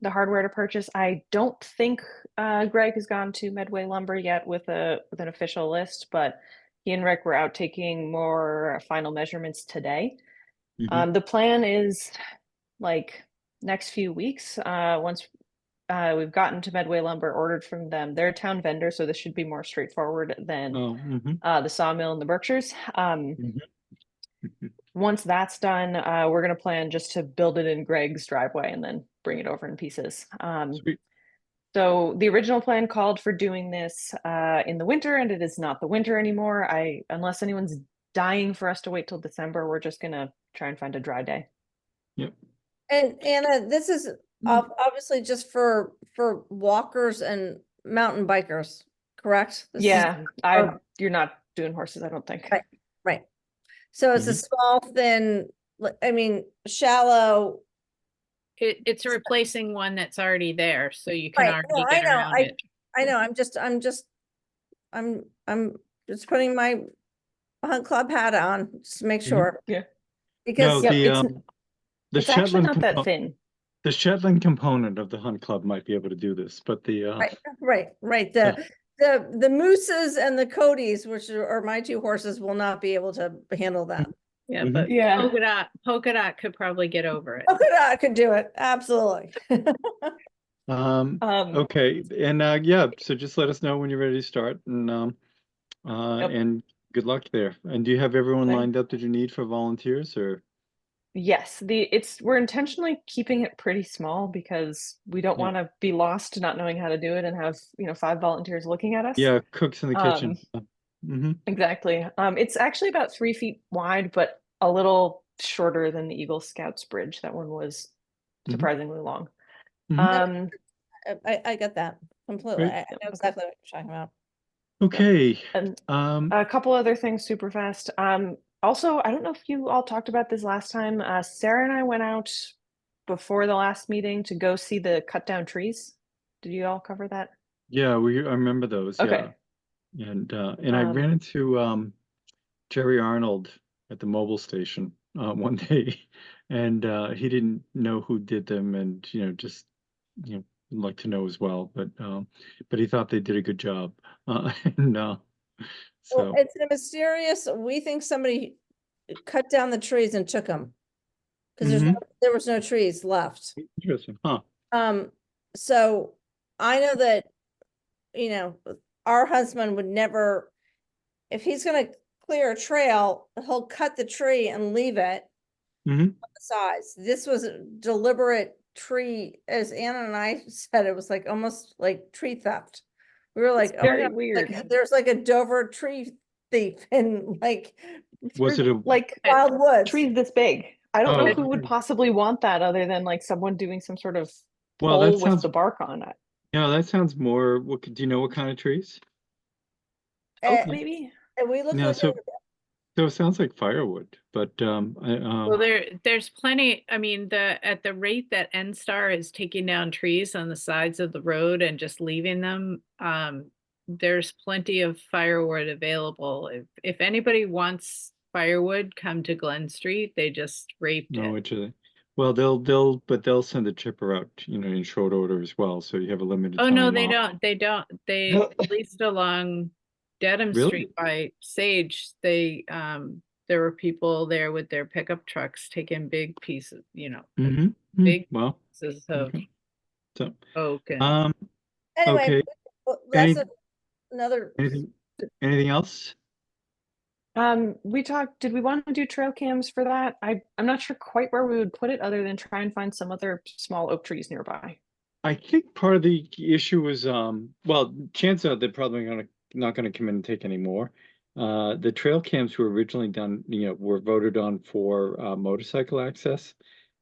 hardware to purchase. I don't think Greg has gone to Medway Lumber yet with an official list, but he and Rick were out taking more final measurements today. The plan is like next few weeks, once we've gotten to Medway Lumber, ordered from them. They're a town vendor, so this should be more straightforward than the sawmill in the Berkshires. Once that's done, we're going to plan just to build it in Greg's driveway and then bring it over in pieces. So the original plan called for doing this in the winter, and it is not the winter anymore. Unless anyone's dying for us to wait till December, we're just going to try and find a dry day. Yep. And Anna, this is obviously just for walkers and mountain bikers, correct? This is- You're not doing horses, I don't think. Right. So it's a small, thin, shallow. It's replacing one that's already there, so you can Right. already No, get around it. I know, I'm just putting my hunt club hat on, just to make sure. Yeah. Because the it's actually Shetland not that thin. The Shetland component of the hunt club might be able to do this, but the right. The mooses and the Codys, which are my 2 horses, will not be able to handle that. Yeah, but polka dot could probably get over it. Polka dot could do it, absolutely. Okay, and so just let us know when you're ready to start, and and good luck there. And do you have everyone lined up that you need for volunteers, or? Yes, we're intentionally keeping it pretty small because we don't want to be lost not knowing how to do it and have 5 volunteers looking at us. Yeah, cooks in the kitchen. Exactly. It's actually about 3 feet wide, but a little shorter than the Eagle Scouts bridge. That one was surprisingly long. I get that completely. Great. I know exactly what you're talking about. Okay. And a couple other things super fast. Also, I don't know if you all talked about this last time. Sarah and I went out before the last meeting to go see the cut down trees. Did you all cover that? Yeah, I remember those. Okay. Yeah. And I ran into Jerry Arnold at the mobile station one day, and he didn't know who did them, and just like to know as well. But he thought they did a good job. Well, it's a mysterious. We think somebody cut down the trees and took them because there was no trees left. Interesting, huh? So I know that our husband would never, if he's going to clear a trail, he'll cut the tree and leave it on the sides. This was a deliberate tree, as Anna and I said. It was like almost like tree theft. We were like, oh my very God, weird. like, there's like a Dover tree thief in like. Was through it a, Like Wild woods. trees this big. I don't know Oh, who would possibly want that other than like someone doing some sort of well, that pole with sounds, the bark on it. no, that sounds more, what, do you know what kind of trees? Oak maybe? And we looked No, like, so it sounds like firewood, but, Well, there's plenty, I mean, at the rate that NSTAR is taking down trees on the sides of the road and just leaving them, there's plenty of firewood available. If anybody wants firewood, come to Glen Street. They just raped no, it. which is, well, but they'll send a chipper out, you know, in short order as well, so you have a limited Oh, time. no, they off. don't. They don't. They, at least along Dedham Really? Street by Sage, there were people there with their pickup trucks taking big pieces, you know, big Well, pieces of okay. So, oak and. anyway, okay, that's Any- another. anything else? Did we want to do trail cams for that? I'm not sure quite where we would put it other than try and find some other small oak trees nearby. I think part of the issue was, well, chances are they're probably not gonna come in and take any more. The trail cams were originally done, you know, were voted on for motorcycle access.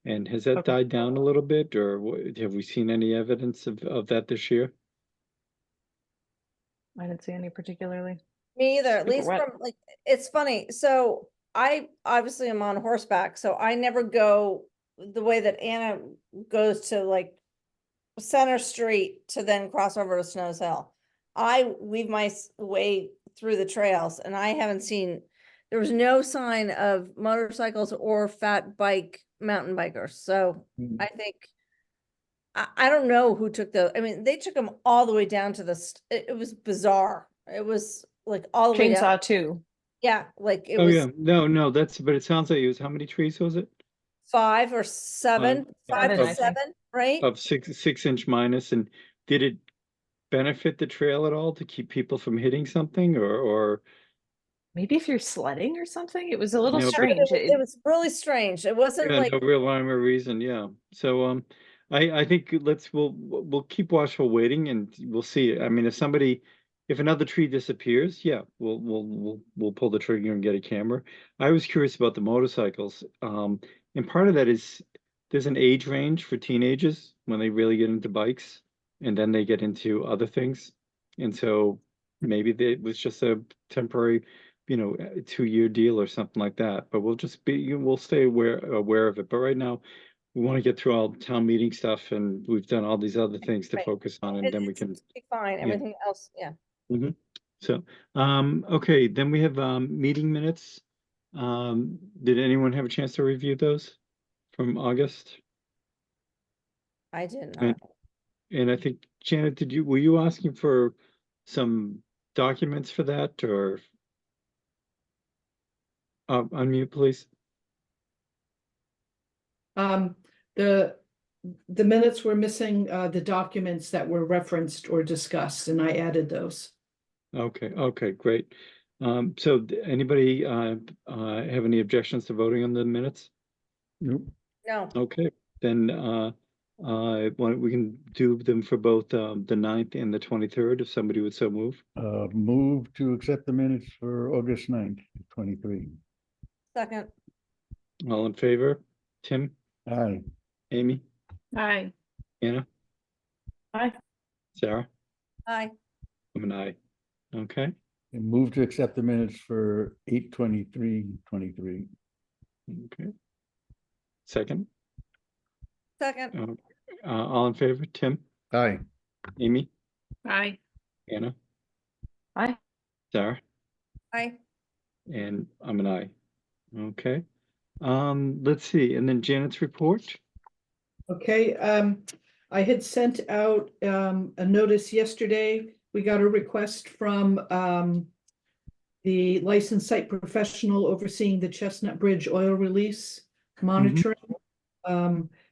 And has that Okay. died down a little bit, or have we seen any evidence of that this year? I didn't see any particularly. Me either, at Super least wet. from like, it's funny, so I obviously am on horseback, so I never go the way that Anna goes to like Center Street to then cross over to Snows Hill. I weave my way through the trails and I haven't seen, there was no sign of motorcycles or fat bike mountain bikers, so I think I don't know who took I mean, they took them all the way down to it was bizarre. It was like all the way down. Chainsaw too. Yeah, like it Oh, was yeah, no, but it sounds like it was, how many trees was it? 5 or 7, 5 7, to I think. 7, right? Of 6 inch minus, and did it benefit the trail at all to keep people from hitting something, or? Maybe if you're sledding or something, it was a little No, but- strange. It was really strange. It wasn't Yeah, like, no real rhyme or reason, yeah. So, I think we'll keep watchful waiting and we'll see. I mean, if another tree disappears, yeah, we'll pull the trigger and get a camera. I was curious about the motorcycles. And part of that is there's an age range for teenagers when they really get into bikes and then they get into other things. And so maybe it was just a temporary, you know, a 2-year deal or something like that, but we'll stay aware of it. But right now, we want to get through all town meeting stuff and we've done all these other things to Right. focus on, and then we it's can. fine. yeah. Everything else, yeah. Mhm. So, okay, then we have, meeting minutes. Did anyone have a chance to review those from August? I did And- not. And I think, Janet, were you asking for some documents for that, or? Unmute, please. The minutes were missing, the documents that were referenced or discussed, and I added those. Okay, great. So anybody, have any objections to voting on the minutes? Nope. No, Okay, then, we can do them for both, the 9th and the 23rd, if somebody would so move. Move to accept the minutes for August 9th, 23. second, All in favor? Tim, Aye. Amy, Hi. Anna, Aye. Sarah? aye, I'm an aye. Okay, And move to accept the minutes for 8/23/23. okay. Second, second, all in favor? Tim, Aye. Amy, Hi. Anna, Aye. Sarah? aye. And I'm an aye. Okay. Let's see, and then Janet's report. Okay, I had sent out a notice yesterday. We got a request from the licensed site professional overseeing the Chestnut Bridge oil release monitoring.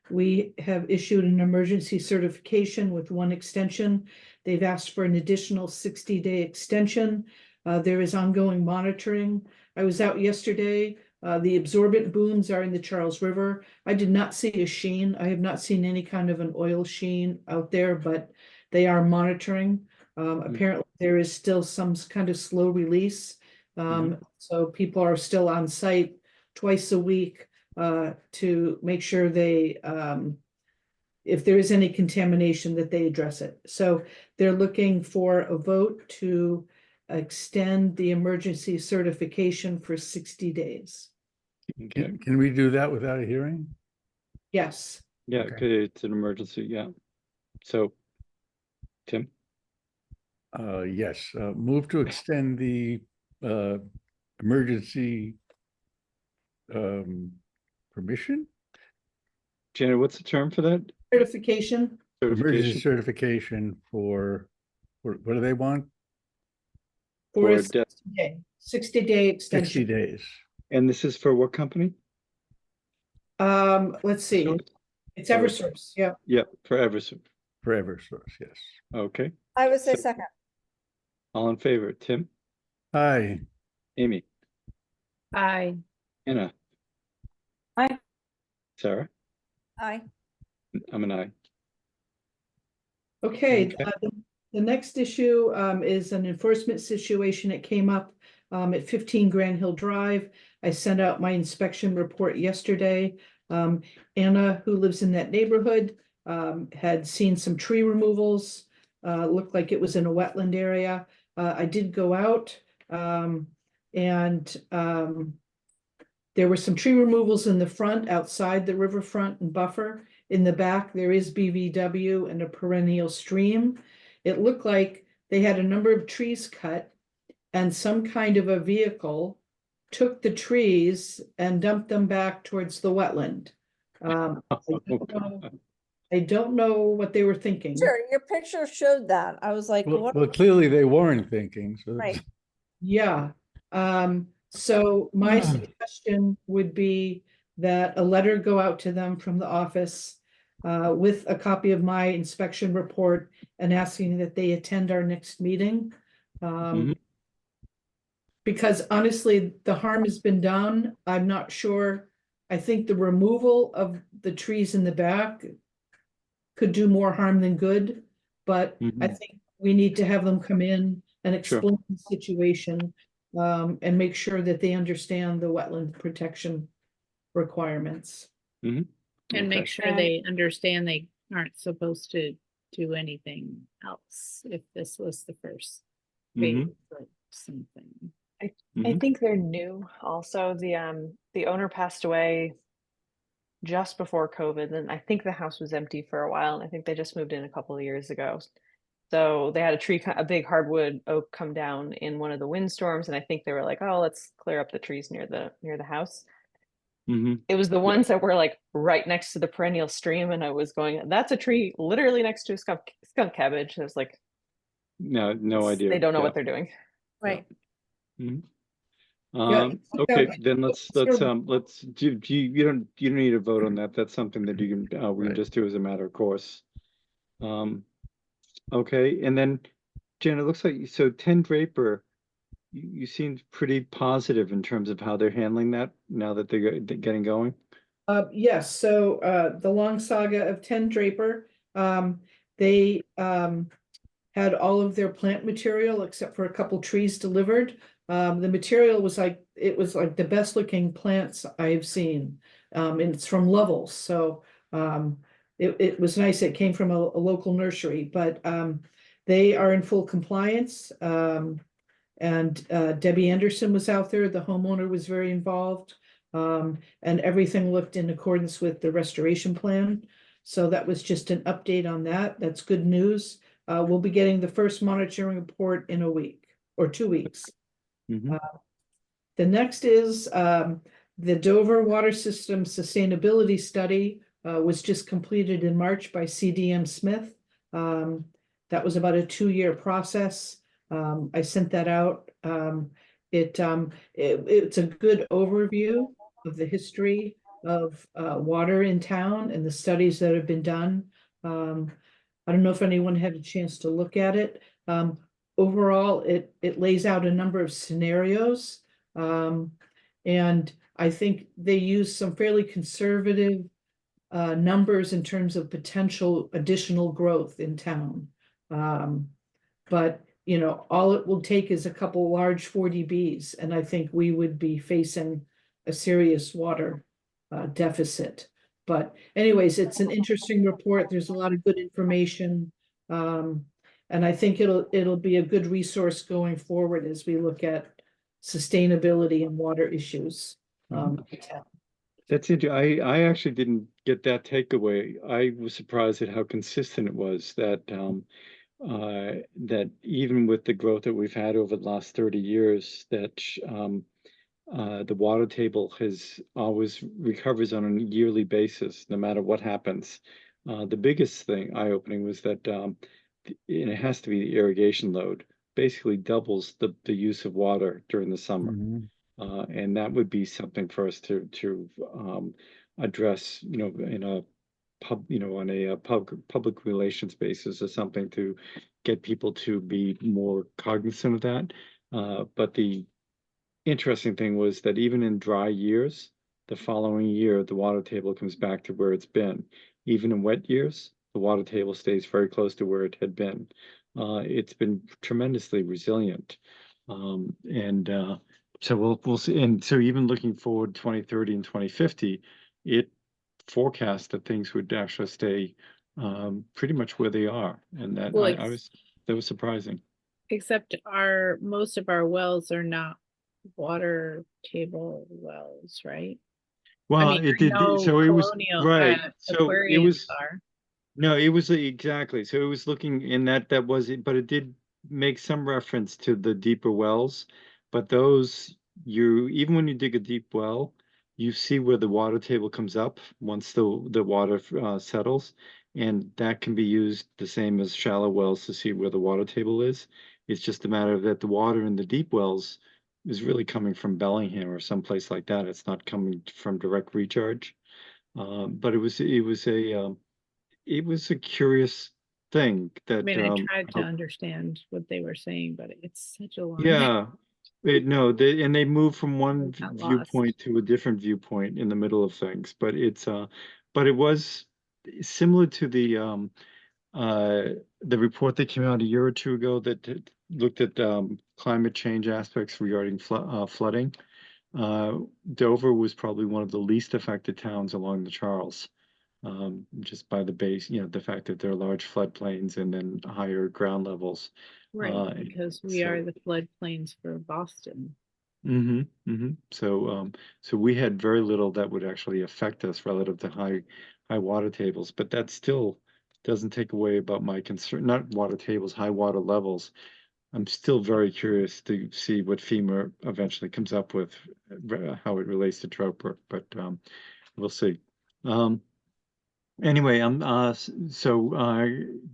We have issued an emergency certification with 1 extension. They've asked for an additional 60-day extension. There is ongoing monitoring. I was out yesterday. The absorbent booms are in the Charles River. I did not see a sheen. I have not seen any kind of an oil sheen out there, but they are monitoring. Apparently there is still some kind of slow release. So people are still on site twice a week to make sure they, if there is any contamination, that they address it. So they're looking for a vote to extend the emergency certification for 60 days. Okay, Can we do that without a hearing? Yes. yeah, Okay. 'cause it's an emergency, yeah. So, Tim, Yes, move to extend the emergency permission? Janet, what's the term for that? Certification Emergency Certification certification for what do they want? for a for death. 60-day 60 extension. days. And this is for what company? Let's see. It's Or- Eversource, yeah. Yeah, for Eversource. For Eversource, yes. Okay, I would say So- second. all in favor, Tim, Aye. Amy, Aye. Anna, Aye. Sarah, Aye. I'm an aye. Okay, Okay. the next issue is an enforcement situation. It came up at 15 Grand Hill Drive. I sent out my inspection report yesterday. Anna, who lives in that neighborhood, had seen some tree removals. Looked like it was in a wetland area. I did go out and there were some tree removals in the front, outside the riverfront and buffer. In the back, there is BVW and a perennial stream. It looked like they had a number of trees cut and some kind of a vehicle took the trees and dumped them back towards the wetland. I don't know what they were thinking. Sure, your picture showed that. I was like, Well, what? well, clearly they weren't thinking, so. Right. Yeah, so my suggestion would be that a letter go out to them from the office with a copy of my inspection report and asking that they attend our next meeting. Because honestly, the harm has been done. I'm not sure. I think the removal of the trees in the back could do more harm than good, but I think we need to have them come in and explain the situation and make sure that they understand the wetland protection requirements. And make sure they understand they aren't supposed to do anything else if this was the first phase of something. I think they're new also. The owner passed away just before COVID, and I think the house was empty for a while, and I think they just moved in a couple of years ago. So they had a big hardwood oak come down in one of the windstorms, and I think they were like, "Oh, let's clear up the trees near the house." It was the ones that were like right next to the perennial stream, and I was going, "That's a tree literally next to a skunk cabbage." I was like, no idea. They don't know Yeah. what they're doing. Right. Okay, then let's do you don't need a vote on that. That's something that you can we can just do as a matter of course. Okay, and then Jen, it looks like 10 Draper, you seemed pretty positive in terms of how they're handling that now that they're getting going. Yes, so the long saga of 10 Draper, they had all of their plant material except for a couple trees delivered. The material was like the best looking plants I've seen. And it's from Lovells, so it was nice. It came from a local nursery, but they are in full compliance. And Debbie Anderson was out there. The homeowner was very involved. And everything looked in accordance with the restoration plan. So that was just an update on that. That's good news. We'll be getting the first monitoring report in a week or 2 weeks. The next is the Dover Water System Sustainability Study was just completed in March by CDM Smith. That was about a 2-year process. I sent that out. It's a good overview of the history of water in town and the studies that have been done. I don't know if anyone had a chance to look at it. Overall, it lays out a number of scenarios. And I think they use some fairly conservative numbers in terms of potential additional growth in town. But, you know, all it will take is a couple large 40Bs, and I think we would be facing a serious water deficit. But anyways, it's an interesting report. There's a lot of good information. And I think it'll be a good resource going forward as we look at sustainability and water issues. That's it. I actually didn't get that takeaway. I was surprised at how consistent it was that that even with the growth that we've had over the last 30 years, that the water table has always recovers on a yearly basis, no matter what happens. The biggest thing eye-opening was that and it has to be the irrigation load, basically doubles the use of water during the summer. And that would be something for us to address, you know, in a on a public relations basis or something, to get people to be more cognizant of that. But the interesting thing was that even in dry years, the following year, the water table comes back to where it's been. Even in wet years, the water table stays very close to where it had been. It's been tremendously resilient. So we'll see. And so even looking forward 2030 and 2050, it forecast that things would actually stay pretty much where they are. And that Well, that was surprising. Except most of our wells are not water table wells, right? Well, I mean, it I did, know so it was, colonial, right, so it aquariums was, are. no, it was exactly, so it was looking in that was it, but it did make some reference to the deeper wells, but those, even when you dig a deep well, you see where the water table comes up once the water settles, and that can be used the same as shallow wells to see where the water table is. It's just a matter of that the water in the deep wells is really coming from Bellingham or someplace like that. It's not coming from direct recharge. But it was a curious thing that I mean, I tried to understand what they were saying, but it's such a long. yeah. They move from one Got viewpoint lost. to a different viewpoint in the middle of things, but but it was similar to the report that came out a year or two ago that looked at climate change aspects regarding flooding. Dover was probably one of the least affected towns along the Charles, just by the base, the fact that there are large floodplains and then higher ground levels. Right, because we are the floodplains for Boston. So we had very little that would actually affect us relative to high water tables, but that still doesn't take away about my concern, not water tables, high water levels. I'm still very curious to see what FEMA eventually comes up with, how it relates to Trout Brook, but we'll see. Anyway,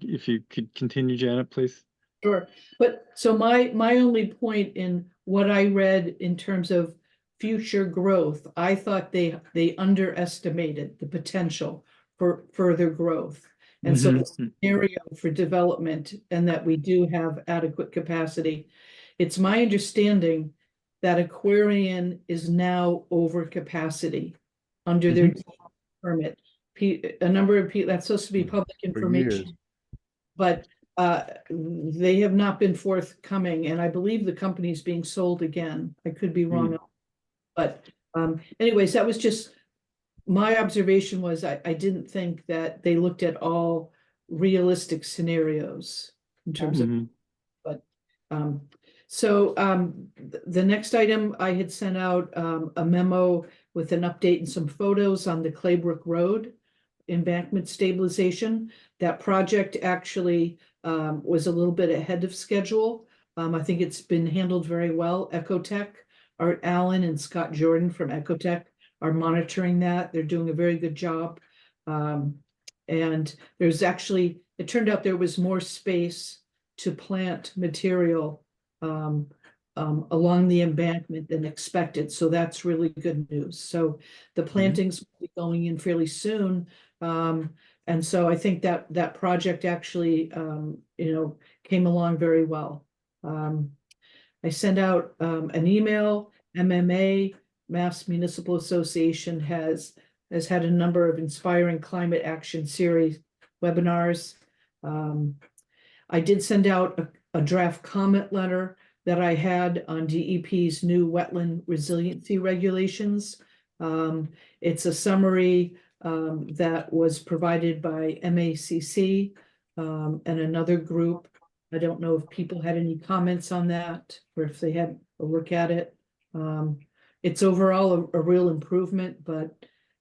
if you could continue, Janet, please. Sure, but so my only point in what I read in terms of future growth, I thought they underestimated the potential for further growth. And so the scenario for development, and that we do have adequate capacity. It's my understanding that Aquarian is now over capacity under their permit. A number of people, that's supposed to be public information, but they have not been forthcoming, and I believe the company is being sold again. I could be wrong, but anyways, that was just my observation. Was I didn't think that they looked at all realistic scenarios in terms of, but so the next item, I had sent out a memo with an update and some photos on the Claybrook Road embankment stabilization. That project actually was a little bit ahead of schedule. I think it's been handled very well. Ecotech, Art Allen and Scott Jordan from Ecotech are monitoring that. They're doing a very good job. And there's actually, it turned out there was more space to plant material along the embankment than expected. So that's really good news. So the plantings will be going in fairly soon. And so I think that project actually, came along very well. I sent out an email. MMA, Mass Municipal Association, has had a number of inspiring climate action series webinars. I did send out a draft comment letter that I had on DEP's new wetland resiliency regulations. It's a summary that was provided by MACC and another group. I don't know if people had any comments on that or if they had a look at it. It's overall a real improvement, but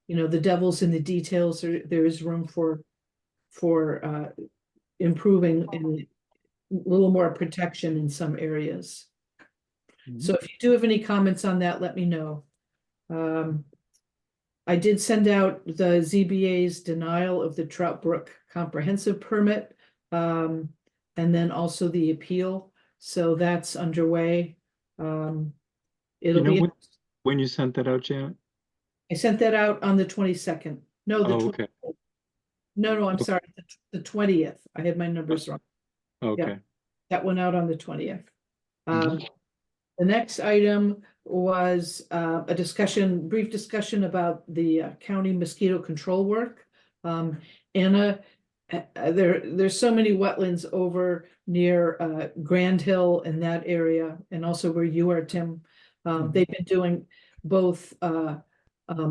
you know, the devil's in the details. There is room for improving and a little more protection in some areas. So if you do have any comments on that, let me know. I did send out the ZBA's denial of the Trout Brook comprehensive permit, and then also the appeal. So that's underway. It'll be. When you sent that out, Janet? I sent that out on the 22nd. No, the okay. No, I'm sorry, the 20th. I had my numbers wrong. Okay. Yeah, that went out on the 20th. The next item was a brief discussion about the county mosquito control work. Anna, there's so many wetlands over near Grand Hill and that area, and also where you are, Tim. They've been doing both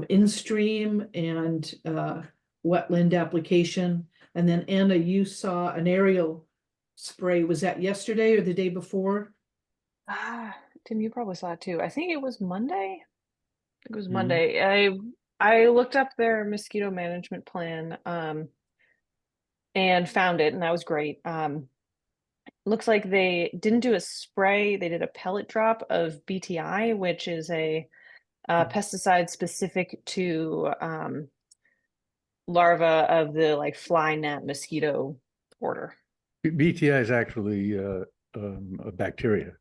in-stream and wetland application. And then Anna, you saw an aerial spray. Was that yesterday or the day before? Tim, you probably saw it too. I think it was Monday. It was Monday. I looked up their mosquito management plan and found it, and that was great. Looks like they didn't do a spray. They did a pellet drop of BTI, which is a pesticide specific to larvae of the like fly gnat mosquito order. BTI is actually a bacteria.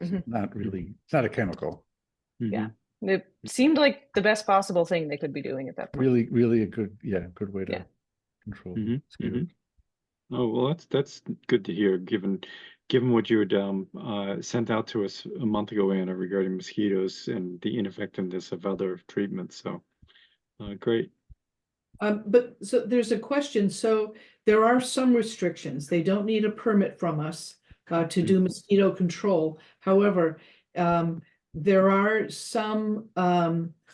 It's not really, it's not a chemical. Yeah, it seemed like the best possible thing they could be doing at that point. Really a good way to control mosquitoes. Oh, well, that's good to hear, given what you had sent out to us a month ago, Anna, regarding mosquitoes and the ineffectiveness of other treatments. So great. But so there's a question. So there are some restrictions. They don't need a permit from us to do mosquito control. However, there are some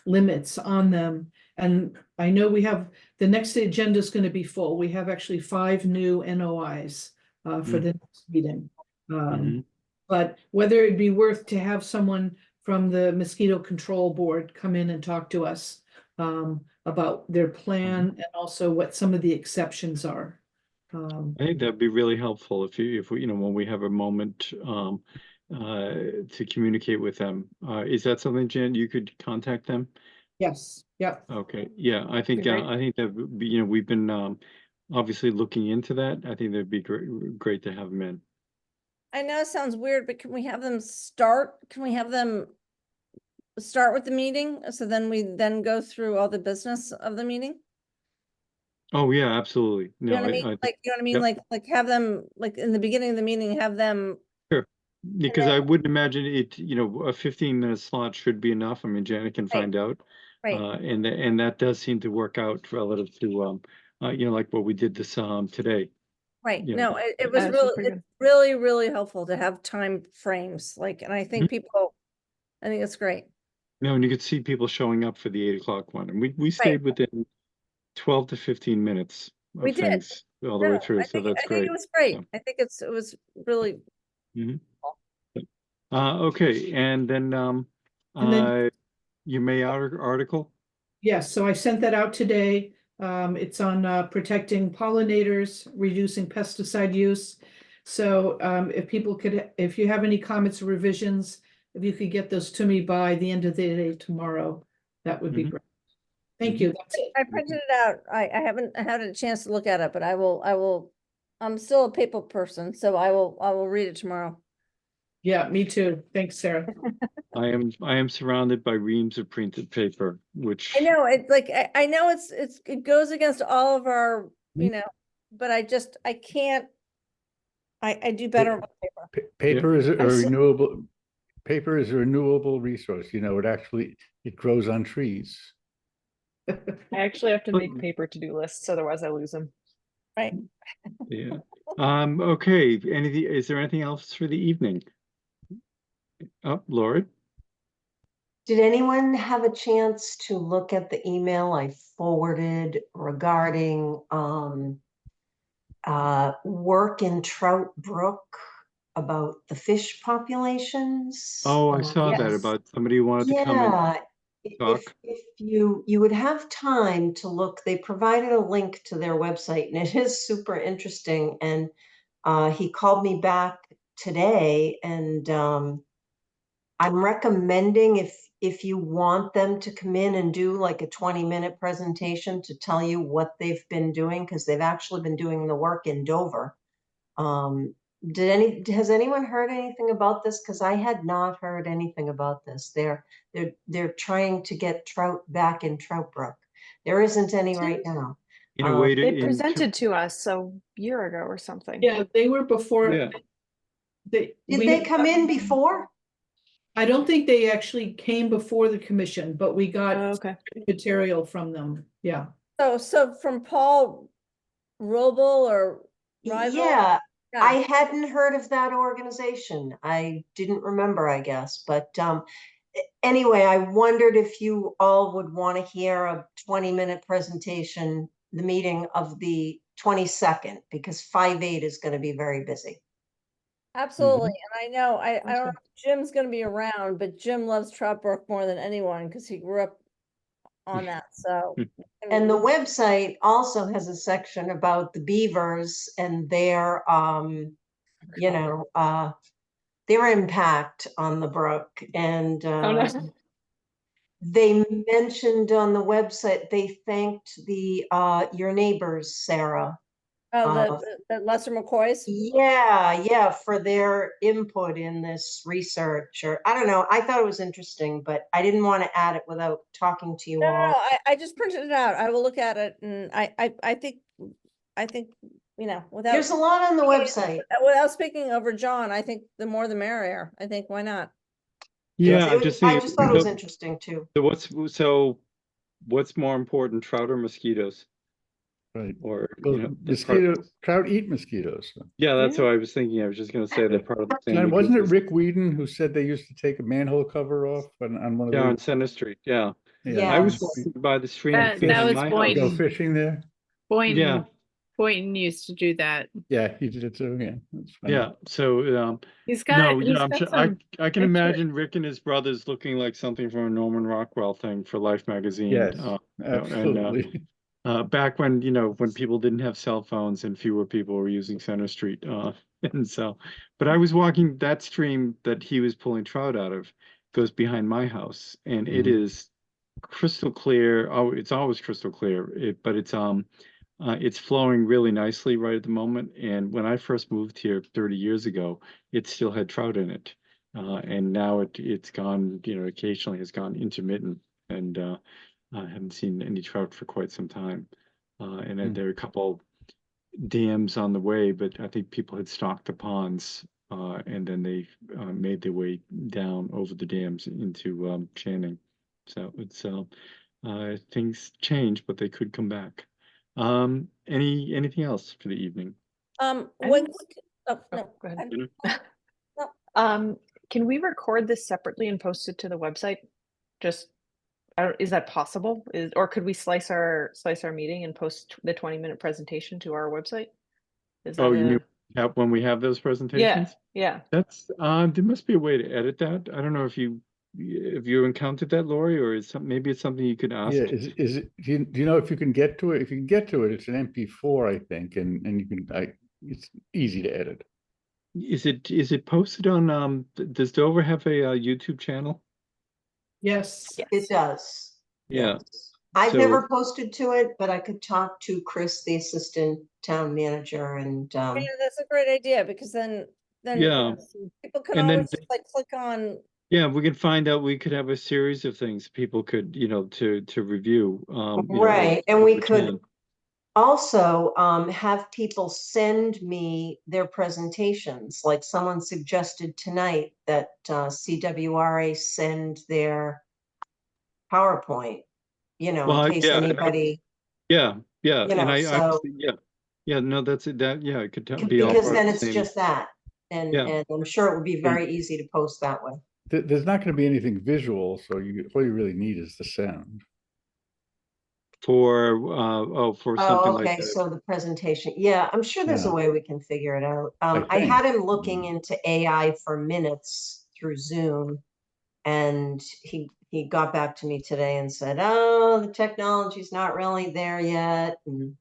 limits on them. And I know we have, the next agenda is going to be full. We have actually 5 new NOIs for the next meeting. But whether it'd be worth to have someone from the mosquito control board come in and talk to us about their plan and also what some of the exceptions are. I think that'd be really helpful if we, when we have a moment to communicate with them. Is that something, Jen, you could contact them? Yes. Yep. Okay. Yeah, I think that would be, we've been obviously looking into that. I think that'd be great to have them in. I know it sounds weird, but can we have them start? Can we have them start with the meeting? So then we go through all the business of the meeting? Oh yeah, absolutely. You know what I mean? Like, you know what I mean? Yep. Like have them, like in the beginning of the meeting, have them. Sure. Because I wouldn't imagine it, a 15-minute slot should be enough. I mean, Janet can find out. Right. And that does seem to work out relative to, like what we did this today. Right. Yeah. No, it was really, really helpful to have time frames. Like, and I think I think it's great. No, and you could see people showing up for the 8 o'clock one, and we stayed within 12 to 15 minutes of We did. things all the way through. So that's I great. think it was great. So. I think it was really. Okay, and then your May article. Yes, so I sent that out today. It's on protecting pollinators, reducing pesticide use. So if you have any comments or revisions, if you could get those to me by the end of the day tomorrow, that would be great. Thank you. That's it. I printed it out. I haven't had a chance to look at it, but I will. I'm still a paper person, so I will read it tomorrow. Yeah, me too. Thanks, Sarah. I am surrounded by reams of printed paper, which I know it's like I know it goes against all of our but I can't. I do better with paper. Paper is a renewable. Paper is a renewable resource. It grows on trees. I actually have to make paper to-do lists, otherwise I lose them. Right. Yeah. Okay, is there anything else for the evening? Oh, Lori? Did anyone have a chance to look at the email I forwarded regarding work in Trout Brook about the fish populations? Oh, I saw that Yes. about somebody who wanted to come and Yeah, talk. if you would have time to look, they provided a link to their website and it is super interesting. And he called me back today and I'm recommending if you want them to come in and do like a 20-minute presentation to tell you what they've been doing, because they've actually been doing the work in Dover. Has anyone heard anything about this? Because I had not heard anything about this. They're trying to get trout back in Trout Brook. There isn't any right now. In a way to They presented to us a year ago or something. Yeah, they were before. Yeah. Did they come in before? I don't think they actually came before the commission, but we got Okay. material from them. Yeah. So from Paul Roble or Rival? Yeah, I hadn't heard of that organization. I didn't remember, I guess. But anyway, I wondered if you all would want to hear a 20-minute presentation, the meeting of the 22nd, because 5/8 is going to be very busy. Absolutely. And I know, I don't know if Jim's gonna be around, but Jim loves Trout Brook more than anyone because he grew up on that, so. And the website also has a section about the beavers and their, their impact on the brook. And they mentioned on the website, they thanked your neighbors, Sarah. Oh, the Lesser McCoys? Yeah, for their input in this research, or I don't know. I thought it was interesting, but I didn't want to add it without talking to you No, all. I just printed it out. I will look at it and I think, without. There's a lot on the website. Without speaking over John, I think the more the merrier. I think, why not? Yeah, I I'm just just thought it was so- interesting too. So what's more important, trout or mosquitoes? Right. Or, Well, trout eat mosquitoes. So. Yeah, that's what I was thinking. I was just gonna say they're part of the same. And wasn't it ecosystem. Rick Whedon who said they used to take a manhole cover off on one of Yeah, on the? Center Street, yeah. Yeah. I was walking by the stream. That behind was my Boynton. house. Go fishing there. Boynton, Yeah. Boynton used to do that. Yeah, he did it too. Yeah, that's funny. Yeah, so He's got, no, he's I'm got sure, some I can pictures. imagine Rick and his brothers looking like something from a Norman Rockwell thing for Life magazine. Yes, And absolutely. back when when people didn't have cell phones and fewer people were using Center Street, and so, but I was walking that stream that he was pulling trout out of goes behind my house, and it is crystal clear. Oh, it's always crystal clear. But it's flowing really nicely right at the moment. And when I first moved here 30 years ago, it still had trout in it. And now it's gone, occasionally has gone intermittent, and I haven't seen any trout for quite some time. And then there are a couple dams on the way, but I think people had stocked the ponds, and then they made their way down over the dams into Channing. So it's things change, but they could come back. Anything else for the evening? No. Go ahead. Can we record this separately and post it to the website? Just, is that possible? Or could we slice our meeting and post the 20-minute presentation to our website? You mean when we have those presentations? Yeah. That's there must be a way to edit that. I don't know if you encountered that, Lori, or maybe it's something you could ask. Yeah, is it? Do you know if you can get to it? If you can get to it, it's an MP4, I think, and you can. It's easy to edit. Is it posted on? Does Dover have a YouTube channel? Yes, it does. Yeah. I've never posted to it, but I could talk to Chris, the assistant town manager, and Yeah, that's a great idea because then Yeah. people can And then always just like click on. Yeah, we could find out. We could have a series of things people could, to review. Right, and we over could time. also have people send me their presentations. Like someone suggested tonight that CWRA send their PowerPoint. In case anybody. Yeah, You and know, I so- yeah. Yeah, no, that's it, yeah, it could be all Because part of then the it's same. just that. And, Yeah. and I'm sure it would be very easy to post that way. There's not going to be anything visual, so all you really need is the sound. For, for something Oh, like okay, that. so the presentation, yeah, I'm sure there's a Yeah. way we can figure it out. I I had think. him looking into AI for minutes through Zoom. And he got back to me today and said, oh, the technology's not really there yet. And,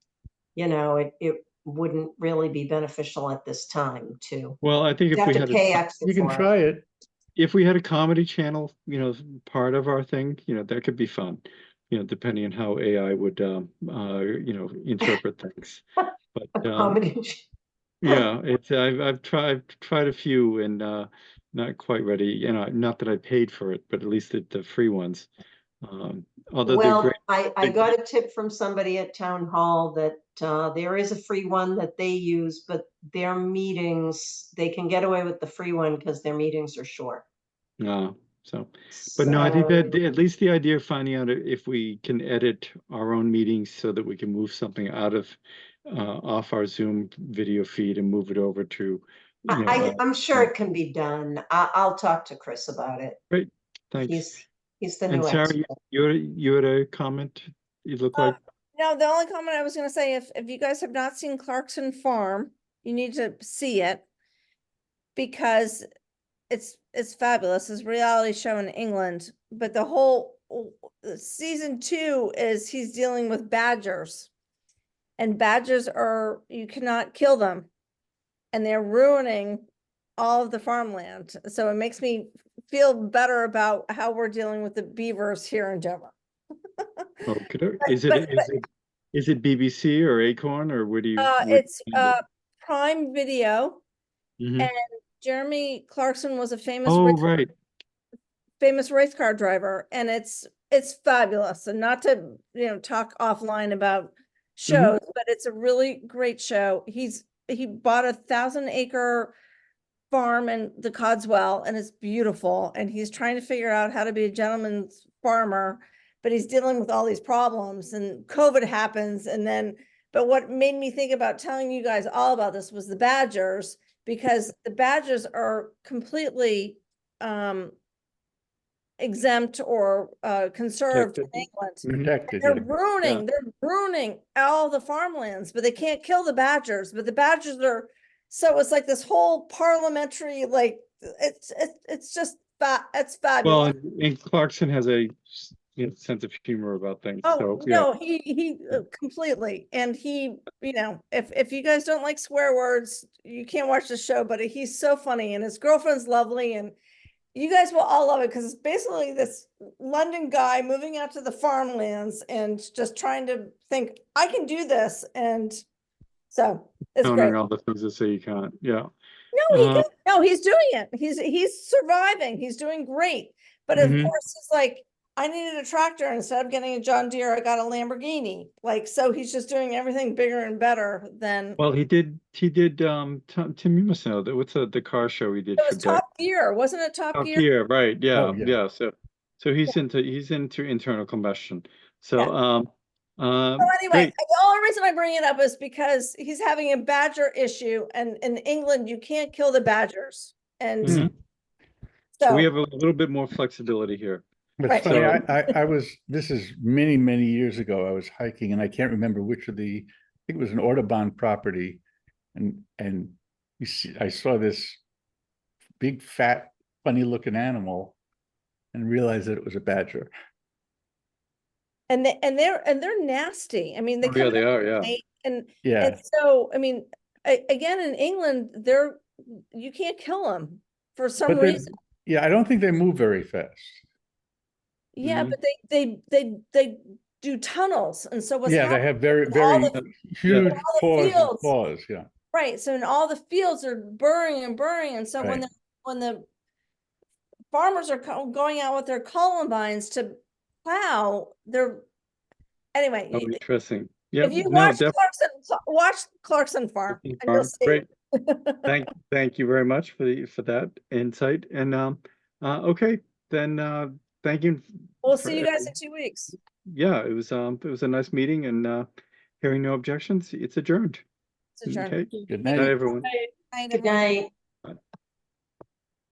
you know, it wouldn't really be beneficial at this time to. Well, I think You if have we to had pay a, extra You can for it. try it. if we had a comedy channel, you know, part of our thing, you know, that could be fun, you know, depending on how AI would, you know, interpret things. But, Comedy. yeah, it's, I've tried a few and, not quite ready, you know, not that I paid for it, but at least the free ones. Although they're Well, great. I got a tip from somebody at town hall that there is a free one that they use, but their meetings, they can get away with the free one because their meetings are short. So, but no, I think So- that at least the idea of finding out if we can edit our own meetings so that we can move something out of off our Zoom video feed and move it over to, you know, I'm sure it can be done. I'll talk to Chris about it. great, thanks. He's the And new Sarah, expert. you had a comment? You look like, No, the only comment I was gonna say, if you guys have not seen Clarkson Farm, you need to see it. Because it's fabulous. It's a reality show in England, but the whole season 2 is he's dealing with badgers. And badgers are, you cannot kill them. And they're ruining all of the farmland. So it makes me feel better about how we're dealing with the beavers here in Dover. okay, is it BBC or Acorn or where do you? It's Prime Video. Mhm. And Jeremy Clarkson was a famous Oh, right. famous race car driver, and it's fabulous. And not to, you know, talk offline about shows, but it's a really great show. He bought a 1,000-acre farm in the Codswell, and it's beautiful. And he's trying to figure out how to be a gentleman's farmer, but he's dealing with all these problems. And COVID happens, and then. But what made me think about telling you guys all about this was the badgers, because the badgers are completely exempt or conserved in England. Protected. They're ruining all the farmlands, but they can't kill the badgers. But the badgers are, so it's like this whole parliamentary, like it's just it's fabulous. Well, and Clarkson has a sense of humor about things. Oh, So, no, he completely. And he, you know, if you guys don't like swear words, you can't watch the show, but he's so funny and his girlfriend's lovely, and you guys will all love it because it's basically this London guy moving out to the farmlands and just trying to think, I can do this. And so it's counting great. all the things that say you can't. Yeah. No, he's doing it. He's surviving. He's doing great. But of course, it's like, I needed a tractor. Instead of getting a John Deere, I got a Lamborghini. Like, so he's just doing everything bigger and better than. Well, he did, Tim, you must know that, what's the car show he did? It was Top Gear, wasn't it Top Gear? Gear, right, yeah, Oh, yeah. So he's into internal combustion. So, So anyway, great. the only reason I bring it up is because he's having a badger issue, and in England, you can't kill the badgers. And So we have a little bit more flexibility here. It's Right. funny, So- I was, this is many, many years ago, I was hiking and I can't remember which of I think it was an Audubon property. And you see, I saw this big, fat, funny looking animal and realized that it was a badger. and they're nasty. I mean, they Oh, yeah, come they out are, yeah. at night, and Yeah. so I mean, again, in England, you can't kill them for some But they, reason. yeah, I don't think they move very fast. Yeah, Mhm. but they do tunnels, and so what's Yeah, they happening have very, is all very the- huge all the paws and fields- claws, yeah. Right, so in all the fields are burning and burning, and so when Right. the farmers are going out with their columbines to plow, anyway. Oh, interesting. Yeah, If you no, watch definitely. watch Clarkson Farm, and you'll see. Great. Thank you very much for that insight. And okay, then thank you. We'll for see you guys in everything. 2 weeks. Yeah, it was a nice meeting, and hearing no objections, it's adjourned. It's adjourned. Okay. Good Night, night. everyone. Night, Good everyone. night.